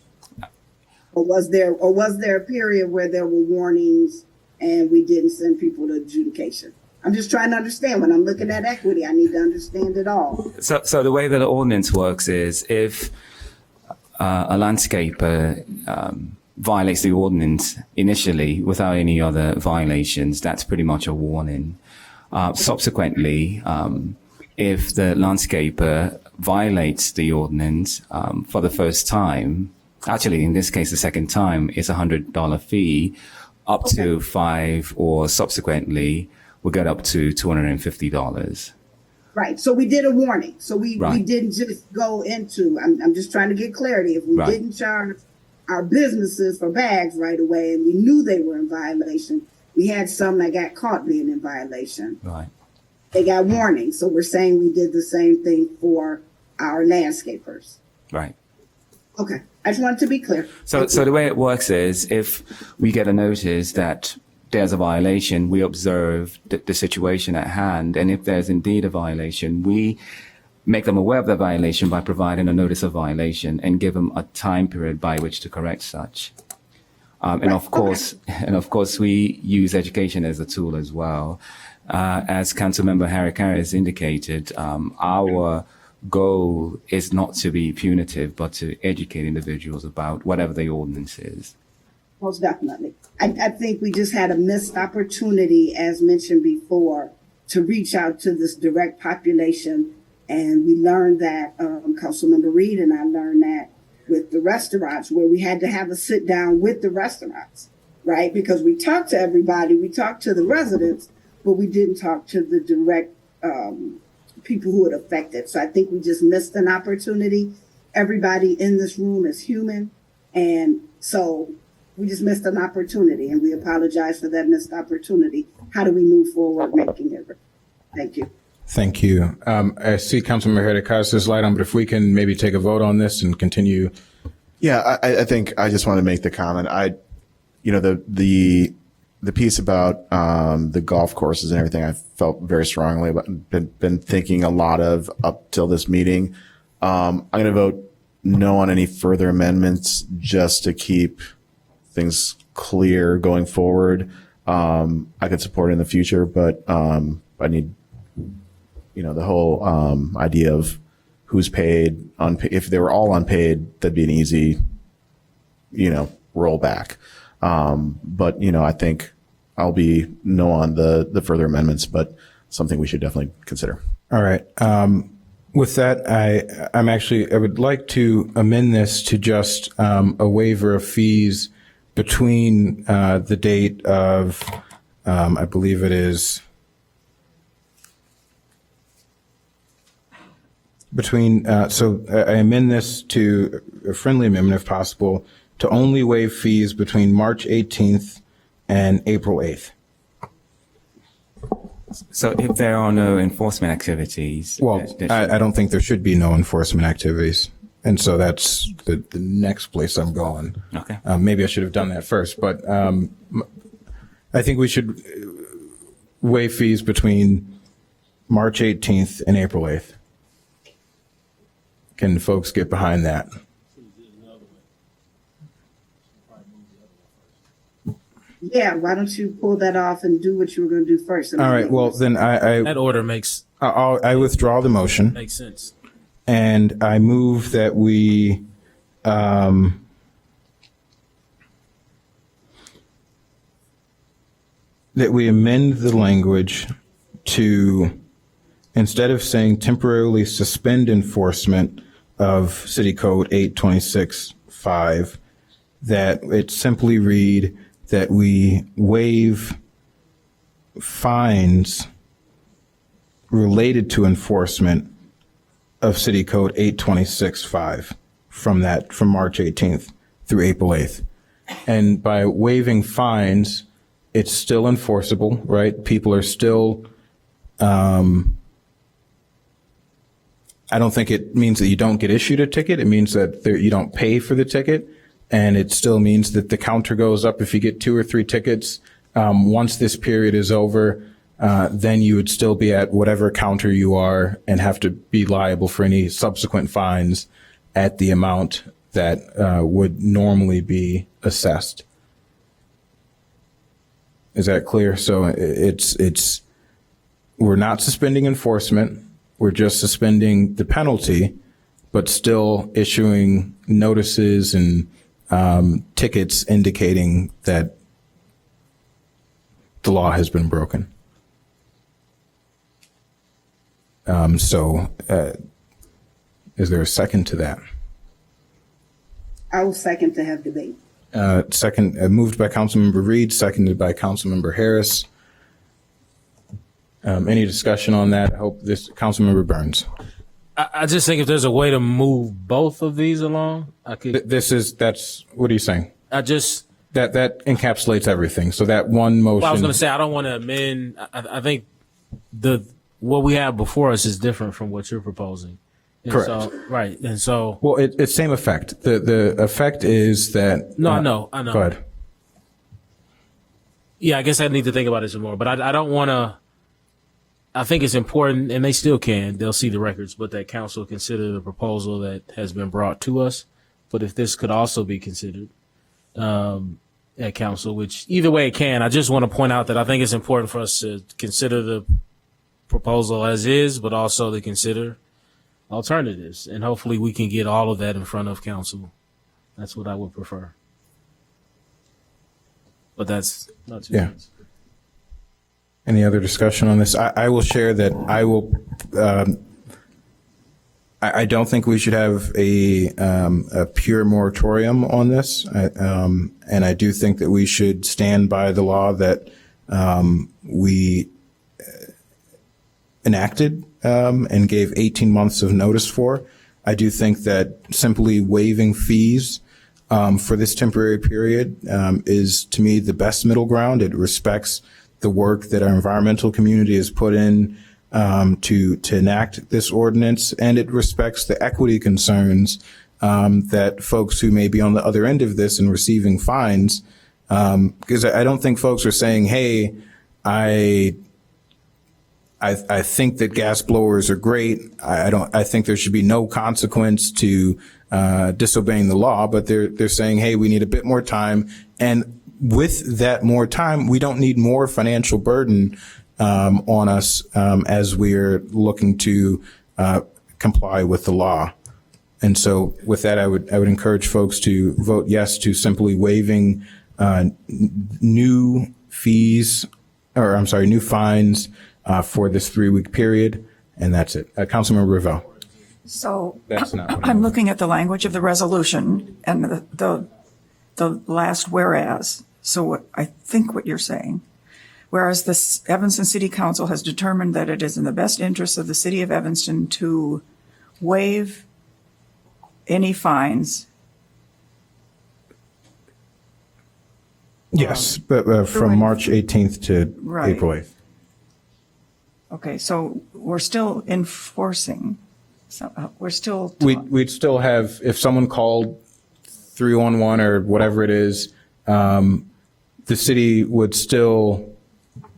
Or was there a period where there were warnings and we didn't send people to adjudication? I'm just trying to understand. When I'm looking at equity, I need to understand it all. So the way that the ordinance works is if a landscaper violates the ordinance initially without any other violations, that's pretty much a warning. Subsequently, if the landscaper violates the ordinance for the first time, actually in this case the second time, it's $100 fee, up to 5, or subsequently we'll get up to $250. Right. So we did a warning. So we Right. didn't just go into, I'm just trying to get clarity. If we Right. didn't charge our businesses for bags right away and we knew they were in violation, we had some that got caught being in violation. Right. They got warnings. So we're saying we did the same thing for our landscapers. Right. Okay. I just wanted to be clear. So the way it works is if we get a notice that there's a violation, we observe the situation at hand. And if there's indeed a violation, we make them aware of the violation by providing a notice of violation and give them a time period by which to correct such. And of course, we use education as a tool as well. As Councilmember Harris indicated, our goal is not to be punitive, but to educate individuals about whatever the ordinance is. Most definitely. I think we just had a missed opportunity, as mentioned before, to reach out to this direct population. And we learned that, Councilmember Reed and I learned that with the restaurants, where we had to have a sit down with the restaurants, right? Because we talked to everybody, we talked to the residents, but we didn't talk to the direct people who it affected. So I think we just missed an opportunity. Everybody in this room is human. And so we just missed an opportunity, and we apologize for that missed opportunity. How do we move forward making it? Thank you. Thank you. I see Councilmember Herdicas's light on, but if we can maybe take a vote on this and continue. Yeah, I think I just want to make the comment. The piece about the golf courses and everything, I felt very strongly about. Been thinking a lot of up till this meeting. I'm going to vote no on any further amendments just to keep things clear going forward. I could support it in the future, but I need, the whole idea of who's paid, unpaid. If they were all unpaid, that'd be an easy, rollback. But I think I'll be no on the further amendments, but something we should definitely consider. All right. With that, I would like to amend this to just a waiver of fees between the date of, I believe it is between, so I amend this to a friendly amendment if possible, to only waive fees between March 18th and April 8th. So if there are no enforcement activities. Well, I don't think there should be no enforcement activities. And so that's the next place I'm going. Okay. Maybe I should have done that first, but I think we should waive fees between March 18th and April 8th. Can folks get behind that? Yeah, why don't you pull that off and do what you were going to do first? All right, well, then That order makes I withdraw the motion. makes sense. And I move that we amend the language to, instead of saying temporarily suspend enforcement of City Code 826.5, that it simply read that we waive fines related to enforcement of City Code 826.5 from March 18th through April 8th. And by waiving fines, it's still enforceable, right? People are still, I don't think it means that you don't get issued a ticket. It means that you don't pay for the ticket. And it still means that the counter goes up if you get 2 or 3 tickets. Once this period is over, then you would still be at whatever counter you are and have to be liable for any subsequent fines at the amount that would normally be assessed. Is that clear? So we're not suspending enforcement. We're just suspending the penalty, but still issuing notices and tickets indicating that the law has been broken. Is there a second to that? I will second to have debate. Second, moved by Councilmember Reed, seconded by Councilmember Harris. Any discussion on that? I hope Councilmember Burns. I just think if there's a way to move both of these along, I could. What are you saying? That encapsulates everything. So that one motion. Well, I was going to say, I don't want to amend. I think what we have before us is different from what you're proposing. And Correct. So, right. And so. Well, it's same effect. The effect is that. No, I know. Go ahead. Yeah, I guess I need to think about it some more, but I don't want to. I think it's important, and they still can. They'll see the records, but that council consider the proposal that has been brought to us. But if this could also be considered at council, which either way it can, I just want to point out that I think it's important for us to consider the proposal as is, but also to consider alternatives. And hopefully we can get all of that in front of council. That's what I would prefer. But that's not too Yeah. Any other discussion on this? I will share that I will. I don't think we should have a pure moratorium on this, and I do think that we should stand by the law that we enacted and gave 18 months of notice for. I do think that simply waiving fees for this temporary period is, to me, the best middle ground. It respects the work that our environmental community has put in to enact this ordinance, and it respects the equity concerns that folks who may be on the other end of this and receiving fines, because I don't think folks are saying, hey, I think that gas blowers are great. I think there should be no consequence to disobeying the law, but they're saying, hey, we need a bit more time. And with that more time, we don't need more financial burden on us as we're looking to comply with the law. And so with that, I would encourage folks to vote yes to simply waiving new fines for this 3-week period. And that's it. Councilmember Ravel. So That's not what I'm looking at the language of the resolution and the last whereas. So I think what you're saying, whereas the Evanston City Council has determined that it is in the best interest of the city of Evanston to waive any fines. Yes, but from March 18th to Right. April 8th. Okay, so we're still enforcing. So we're still. We'd still have, if someone called 311 or whatever it is, the city would still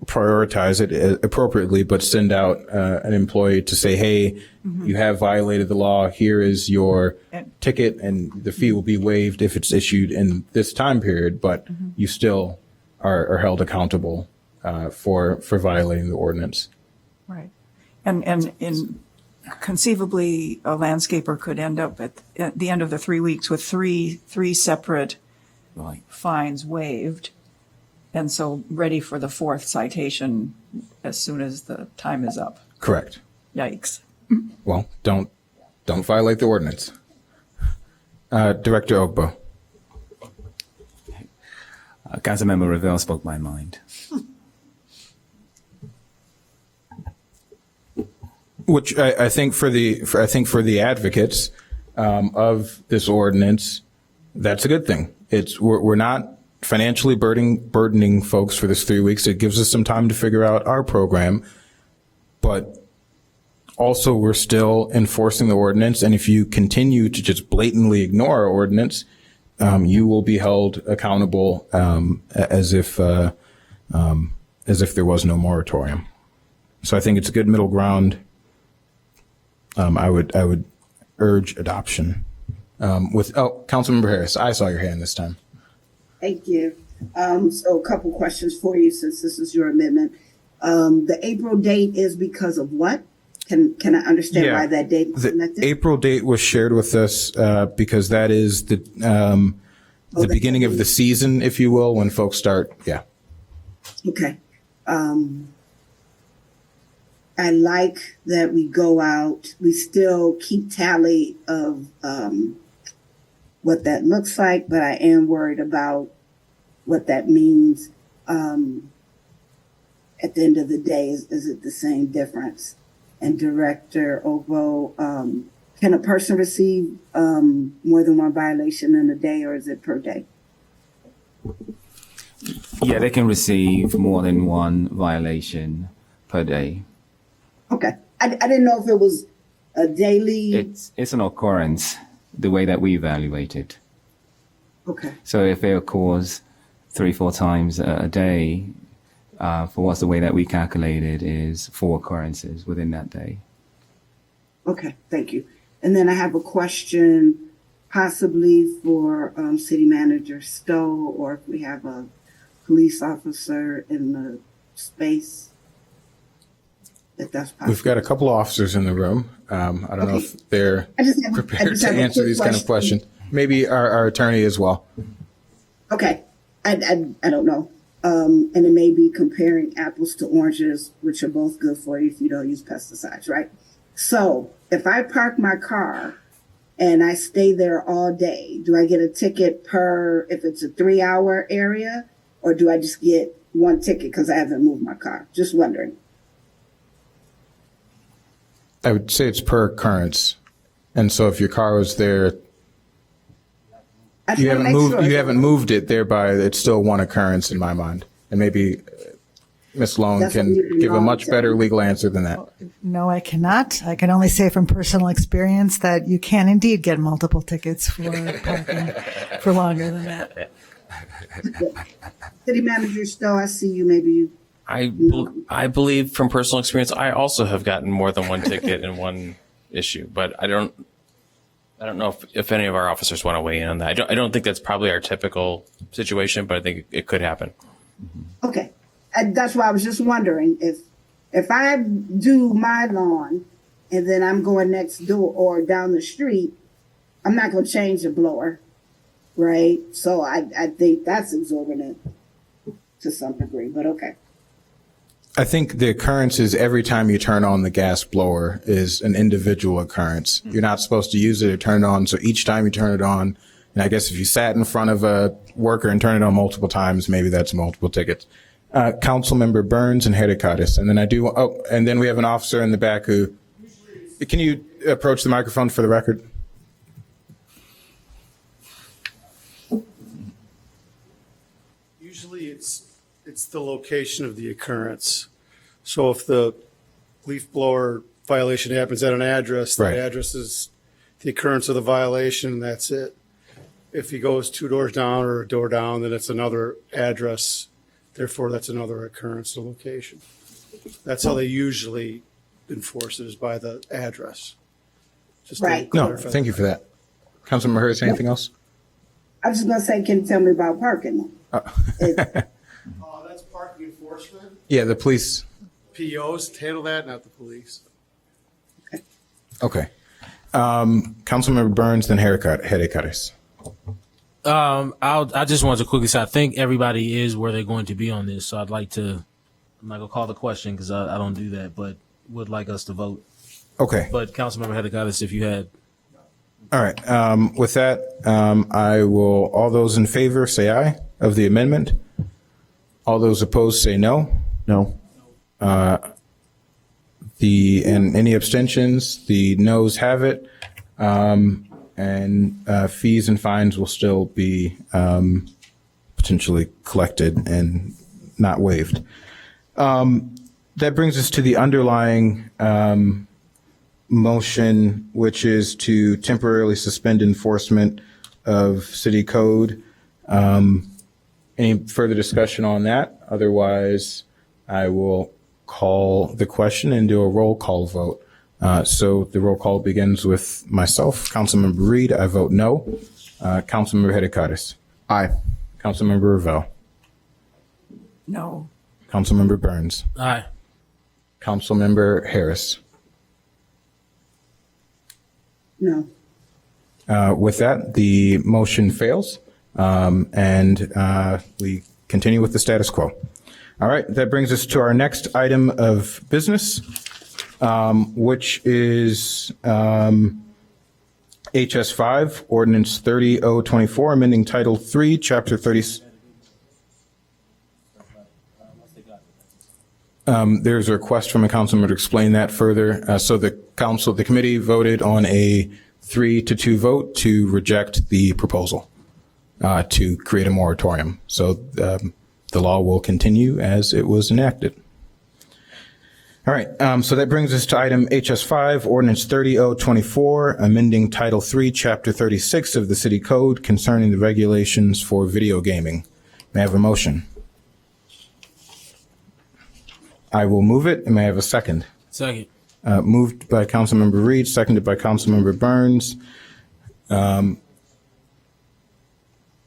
prioritize it appropriately, but send out an employee to say, hey, you have violated the law. Here is your ticket, and the fee will be waived if it's issued in this time period, but you still are held accountable for violating the ordinance. Right. And conceivably, a landscaper could end up at the end of the 3 weeks with three separate fines waived, and so ready for the fourth citation as soon as the time is up. Correct. Yikes. Well, don't violate the ordinance. Director Ogbo. Councilmember Revelle spoke my mind. Which I think for the advocates of this ordinance, that's a good thing. We're not financially burdening folks for this 3 weeks. It gives us some time to figure out our program, but also we're still enforcing the ordinance. And if you continue to just blatantly ignore our ordinance, you will be held accountable as if there was no moratorium. So I think it's a good middle ground. I would urge adoption. Councilmember Harris, I saw your hand this time. Thank you. So a couple questions for you since this is your amendment. The April date is because of what? Can I understand why that date was selected? The April date was shared with us because that is the beginning of the season, if you will, when folks start. Yeah. Okay. I like that we go out. We still keep tally of what that looks like, but I am worried about what that means. At the end of the day, is it the same difference? And Director Ogbo, can a person receive more than one violation in a day, or is it per day? Yeah, they can receive more than one violation per day. Okay. I didn't know if it was a daily. It's an occurrence, the way that we evaluate it. Okay. So if it occurs 3-4 times a day, for us, the way that we calculate it is 4 occurrences within that day. Okay, thank you. And then I have a question possibly for City Manager Stowe, or if we have a police officer in the space, if that's possible. We've got a couple officers in the room. I don't know if they're prepared to answer these kind of questions. Maybe our attorney as well. Okay, I don't know. And it may be comparing apples to oranges, which are both good for you if you don't use pesticides, right? So if I park my car and I stay there all day, do I get a ticket if it's a 3-hour area, or do I just get one ticket because I haven't moved my car? Just wondering. I would say it's per occurrence. And so if your car was there, you haven't moved it, thereby it's still one occurrence in my mind. And maybe Ms. Lone can give a much better legal answer than that. No, I cannot. I can only say from personal experience that you can indeed get multiple tickets for parking for longer than that. City Manager Stowe, I see you. Maybe you. I believe from personal experience, I also have gotten more than one ticket in one issue, but I don't know if any of our officers want to weigh in on that. I don't think that's probably our typical situation, but I think it could happen. Okay. And that's why I was just wondering if I do my lawn and then I'm going next door or down the street, I'm not going to change the blower, right? So I think that's exorbitant to some degree, but okay. I think the occurrence is every time you turn on the gas blower is an individual occurrence. You're not supposed to use it or turn it on. So each time you turn it on, and I guess if you sat in front of a worker and turned it on multiple times, maybe that's multiple tickets. Councilmember Burns and Hericadis. And then and then we have an officer in the back who, can you approach the microphone for the record? Usually it's the location of the occurrence. So if the leaf blower violation happens at an address, Right. the address is the occurrence of the violation, and that's it. If he goes 2 doors down or a door down, then it's another address. Therefore, that's another occurrence or location. That's how they usually enforce it, is by the address. Just to Right. No, clarify. thank you for that. Councilmember Harris, anything else? I was just gonna say, can you tell me about parking? That's parking enforcement. Yeah, the police. POs handle that, not the police. Okay. Councilmember Burns, then Heracottis. I just wanted to quickly say, I think everybody is where they're going to be on this. So I'd like to, I'm not gonna call the question because I don't do that, but would like us to vote. Okay. But Councilmember Hedekatis, if you had. All right. With that, I will, all those in favor say aye of the amendment. All those opposed say no. No. And any abstentions, the noes have it. And fees and fines will still be potentially collected and not waived. That brings us to the underlying motion, which is to temporarily suspend enforcement of city code. Any further discussion on that? Otherwise, I will call the question and do a roll call vote. So the roll call begins with myself, Councilmember Reed. I vote no. Councilmember Hedekatis. Aye. Councilmember Ravel. No. Councilmember Burns. Aye. Councilmember Harris. No. With that, the motion fails, and we continue with the status quo. All right, that brings us to our next item of business, which is HS5, Ordinance 30024, amending Title 3, Chapter 30. There's a request from a council member to explain that further. So the committee voted on a 3-2 vote to reject the proposal to create a moratorium. So the law will continue as it was enacted. All right, so that brings us to item HS5, Ordinance 30024, amending Title 3, Chapter 36 of the City Code concerning the regulations for video gaming. May I have a motion? I will move it, and may I have a second? Second. Moved by Councilmember Reed, seconded by Councilmember Burns.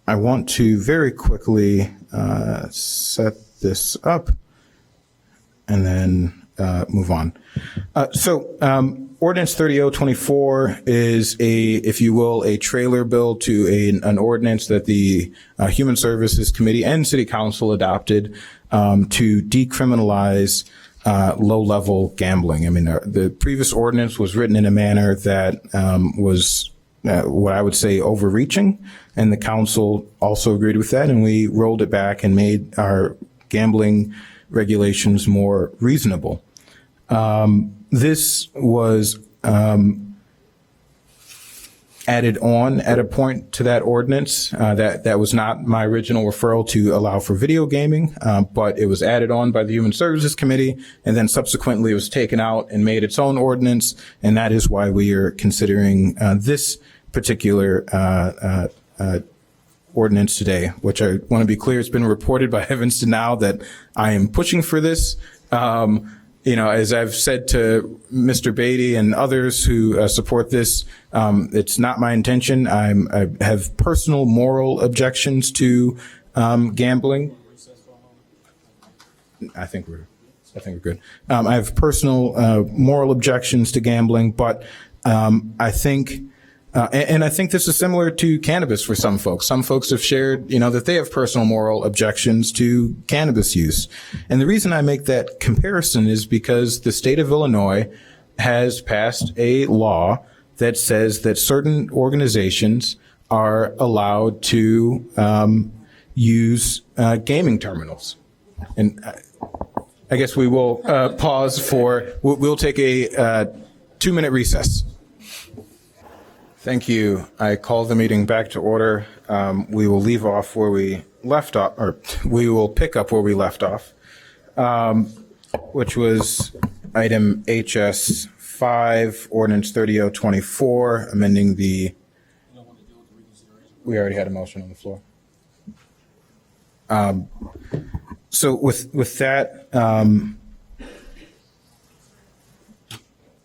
I want to very quickly set this up and then move on. Ordinance 30024 is if you will, a trailer bill to an ordinance that the Human Services Committee and City Council adopted to decriminalize low-level gambling. I mean, the previous ordinance was written in a manner that was what I would say overreaching, and the council also agreed with that, and we rolled it back and made our gambling regulations more reasonable. This was added on at a point to that ordinance. That was not my original referral to allow for video gaming, but it was added on by the Human Services Committee, and then subsequently it was taken out and made its own ordinance, and that is why we are considering this particular ordinance today, which I want to be clear, it's been reported by Evanston Now that I am pushing for this. As I've said to Mr. Beatty and others who support this, it's not my intention. I have personal moral objections to gambling. I think we're good. I have personal moral objections to gambling, but I think. And I think this is similar to cannabis for some folks. Some folks have shared, that they have personal moral objections to cannabis use. And the reason I make that comparison is because the state of Illinois has passed a law that says that certain organizations are allowed to use gaming terminals. And I guess we will pause we'll take a 2-minute recess. Thank you. I call the meeting back to order. We will leave off where we left off, or we will pick up where we left off, which was item HS5, Ordinance 30024, amending the. We already had a motion on the floor. So with that,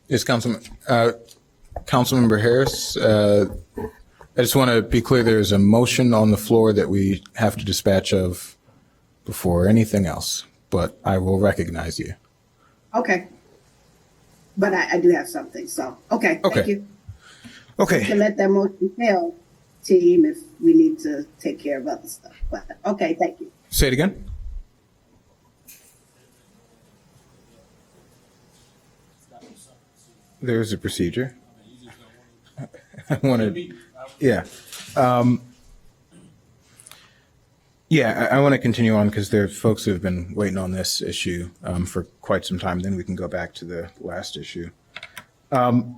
is Councilmember Harris, I just want to be clear, there's a motion on the floor that we have to dispatch of before anything else, but I will recognize you. Okay. But I do have something, so, okay, Okay. thank you. Okay. We can let that motion fail, team, if we need to take care of other stuff, but, okay, thank you. Say it again. There's a procedure. I want to, yeah. I want to continue on because there are folks who have been waiting on this issue for quite some time. Then we can go back to the last issue. And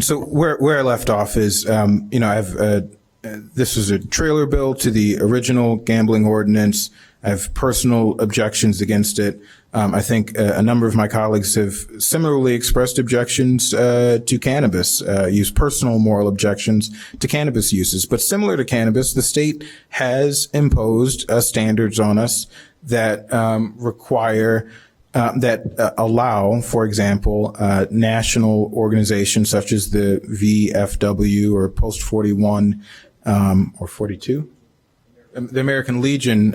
so where I left off is, this is a trailer bill to the original gambling ordinance. I have personal objections against it. I think a number of my colleagues have similarly expressed objections to cannabis, use personal moral objections to cannabis uses. But similar to cannabis, the state has imposed standards on us that require that allow, for example, national organizations such as the VFW or Post 41 or 42, the American Legion,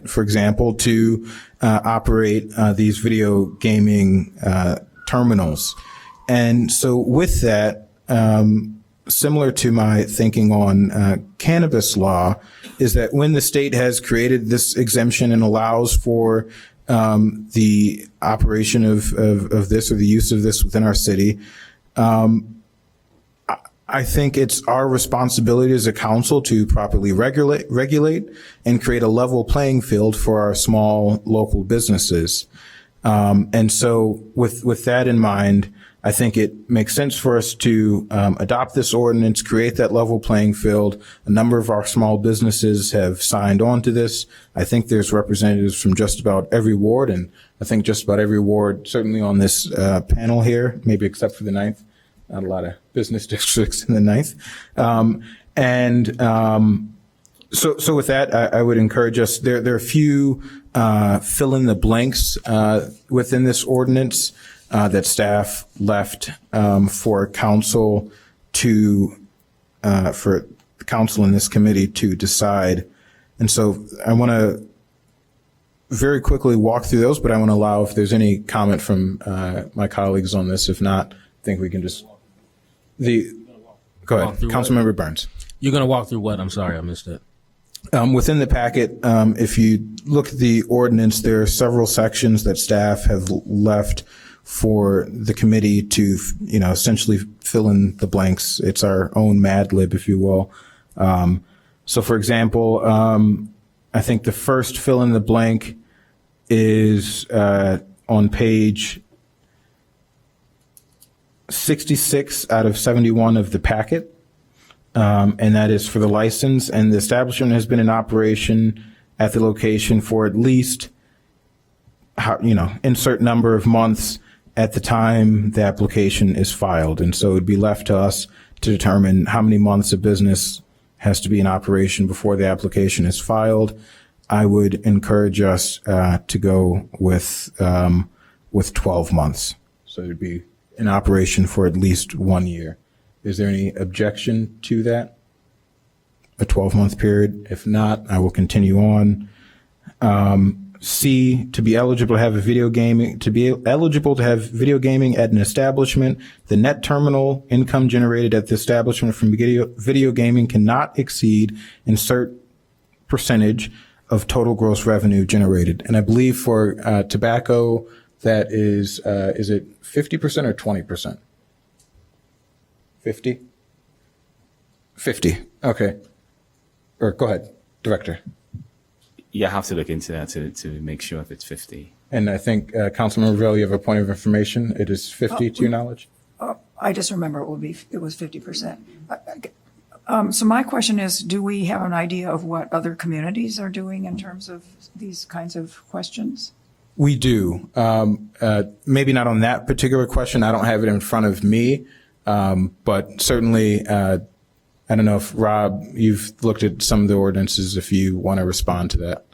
for example, to operate these video gaming terminals. And so with that, similar to my thinking on cannabis law, is that when the state has created this exemption and allows for the operation of this or the use of this within our city, I think it's our responsibility as a council to properly regulate and create a level playing field for our small local businesses. And so with that in mind, I think it makes sense for us to adopt this ordinance, create that level playing field. A number of our small businesses have signed on to this. I think there's representatives from just about every ward, and I think just about every ward, certainly on this panel here, maybe except for the 9th. Not a lot of business districts in the 9th. So with that, I would encourage us, there are a few fill in the blanks within this ordinance that staff left for council for council in this committee to decide. And so I want to very quickly walk through those, but I want to allow if there's any comment from my colleagues on this. If not, I think we can just go ahead, Councilmember Burns. You're going to walk through what? I'm sorry, I missed it. Within the packet, if you look at the ordinance, there are several sections that staff have left for the committee to, essentially fill in the blanks. It's our own Mad Lib, if you will. So for example, I think the first fill in the blank is on page 66 out of 71 of the packet. And that is for the license, and the establishment has been in operation at the location for at least, insert number of months at the time the application is filed. And so it would be left to us to determine how many months a business has to be in operation before the application is filed. I would encourage us to go with 12 months. So it would be in operation for at least 1 year. Is there any objection to that? A 12-month period? If not, I will continue on. C, to be eligible to have video gaming at an establishment, the net terminal income generated at the establishment from video gaming cannot exceed insert percentage of total gross revenue generated. And I believe for tobacco, that is it 50% or 20%? 50? 50. Okay. Or go ahead, Director. You have to look into that to make sure if it's 50. And I think, Councilman Ravel, you have a point of information. It is 50 to your knowledge? I just remember it was 50%. So my question is, do we have an idea of what other communities are doing in terms of these kinds of questions? We do. Maybe not on that particular question. I don't have it in front of me. But certainly, I don't know if, Rob, you've looked at some of the ordinances, if you want to respond to that.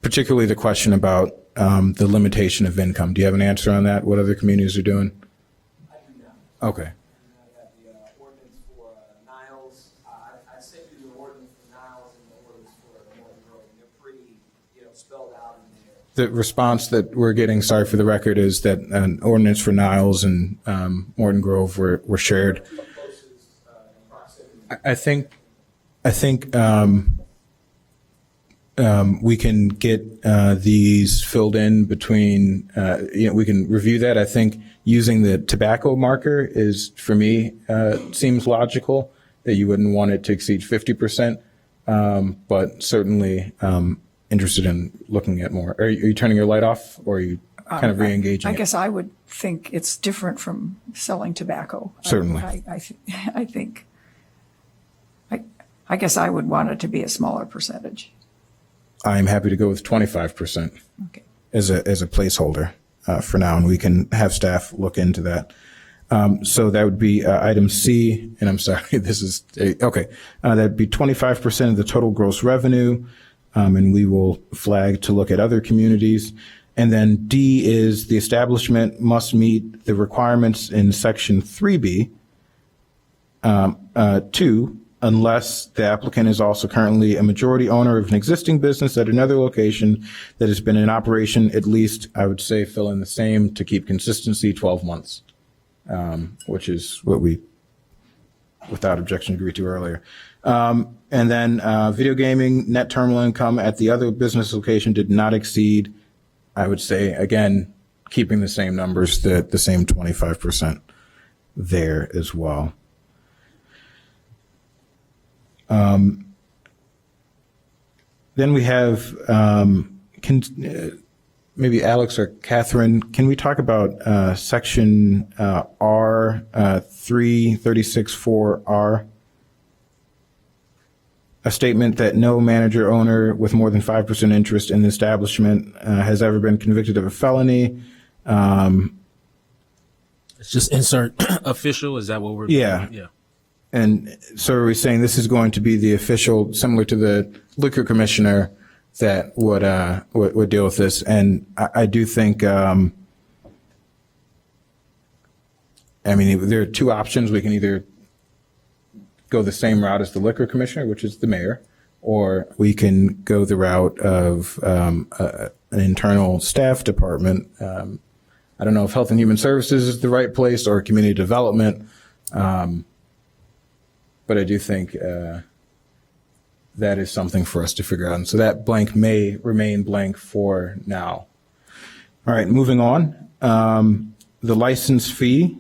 Particularly the question about the limitation of income. Do you have an answer on that? What other communities are doing? I do not. Okay. I have the ordinance for Niles. I sent you the ordinance for Niles and the ordinance for Morton Grove. And they're pretty, spelled out in there. The response that we're getting, sorry for the record, is that an ordinance for Niles and Morton Grove were shared. I think we can get these filled in between, we can review that. I think using the tobacco marker is, for me, seems logical, that you wouldn't want it to exceed 50%, but certainly interested in looking at more. Are you turning your light off, or are you kind of re-engaging I it? guess I would think it's different from selling tobacco. Certainly. I guess I would want it to be a smaller percentage. I'm happy to go with 25% as a placeholder for now, and we can have staff look into that. So that would be item C, and I'm sorry, this is, okay. That'd be 25% of the total gross revenue, and we will flag to look at other communities. And then D is the establishment must meet the requirements in section 3B, 2, unless the applicant is also currently a majority owner of an existing business at another location that has been in operation at least, I would say, fill in the same to keep consistency, 12 months, which is what we, without objection, agreed to earlier. And then video gaming net terminal income at the other business location did not exceed, I would say, again, keeping the same numbers, the same 25% there as well. Then we have, maybe Alex or Catherine, can we talk about section R 336-4R? A statement that no manager owner with more than 5% interest in the establishment has ever been convicted of a felony. It's just insert official. Is that what we're Yeah. Yeah. And so are we saying this is going to be the official, similar to the liquor commissioner, that would deal with this? And I do think, I mean, there are two options. We can either go the same route as the liquor commissioner, which is the mayor, or we can go the route of an internal staff department. I don't know if Health and Human Services is the right place, or community development. But I do think that is something for us to figure out. And so that blank may remain blank for now. All right, moving on. The license fee.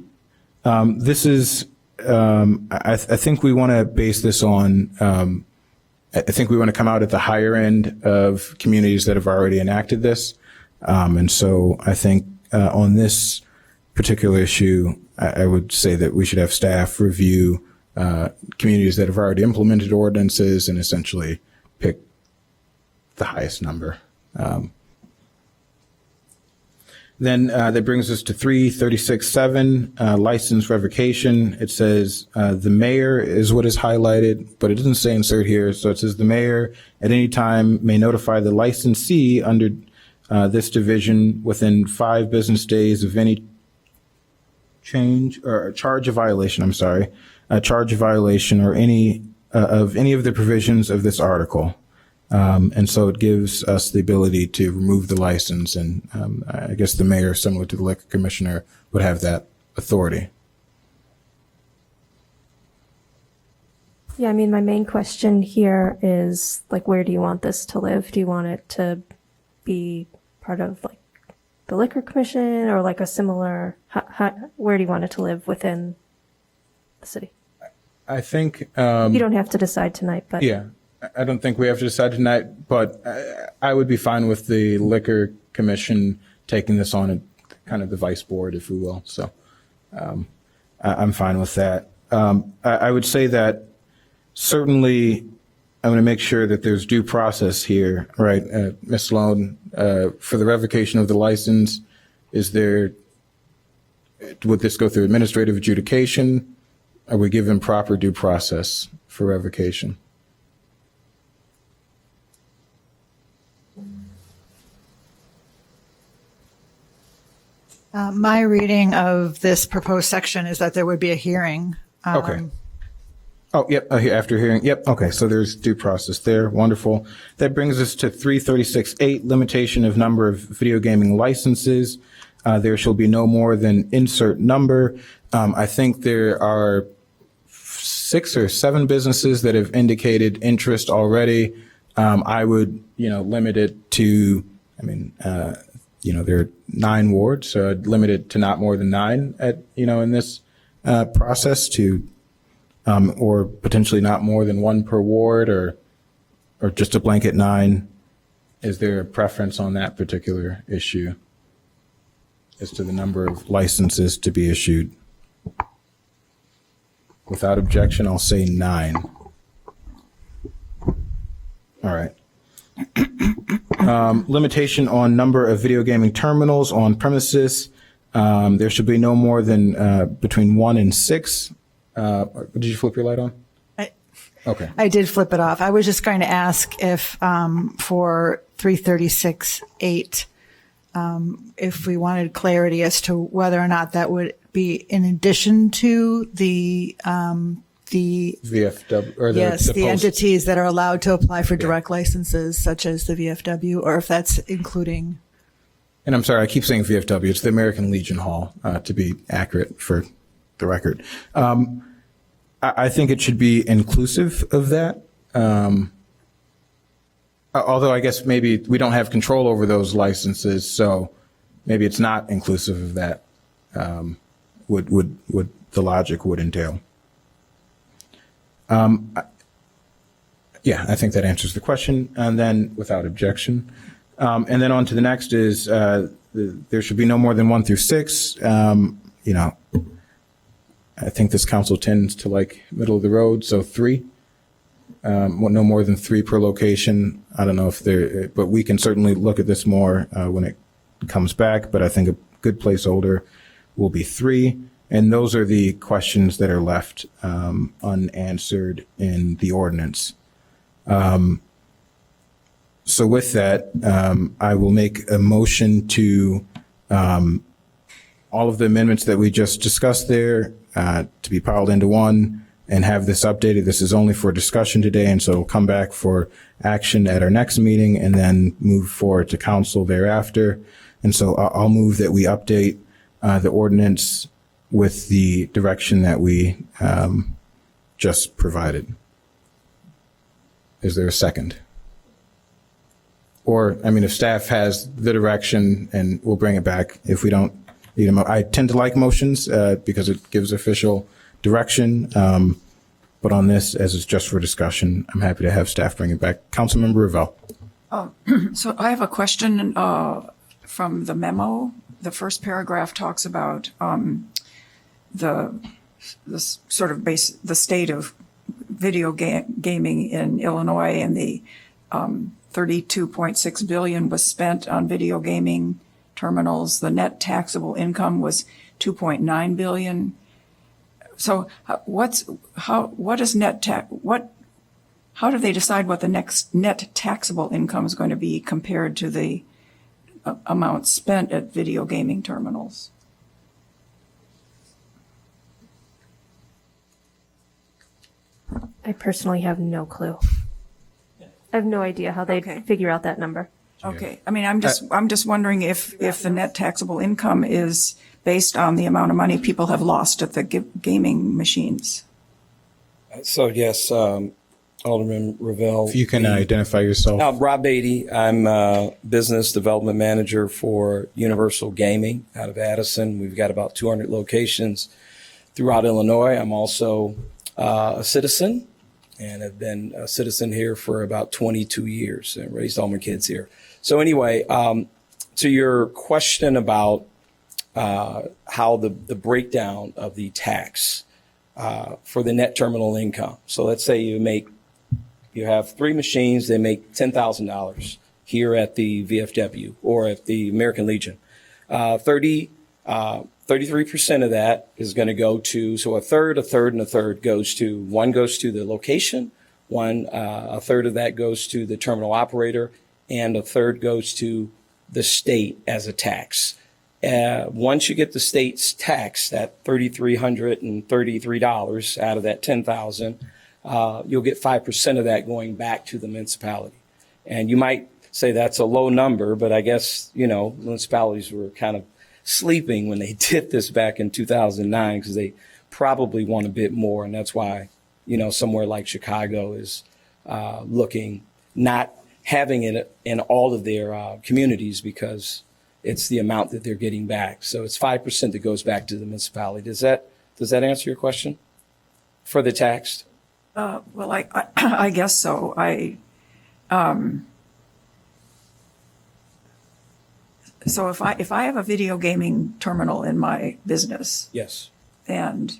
This is, I think we want to base this on, I think we want to come out at the higher end of communities that have already enacted this. And so I think on this particular issue, I would say that we should have staff review communities that have already implemented ordinances and essentially pick the highest number. Then that brings us to 336-7, license revocation. It says the mayor is what is highlighted, but it doesn't say insert here. So it says the mayor at any time may notify the licensee under this division within 5 business days of any change or charge of violation. I'm sorry. A charge of violation or any of the provisions of this article. And so it gives us the ability to remove the license, and I guess the mayor, similar to the liquor commissioner, would have that authority. Yeah, I mean, my main question here is, like, where do you want this to live? Do you want it to be part of, like, the liquor commission, or like a similar, where do you want it to live within the city? I think You don't have to decide tonight, but yeah, I don't think we have to decide tonight, but I would be fine with the liquor commission taking this on, and kind of the vice board, if we will. So I'm fine with that. I would say that certainly I'm going to make sure that there's due process here, right? Ms. Sloan, for the revocation of the license, would this go through administrative adjudication? Are we given proper due process for revocation? My reading of this proposed section is that there would be a hearing. Okay. Oh, yep. After hearing, yep. Okay. So there's due process there. Wonderful. That brings us to 336.8, limitation of number of video gaming licenses. There shall be no more than insert number. I think there are 6 or 7 businesses that have indicated interest already. I would, limit it to, there are 9 wards, so I'd limit it to not more than 9 in this process to, or potentially not more than 1 per ward, or just a blanket 9. Is there a preference on that particular issue as to the number of licenses to be issued? Without objection, I'll say 9. All right. Limitation on number of video gaming terminals on premises. There should be no more than between 1 and 6. Did you flip your light on? Okay. I did flip it off. I was just going to ask if for 336.8, if we wanted clarity as to whether or not that would be in addition to the VFW or the the entities that are allowed to apply for direct licenses, such as the VFW, or if that's including. And I'm sorry, I keep saying VFW. It's the American Legion Hall, to be accurate for the record. I think it should be inclusive of that. Although I guess maybe we don't have control over those licenses, so maybe it's not inclusive of that. Would the logic would entail? Yeah, I think that answers the question. And then without objection. And then on to the next is there should be no more than 1 through 6. I think this council tends to like middle of the road, so 3. No more than 3 per location. I don't know if there, but we can certainly look at this more when it comes back. But I think a good placeholder will be 3. And those are the questions that are left unanswered in the ordinance. So with that, I will make a motion to all of the amendments that we just discussed there to be piled into one and have this updated. This is only for discussion today, and so it'll come back for action at our next meeting and then move forward to council thereafter. And so I'll move that we update the ordinance with the direction that we just provided. Is there a second? Or, if staff has the direction, and we'll bring it back if we don't need a I tend to like motions because it gives official direction. But on this, as it's just for discussion, I'm happy to have staff bring it back. Councilmember Revelle. So I have a question from the memo. The first paragraph talks about the sort of the state of video gaming in Illinois, and the $32.6 billion was spent on video gaming terminals. The net taxable income was $2.9 billion. So how do they decide what the next net taxable income is going to be compared to the amount spent at video gaming terminals? I personally have no clue. I have no idea how they'd figure out that number. Okay. I'm just wondering if the net taxable income is based on the amount of money people have lost at the gaming machines. So yes, Alderman Revelle. If you can identify yourself. Rob Beatty. I'm business development manager for Universal Gaming out of Addison. We've got about 200 locations throughout Illinois. I'm also a citizen, and have been a citizen here for about 22 years and raised all my kids here. So anyway, to your question about how the breakdown of the tax for the net terminal income. So let's say you have 3 machines, they make $10,000 here at the VFW or at the American Legion. 30 33% of that is going to go to, so a third, and a third goes to, one goes to the location, a third of that goes to the terminal operator, and a third goes to the state as a tax. Once you get the state's tax, that $3,333 out of that $10,000, you'll get 5% of that going back to the municipality. And you might say that's a low number, but I guess, municipalities were kind of sleeping when they did this back in 2009 because they probably want a bit more. And that's why, somewhere like Chicago is looking, not having it in all of their communities because it's the amount that they're getting back. So it's 5% that goes back to the municipality. Does that answer your question for the tax? Well, I guess so. So if I have a video gaming terminal in my business, yes, and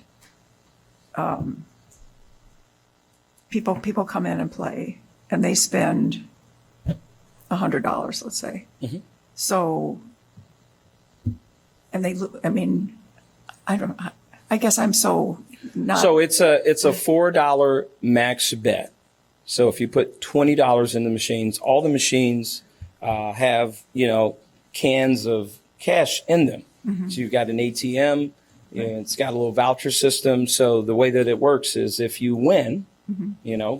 people come in and play, and they spend $100, let's say. Mm-hmm. So, and I guess I'm so not. So it's a $4 max bet. So if you put $20 in the machines, all the machines have, cans of cash in them. Mm-hmm. So you've got an ATM, it's got a little voucher system. So the way that it works is if you win,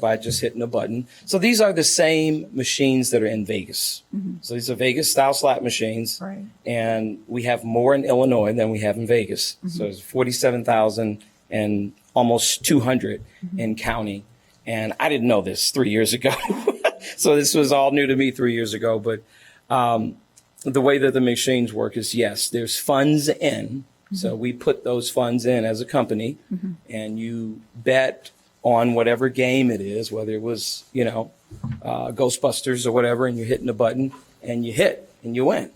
by just hitting a button. So these are the same machines that are in Vegas. Mm-hmm. So these are Vegas style slot machines. Right. And we have more in Illinois than we have in Vegas. Mm-hmm. So it's 47,000 and almost 200 in county. And I didn't know this 3 years ago. So this was all new to me 3 years ago. But the way that the machines work is, yes, there's funds in. So we put those funds in as a company, and you bet on whatever game it is, whether it was, Ghostbusters or whatever, and you're hitting a button and you hit and you win.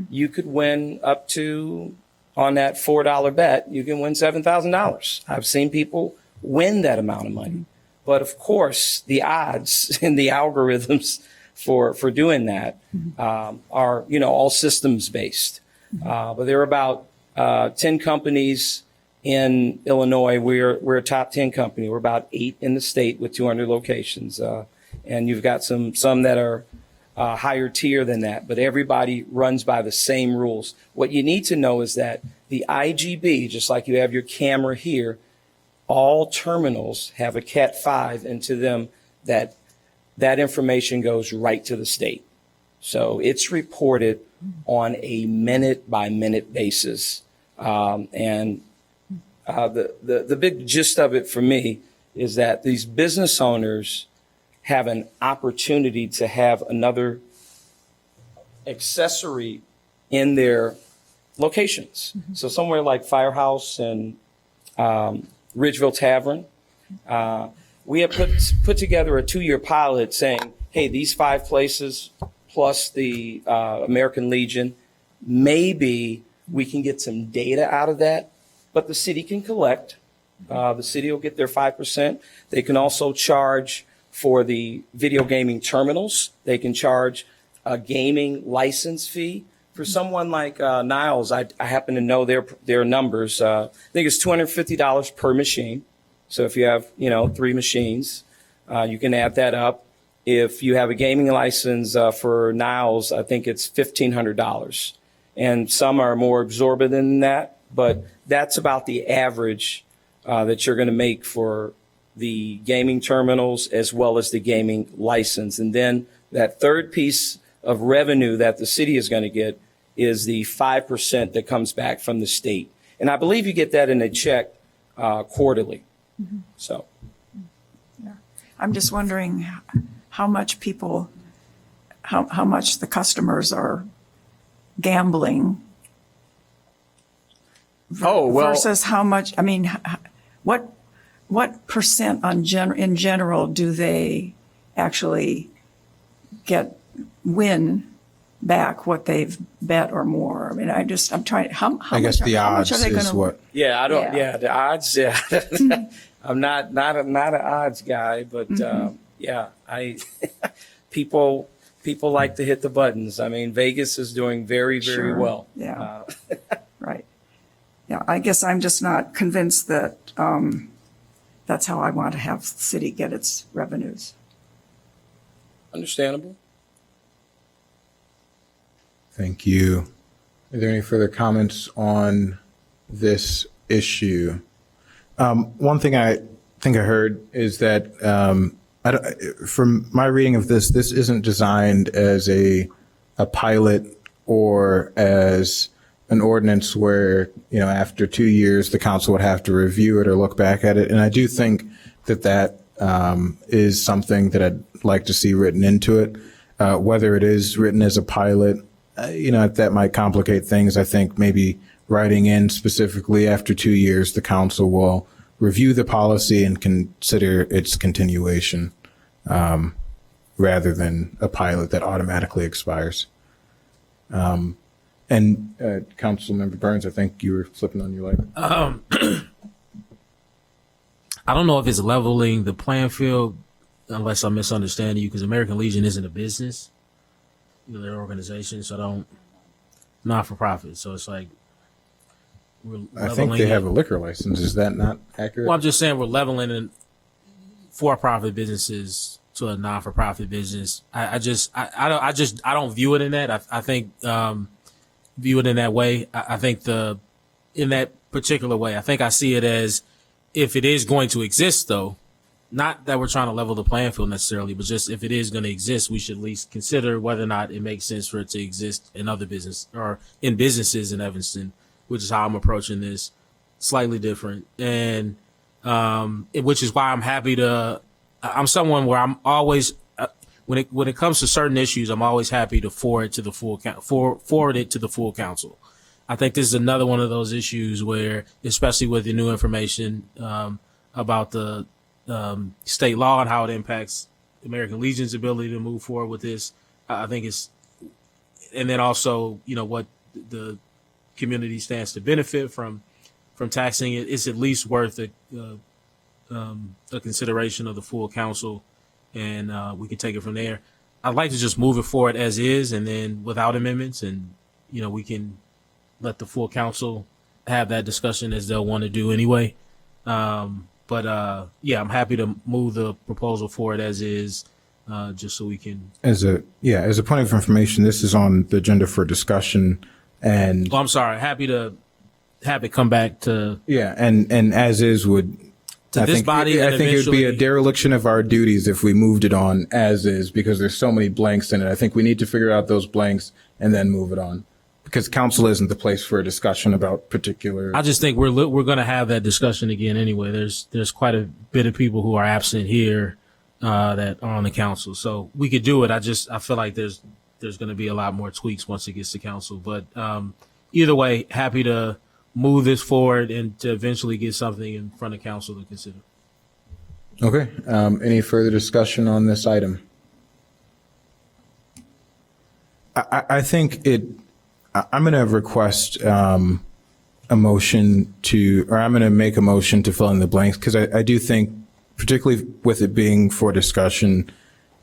You could win up to, on that $4 bet, you can win $7,000. I've seen people win that amount of money. But of course, the odds and the algorithms for doing that are, all systems based. But there are about 10 companies in Illinois. We're a top 10 company. We're about 8 in the state with 200 locations. And you've got some that are higher tier than that, but everybody runs by the same rules. What you need to know is that the IGB, just like you have your camera here, all terminals have a Cat 5 into them that information goes right to the state. So it's reported on a minute by minute basis. The big gist of it for me is that these business owners have an opportunity to have another accessory in their locations. So somewhere like Firehouse and Ridgeville Tavern, we have put together a 2-year pilot saying, hey, these 5 places plus the American Legion, maybe we can get some data out of that, but the city can collect. The city will get their 5%. They can also charge for the video gaming terminals. They can charge a gaming license fee. For someone like Niles, I happen to know their numbers. I think it's $250 per machine. So if you have, 3 machines, you can add that up. If you have a gaming license for Niles, I think it's $1,500. And some are more exorbitant than that, but that's about the average that you're going to make for the gaming terminals as well as the gaming license. And then that third piece of revenue that the city is going to get is the 5% that comes back from the state. And I believe you get that in a check quarterly. So I'm just wondering how much how much the customers are gambling versus how much, what percent in general do they actually win back what they've bet or more? I'm trying, how guess much, the how odds much are they is gonna, what. yeah, the odds. Yeah, I'm not an odds guy, but people like to hit the buttons. Vegas is doing very, very well. Yeah. Right. Yeah, I guess I'm just not convinced that that's how I want to have the city get its revenues. Understandable. Thank you. Are there any further comments on this issue? One thing I think I heard is that from my reading of this isn't designed as a pilot or as an ordinance where, after 2 years, the council would have to review it or look back at it. And I do think that is something that I'd like to see written into it. Whether it is written as a pilot, that might complicate things. I think maybe writing in specifically after 2 years, the council will review the policy and consider its continuation, rather than a pilot that automatically expires. And Councilmember Burns, I think you were flipping on your light. I don't know if it's leveling the playing field, unless I'm misunderstanding you, because American Legion isn't a business. They're an organization, so not for profit. So it's like I think they have a liquor license. Is that not accurate? Well, I'm just saying we're leveling in for-profit businesses to a non-for-profit business. I don't view it in that. I think view it in that way. I think in that particular way, I think I see it as, if it is going to exist, though, not that we're trying to level the playing field necessarily, but just if it is going to exist, we should at least consider whether or not it makes sense for it to exist in other business or in businesses in Evanston, which is how I'm approaching this, slightly different. And which is why I'm happy to, I'm someone where I'm always, when it comes to certain issues, I'm always happy to forward it to the full council. I think this is another one of those issues where, especially with the new information about the state law and how it impacts American Legion's ability to move forward with this, I think it's, and then also, what the community stands to benefit from taxing it, it's at least worth a consideration of the full council, and we can take it from there. I'd like to just move it forward as is, and then without amendments, and we can let the full council have that discussion as they'll want to do anyway. But I'm happy to move the proposal forward as is, just so we can. As a point of information, this is on the agenda for discussion, and I'm sorry, happy to have it come back to. Yeah, and as is would. To this body, I think it would be a dereliction of our duties if we moved it on as is, because there's so many blanks in it. I think we need to figure out those blanks and then move it on, because council isn't the place for a discussion about particular. I just think we're going to have that discussion again anyway. There's quite a bit of people who are absent here that are on the council, so we could do it. I feel like there's going to be a lot more tweaks once it gets to council. But either way, happy to move this forward and to eventually get something in front of council to consider. Okay. Any further discussion on this item? I think I'm going to request a motion I'm going to make a motion to fill in the blanks, because I do think, particularly with it being for discussion,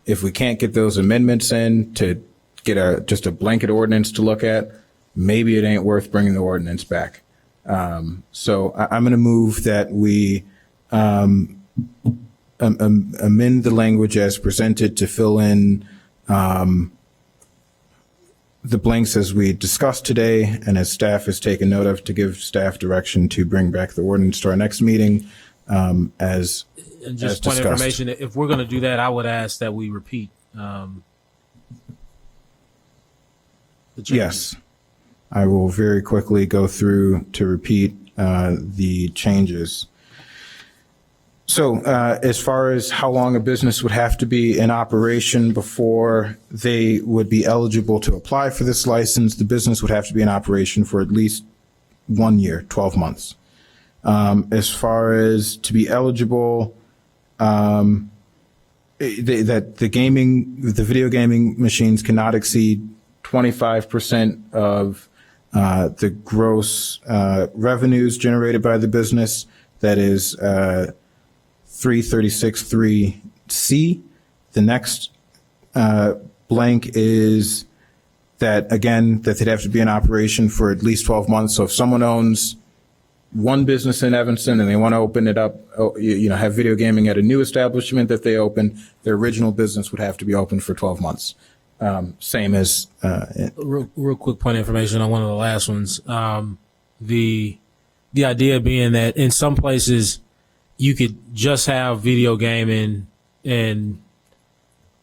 if we can't get those amendments in to get just a blanket ordinance to look at, maybe it ain't worth bringing the ordinance back. So I'm going to move that we amend the language as presented to fill in the blanks as we discussed today, and as staff has taken note of, to give staff direction to bring back the ordinance to our next meeting as And just as point of discussed. information, if we're going to do that, I would ask that we repeat the changes. Yes. I will very quickly go through to repeat the changes. So as far as how long a business would have to be in operation before they would be eligible to apply for this license, the business would have to be in operation for at least 1 year, 12 months. As far as to be eligible, that the video gaming machines cannot exceed 25% of the gross revenues generated by the business. That is 336.3C. The next blank is that, again, that they'd have to be in operation for at least 12 months. So if someone owns one business in Evanston and they want to open it up, have video gaming at a new establishment that they open, their original business would have to be open for 12 months. Same as, Real quick point of information on one of the last ones. The idea being that in some places you could just have video gaming and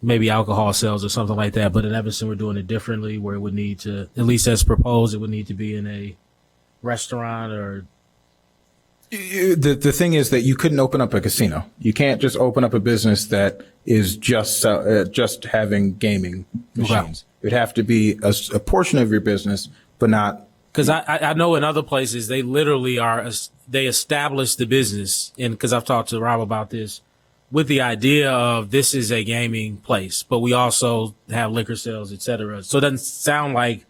maybe alcohol sales or something like that. But in Evanston, we're doing it differently, where it would need to, at least as proposed, it would need to be in a restaurant or. the thing is that you couldn't open up a casino. You can't just open up a business that is just having gaming machines. It would have to be a portion of your business, but not. Because I know in other places they literally they establish the business, and because I've talked to Rob about this, with the idea of this is a gaming place, but we also have liquor sales, et cetera. So it doesn't sound like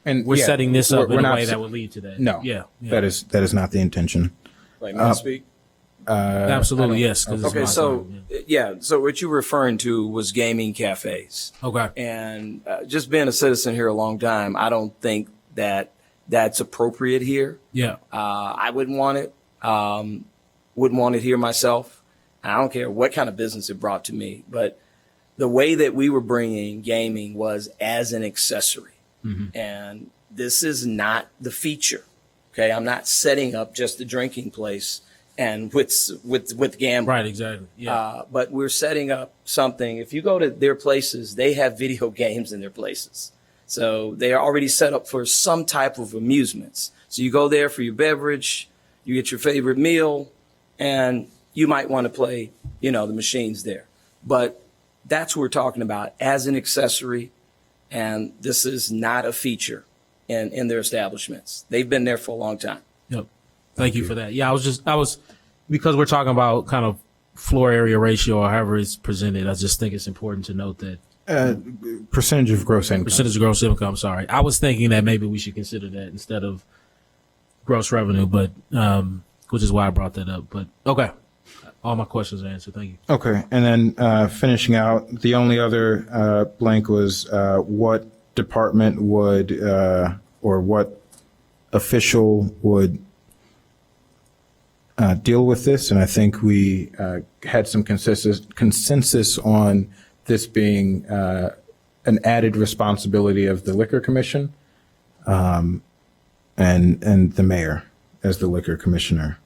we're setting this up in a way that would lead to that. No, that is not the intention. May I speak? Absolutely, yes. Okay, so so what you're referring to was gaming cafes. Okay. And just being a citizen here a long time, I don't think that that's appropriate here. Yeah. I wouldn't want it. Wouldn't want it here myself. I don't care what kind of business it brought to me, but the way that we were bringing gaming was as an accessory. Mm-hmm. And this is not the feature. Okay. I'm not setting up just a drinking place and with gambling. Right. Exactly. Yeah. But we're setting up something. If you go to their places, they have video games in their places. So they are already set up for some type of amusements. So you go there for your beverage, you get your favorite meal, and you might want to play, the machines there. But that's what we're talking about as an accessory. And this is not a feature in their establishments. They've been there for a long time. Yep. Thank you for that. Yeah, I was because we're talking about kind of floor area ratio or however it's presented. I just think it's important to note that percentage of gross income. Percentage of gross income. Sorry, I was thinking that maybe we should consider that instead of gross revenue, but which is why I brought that up. But okay, all my questions are answered. Thank you. Okay, and then finishing out, the only other blank was what department would or what official would deal with this, and I think we had some consensus on this being an added responsibility of the Liquor Commission and the mayor as the liquor commissioner.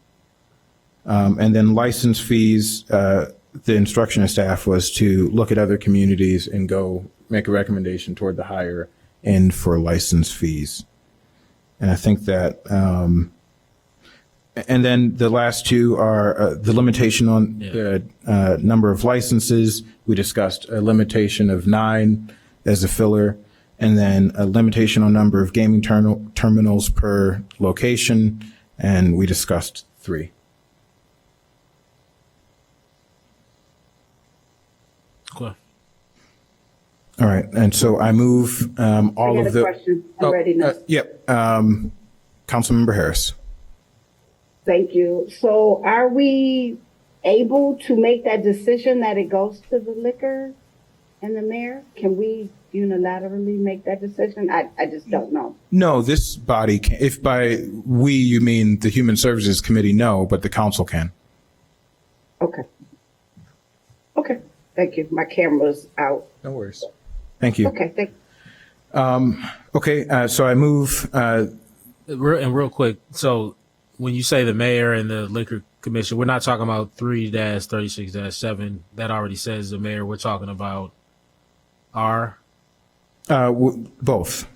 And then license fees, the instruction of staff was to look at other communities and go make a recommendation toward the higher end for license fees. And I think that, and then the last two are the limitation on the number of licenses. We discussed a limitation of 9 as a filler, and then a limitation on number of gaming terminals per location, and we discussed 3. Cool. All right, and so I move all of the. Question. I'm ready now. Yep. Councilmember Harris. Thank you. So are we able to make that decision that it goes to the liquor and the mayor? Can we unilaterally make that decision? I just don't know. No, this body can. If by we you mean the Human Services Committee, no, but the council can. Okay. Okay. Thank you. My camera's out. No worries. Thank you. Okay. Thank Okay, so I move. Real quick, so when you say the mayor and the liquor commission, we're not talking about 3-36-7. That already says the mayor. We're talking about our. Both.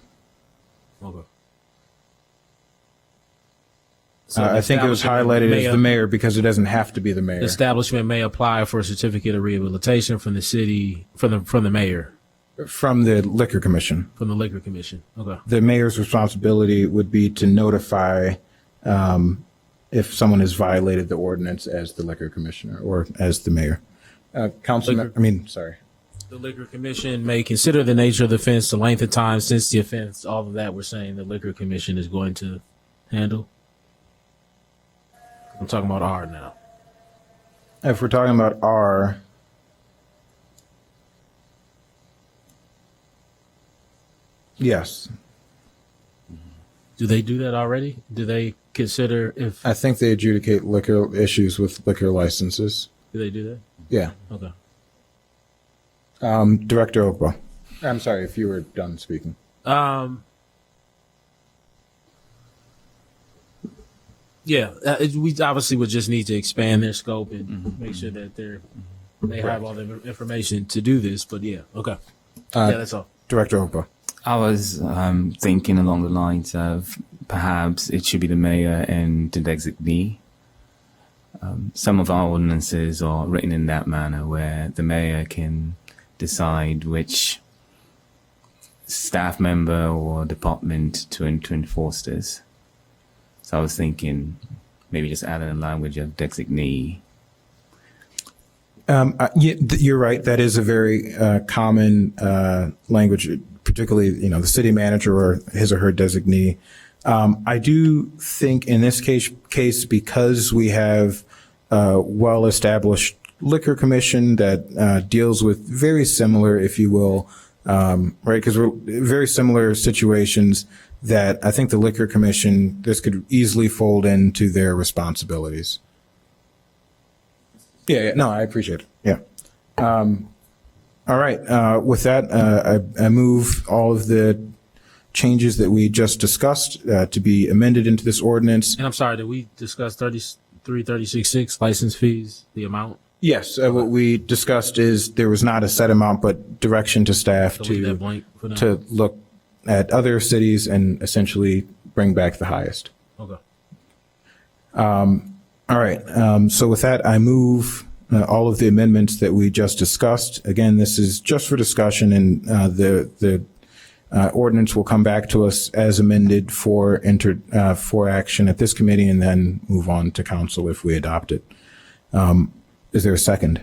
Okay. I think it was highlighted as the mayor because it doesn't have to be the mayor. The establishment may apply for a certificate of rehabilitation from the city, from the mayor. From the liquor commission. From the liquor commission. Okay. The mayor's responsibility would be to notify if someone has violated the ordinance as the liquor commissioner or as the mayor. Sorry. The liquor commission may consider the nature of the offense, the length of time since the offense, all of that we're saying the liquor commission is going to handle. I'm talking about R now. If we're talking about R, yes. Do they do that already? Do they consider if I think they adjudicate liquor issues with liquor licenses. do they do that? Yeah. Okay. Director Ogbo. I'm sorry if you were done speaking. Yeah, we obviously would just need to expand their scope and make sure that they have all the information to do this. But yeah, okay. Yeah, that's all. Director Ogbo. I was thinking along the lines of perhaps it should be the mayor and the designee. Some of our ordinances are written in that manner where the mayor can decide which staff member or department to enforce this. So I was thinking maybe just add in language of designee. You're right. That is a very common language, particularly, the city manager or his or her designee. I do think in this case, because we have a well-established liquor commission that deals with very similar, if you will, right? Because we're very similar situations that I think the liquor commission, this could easily fold into their responsibilities. Yeah, no, I appreciate it. Yeah. All right. With that, I move all of the changes that we just discussed to be amended into this ordinance. And I'm sorry, did we discuss 3336.6 license fees, the amount? Yes, what we discussed is there was not a set amount, but direction to staff So leave that blank for now. to look at other cities and essentially bring back the highest. Okay. All right. So with that, I move all of the amendments that we just discussed. Again, this is just for discussion, and the ordinance will come back to us as amended for action at this committee, and then move on to council if we adopt it. Is there a second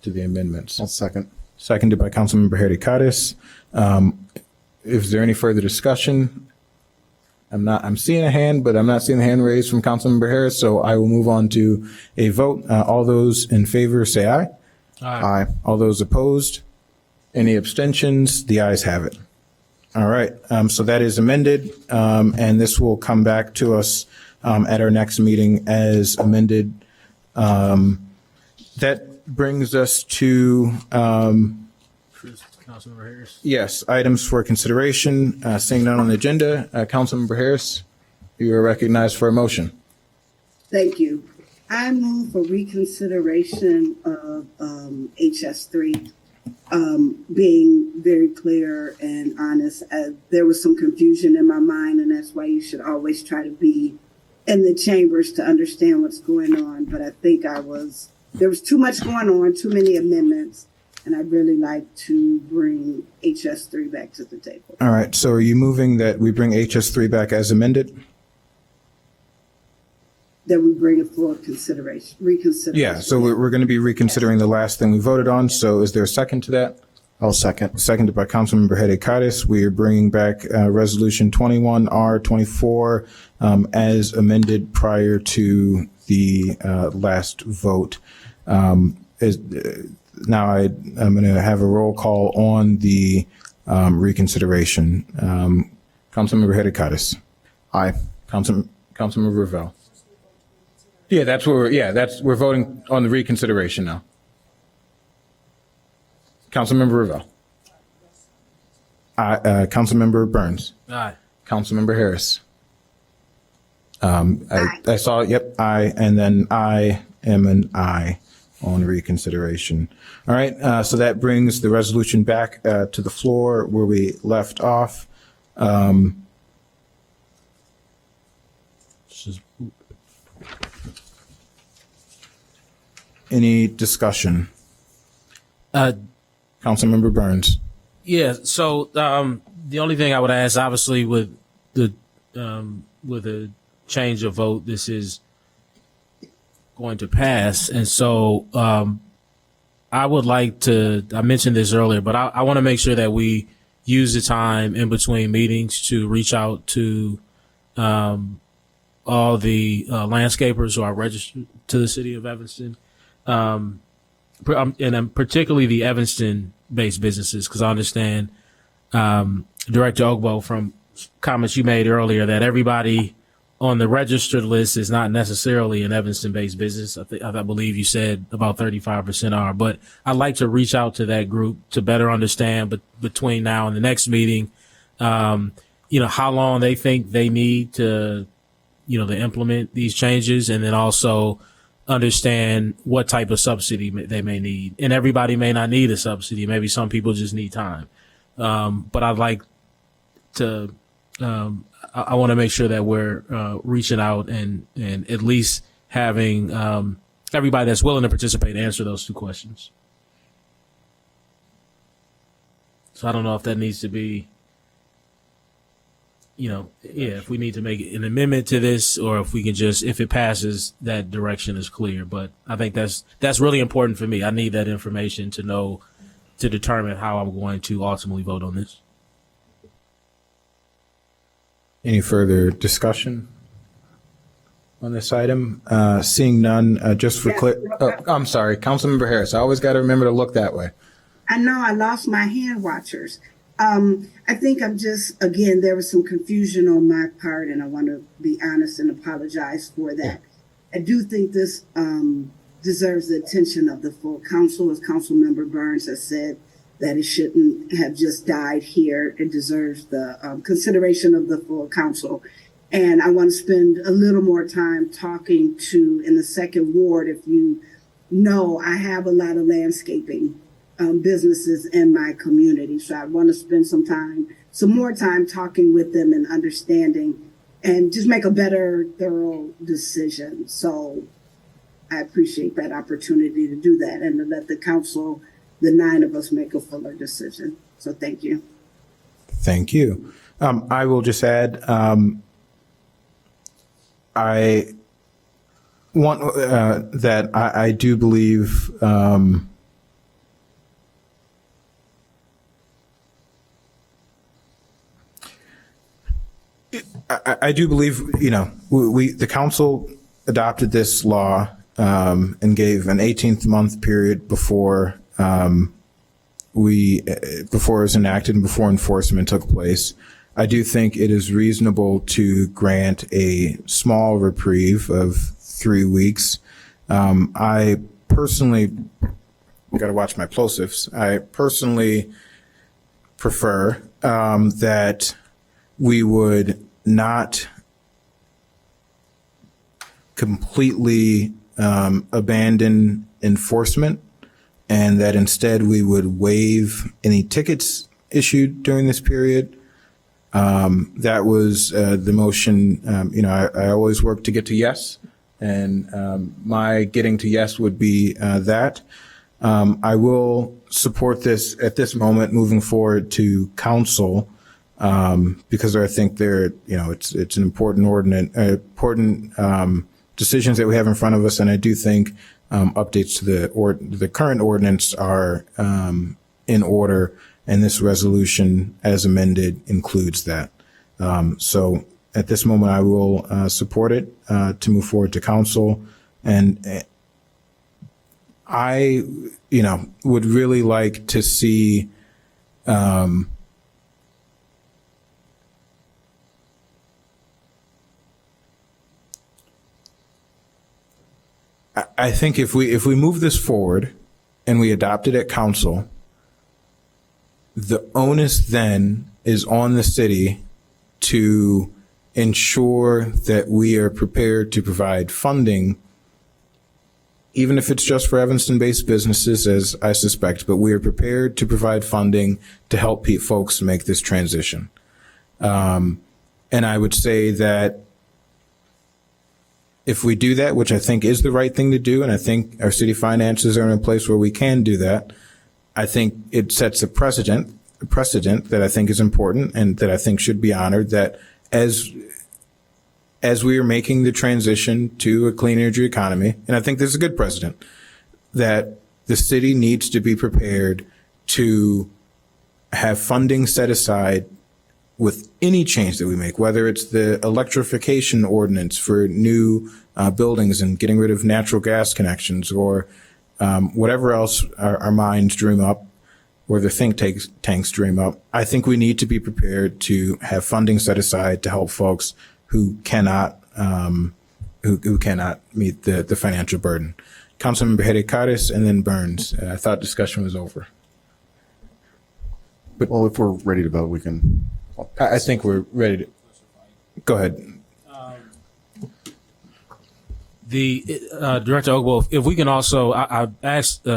to the amendments? I'll second. Seconded by Councilmember Herrera-Cadiz. Is there any further discussion? I'm seeing a hand, but I'm not seeing the hand raised from Councilmember Harris, so I will move on to a vote. All those in favor say aye. Aye. All those opposed? Any abstentions? The ayes have it. All right, so that is amended, and this will come back to us at our next meeting as amended. That brings us to Councilmember Harris. yes, items for consideration. Seeing none on the agenda, Councilmember Harris, you are recognized for a motion. Thank you. I move for reconsideration of HS3. Being very clear and honest, there was some confusion in my mind, and that's why you should always try to be in the chambers to understand what's going on. But I think there was too much going on, too many amendments, and I'd really like to bring HS3 back to the table. All right, so are you moving that we bring HS3 back as amended? That we bring it for reconsideration. Yeah, so we're going to be reconsidering the last thing we voted on. So is there a second to that? I'll second. Seconded by Councilmember Herrera-Cadiz. We are bringing back Resolution 21R24 as amended prior to the last vote. Now I'm going to have a roll call on the reconsideration. Councilmember Herrera-Cadiz. Aye. Councilmember Ravel. Yeah, we're voting on the reconsideration now. Councilmember Ravel. Councilmember Burns. Aye. Councilmember Harris. I saw, yep, aye, and then I am an aye on reconsideration. All right, so that brings the resolution back to the floor where we left off. Any discussion? Councilmember Burns. Yeah. So the only thing I would ask, obviously, with a change of vote, this is going to pass, and so I would like to. I mentioned this earlier, but I want to make sure that we use the time in between meetings to reach out to all the landscapers who are registered to the city of Evanston. And particularly the Evanston-based businesses, because I understand, Director Ogbo, from comments you made earlier, that everybody on the registered list is not necessarily an Evanston-based business. I believe you said about 35% are, but I'd like to reach out to that group to better understand, but between now and the next meeting, how long they think they need to implement these changes, and then also understand what type of subsidy they may need. And everybody may not need a subsidy. Maybe some people just need time. But I'd like to, I want to make sure that we're reaching out and at least having everybody that's willing to participate answer those two questions. So I don't know if that needs to be, if we need to make an amendment to this, or if we can just, if it passes, that direction is clear. But I think that's really important for me. I need that information to know, to determine how I'm going to ultimately vote on this. Any further discussion on this item? Seeing none, just for clear. Oh, I'm sorry, Councilmember Harris. I always got to remember to look that way. I know I lost my hand watchers. I think I'm just, again, there was some confusion on my part, and I want to be honest and apologize for that. I do think this deserves the attention of the full council, as Councilmember Burns has said, that it shouldn't have just died here. It deserves the consideration of the full council. And I want to spend a little more time talking to, in the second ward, if you know, I have a lot of landscaping businesses in my community. So I want to spend some more time talking with them and understanding, and just make a better, thorough decision. So I appreciate that opportunity to do that, and to let the council, the 9 of us, make a fuller decision. So thank you. Thank you. I will just add, I want that I do believe I do believe, the council adopted this law and gave an 18th month period before before it was enacted and before enforcement took place. I do think it is reasonable to grant a small reprieve of 3 weeks. I personally, got to watch my plosives. I personally prefer that we would not completely abandon enforcement, and that instead we would waive any tickets issued during this period. That was the motion. I always work to get to yes, and my getting to yes would be that. I will support this at this moment moving forward to council, because I think it's an important decisions that we have in front of us, and I do think updates to the current ordinance are in order, and this resolution as amended includes that. So at this moment, I will support it to move forward to council, and I would really like to see I think if we move this forward and we adopt it at council, the onus then is on the city to ensure that we are prepared to provide funding, even if it's just for Evanston-based businesses, as I suspect, but we are prepared to provide funding to help folks make this transition. And I would say that if we do that, which I think is the right thing to do, and I think our city finances are in a place where we can do that, I think it sets a precedent that I think is important and that I think should be honored, that as we are making the transition to a clean energy economy, and I think this is a good precedent, that the city needs to be prepared to have funding set aside with any change that we make, whether it's the electrification ordinance for new buildings and getting rid of natural gas connections, or whatever else our minds dream up, or the think tanks dream up. I think we need to be prepared to have funding set aside to help folks who cannot who cannot meet the financial burden. Councilmember Hericares and then Burns. I thought discussion was over. Well, if we're ready to vote, we can. I think we're ready to. Go ahead. The Director Ogbol, if we can also, I asked,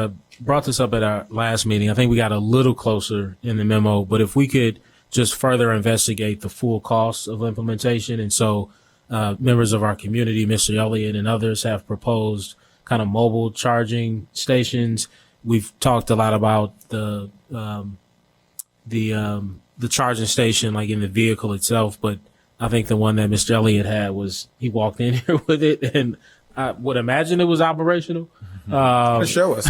brought this up at our last meeting. I think we got a little closer in the memo, but if we could just further investigate the full costs of implementation. And so members of our community, Mr. Elliott and others, have proposed kind of mobile charging stations. We've talked a lot about the charging station, like in the vehicle itself, but I think the one that Mr. Elliott had was, he walked in here with it, and I would imagine it was operational. Show us.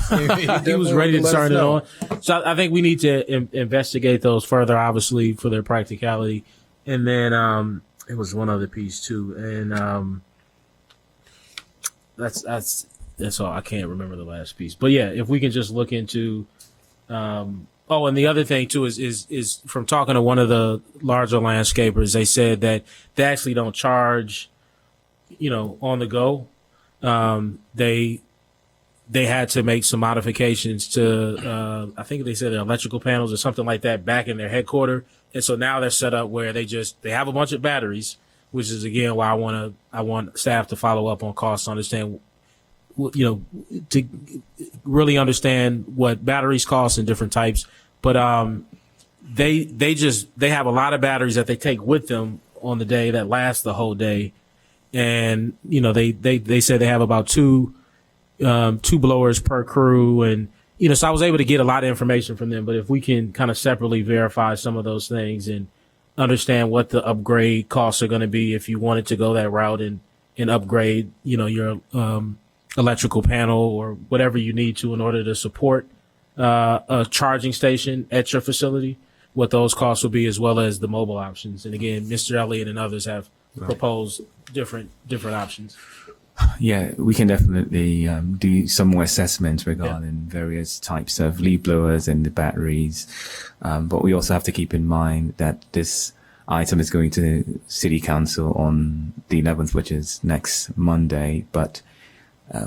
He was ready to turn it on. So I think we need to investigate those further, obviously, for their practicality. And then it was one other piece too, and that's all. I can't remember the last piece, but yeah, if we can just look into. Oh, and the other thing too is from talking to one of the larger landscapers, they said that they actually don't charge, on the go. They had to make some modifications to, I think they said their electrical panels or something like that back in their headquarters. And so now they're set up where they have a bunch of batteries, which is again why I want staff to follow up on costs, to understand, to really understand what batteries cost in different types. But, they have a lot of batteries that they take with them on the day that last the whole day. And, they said they have about two blowers per crew. And, so I was able to get a lot of information from them, but if we can kind of separately verify some of those things and understand what the upgrade costs are going to be if you wanted to go that route and upgrade, your, electrical panel or whatever you need to in order to support, a charging station at your facility, what those costs will be, as well as the mobile options. And again, Mr. Elliott and others have proposed different options. Yeah, we can definitely do some more assessments regarding various types of leaf blowers and the batteries. But we also have to keep in mind that this item is going to City Council on the 11th, which is next Monday. But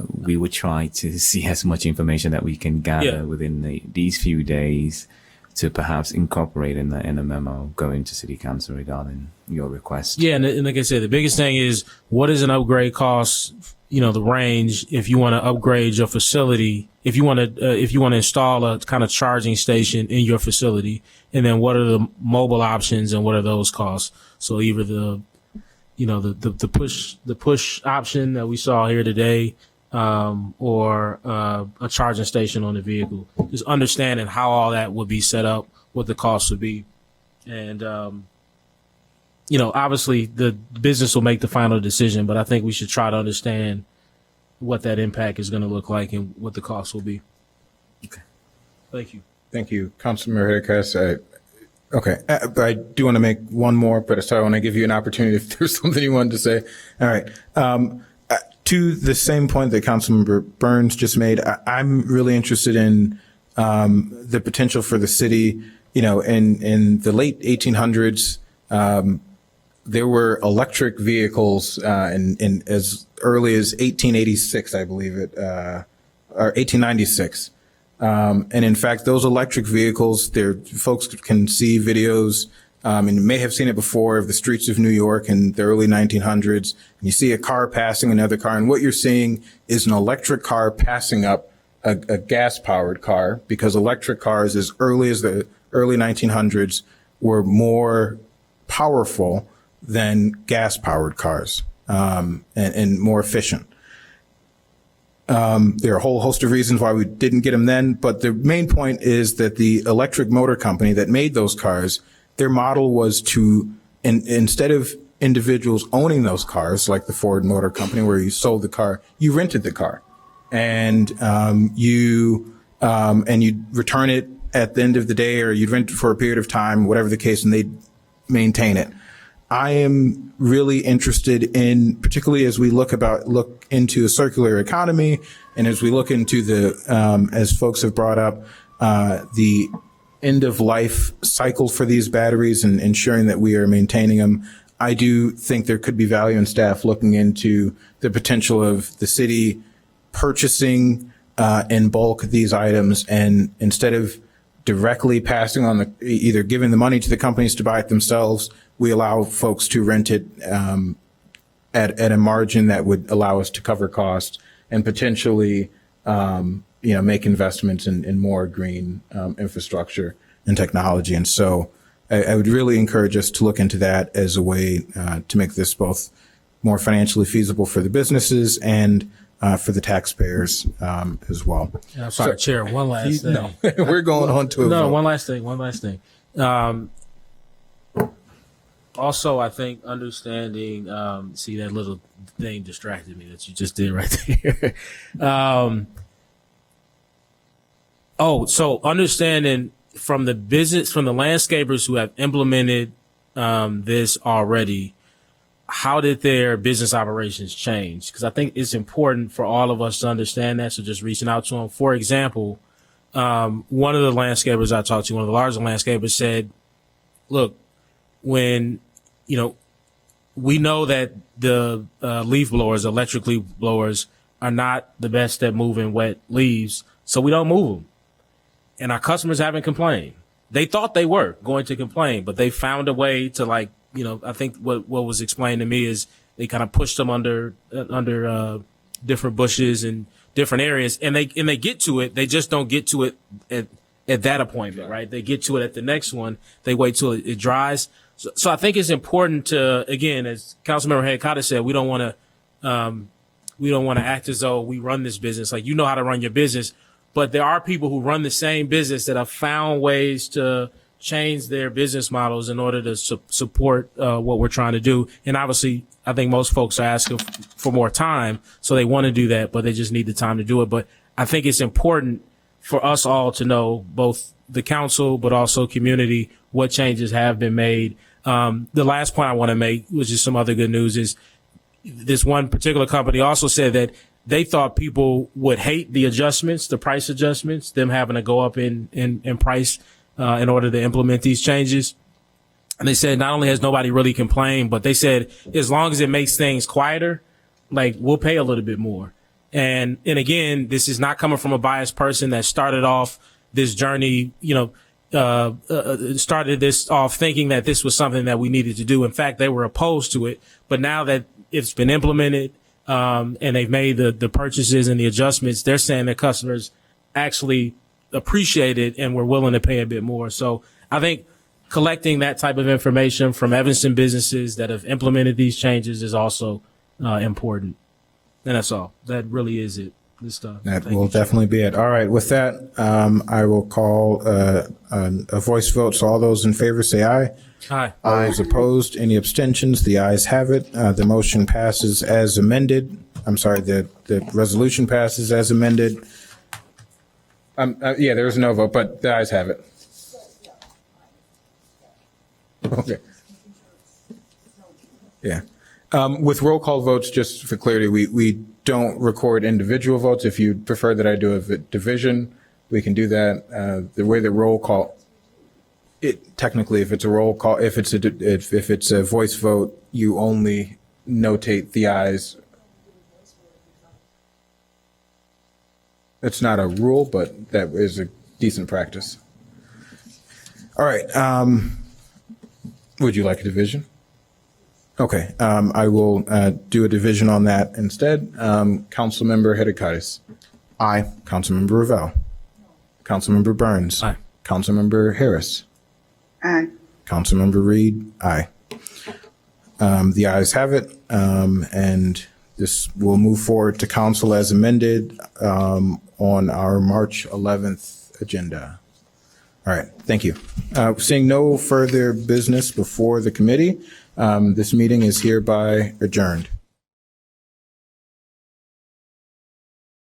we would try to see as much information that we can gather within these few days to perhaps incorporate in a memo going to City Council regarding your request. Yeah, and like I said, the biggest thing is what is an upgrade cost? The range if you want to upgrade your facility, if you want to install a kind of charging station in your facility, and then what are the mobile options and what are those costs? So either the push option that we saw here today, or a charging station on the vehicle. Just understanding how all that would be set up, what the costs would be. And, obviously the business will make the final decision, but I think we should try to understand what that impact is going to look like and what the cost will be. Okay. Thank you. Thank you, Councilmember Hericares. Okay, but I do want to make one more, but I want to give you an opportunity if there's something you wanted to say. All right. To the same point that Councilmember Burns just made, I'm really interested in the potential for the city. In the late 1800s, there were electric vehicles in as early as 1886, I believe it, or 1896. And in fact, those electric vehicles, folks can see videos, and you may have seen it before, of the streets of New York in the early 1900s. And you see a car passing another car, and what you're seeing is an electric car passing up a gas-powered car, because electric cars, as early as the early 1900s, were more powerful than gas-powered cars, and more efficient. There are a whole host of reasons why we didn't get them then, but the main point is that the electric motor company that made those cars, their model was to, instead of individuals owning those cars, like the Ford Motor Company, where you sold the car, you rented the car, and you'd return it at the end of the day, or you'd rent it for a period of time, whatever the case, and they'd maintain it. I am really interested in, particularly as we look into a circular economy, and as we look into as folks have brought up, the end of life cycle for these batteries and ensuring that we are maintaining them. I do think there could be value in staff looking into the potential of the city purchasing in bulk these items, and instead of directly passing on either giving the money to the companies to buy it themselves, we allow folks to rent it at a margin that would allow us to cover costs and potentially make investments in more green infrastructure and technology. And so I would really encourage us to look into that as a way to make this both more financially feasible for the businesses and for the taxpayers as well. And I'm sorry, Chair, one last thing. No, we're going on to a vote. One last thing. Also, I think understanding, see that little thing distracted me that you just did right there. So understanding from the landscapers who have implemented this already, how did their business operations change? Because I think it's important for all of us to understand that. So just reaching out to them. For example, one of the landscapers I talked to, one of the larger landscapers, said, look, when, we know that the leaf blowers, electric leaf blowers, are not the best at moving wet leaves, so we don't move them. And our customers haven't complained. They thought they were going to complain, but they found a way to, I think what was explained to me is they kind of pushed them under different bushes and different areas, and they get to it. They just don't get to it at that appointment, right? They get to it at the next one. They wait till it dries. So I think it's important to, again, as Councilmember Hayakata said, we don't want to act as though we run this business. Like, you know how to run your business, but there are people who run the same business that have found ways to change their business models in order to support what we're trying to do. And obviously, I think most folks are asking for more time, so they want to do that, but they just need the time to do it. But I think it's important for us all to know, both the council, but also community, what changes have been made. The last point I want to make, which is some other good news, is this one particular company also said that they thought people would hate the adjustments, the price adjustments, them having to go up in price in order to implement these changes. And they said not only has nobody really complained, but they said as long as it makes things quieter, we'll pay a little bit more. And again, this is not coming from a biased person that started off this journey, started this off thinking that this was something that we needed to do. In fact, they were opposed to it. But now that it's been implemented, and they've made the purchases and the adjustments, they're saying that customers actually appreciate it and we're willing to pay a bit more. So I think collecting that type of information from Evanston businesses that have implemented these changes is also important. And that's all. That really is it. That will definitely be it. All right. With that, I will call a voice vote. So all those in favor say aye. Aye. All those opposed, any abstentions? The ayes have it. The motion passes as amended. I'm sorry, the resolution passes as amended. Yeah, there was no vote, but the ayes have it. Okay. Yeah. With roll call votes, just for clarity, we don't record individual votes. If you prefer that I do a division, we can do that. The way the roll call, technically, if it's a roll call, if it's a voice vote, you only notate the ayes. It's not a rule, but that is a decent practice. All right. Would you like a division? Okay, I will do a division on that instead. Councilmember Hedekaitis. Aye. Councilmember Ravel. Councilmember Burns. Aye. Councilmember Harris. Aye. Councilmember Reed. Aye. The ayes have it, and this will move forward to council as amended on our March 11th agenda. All right, thank you. Seeing no further business before the committee, this meeting is hereby adjourned.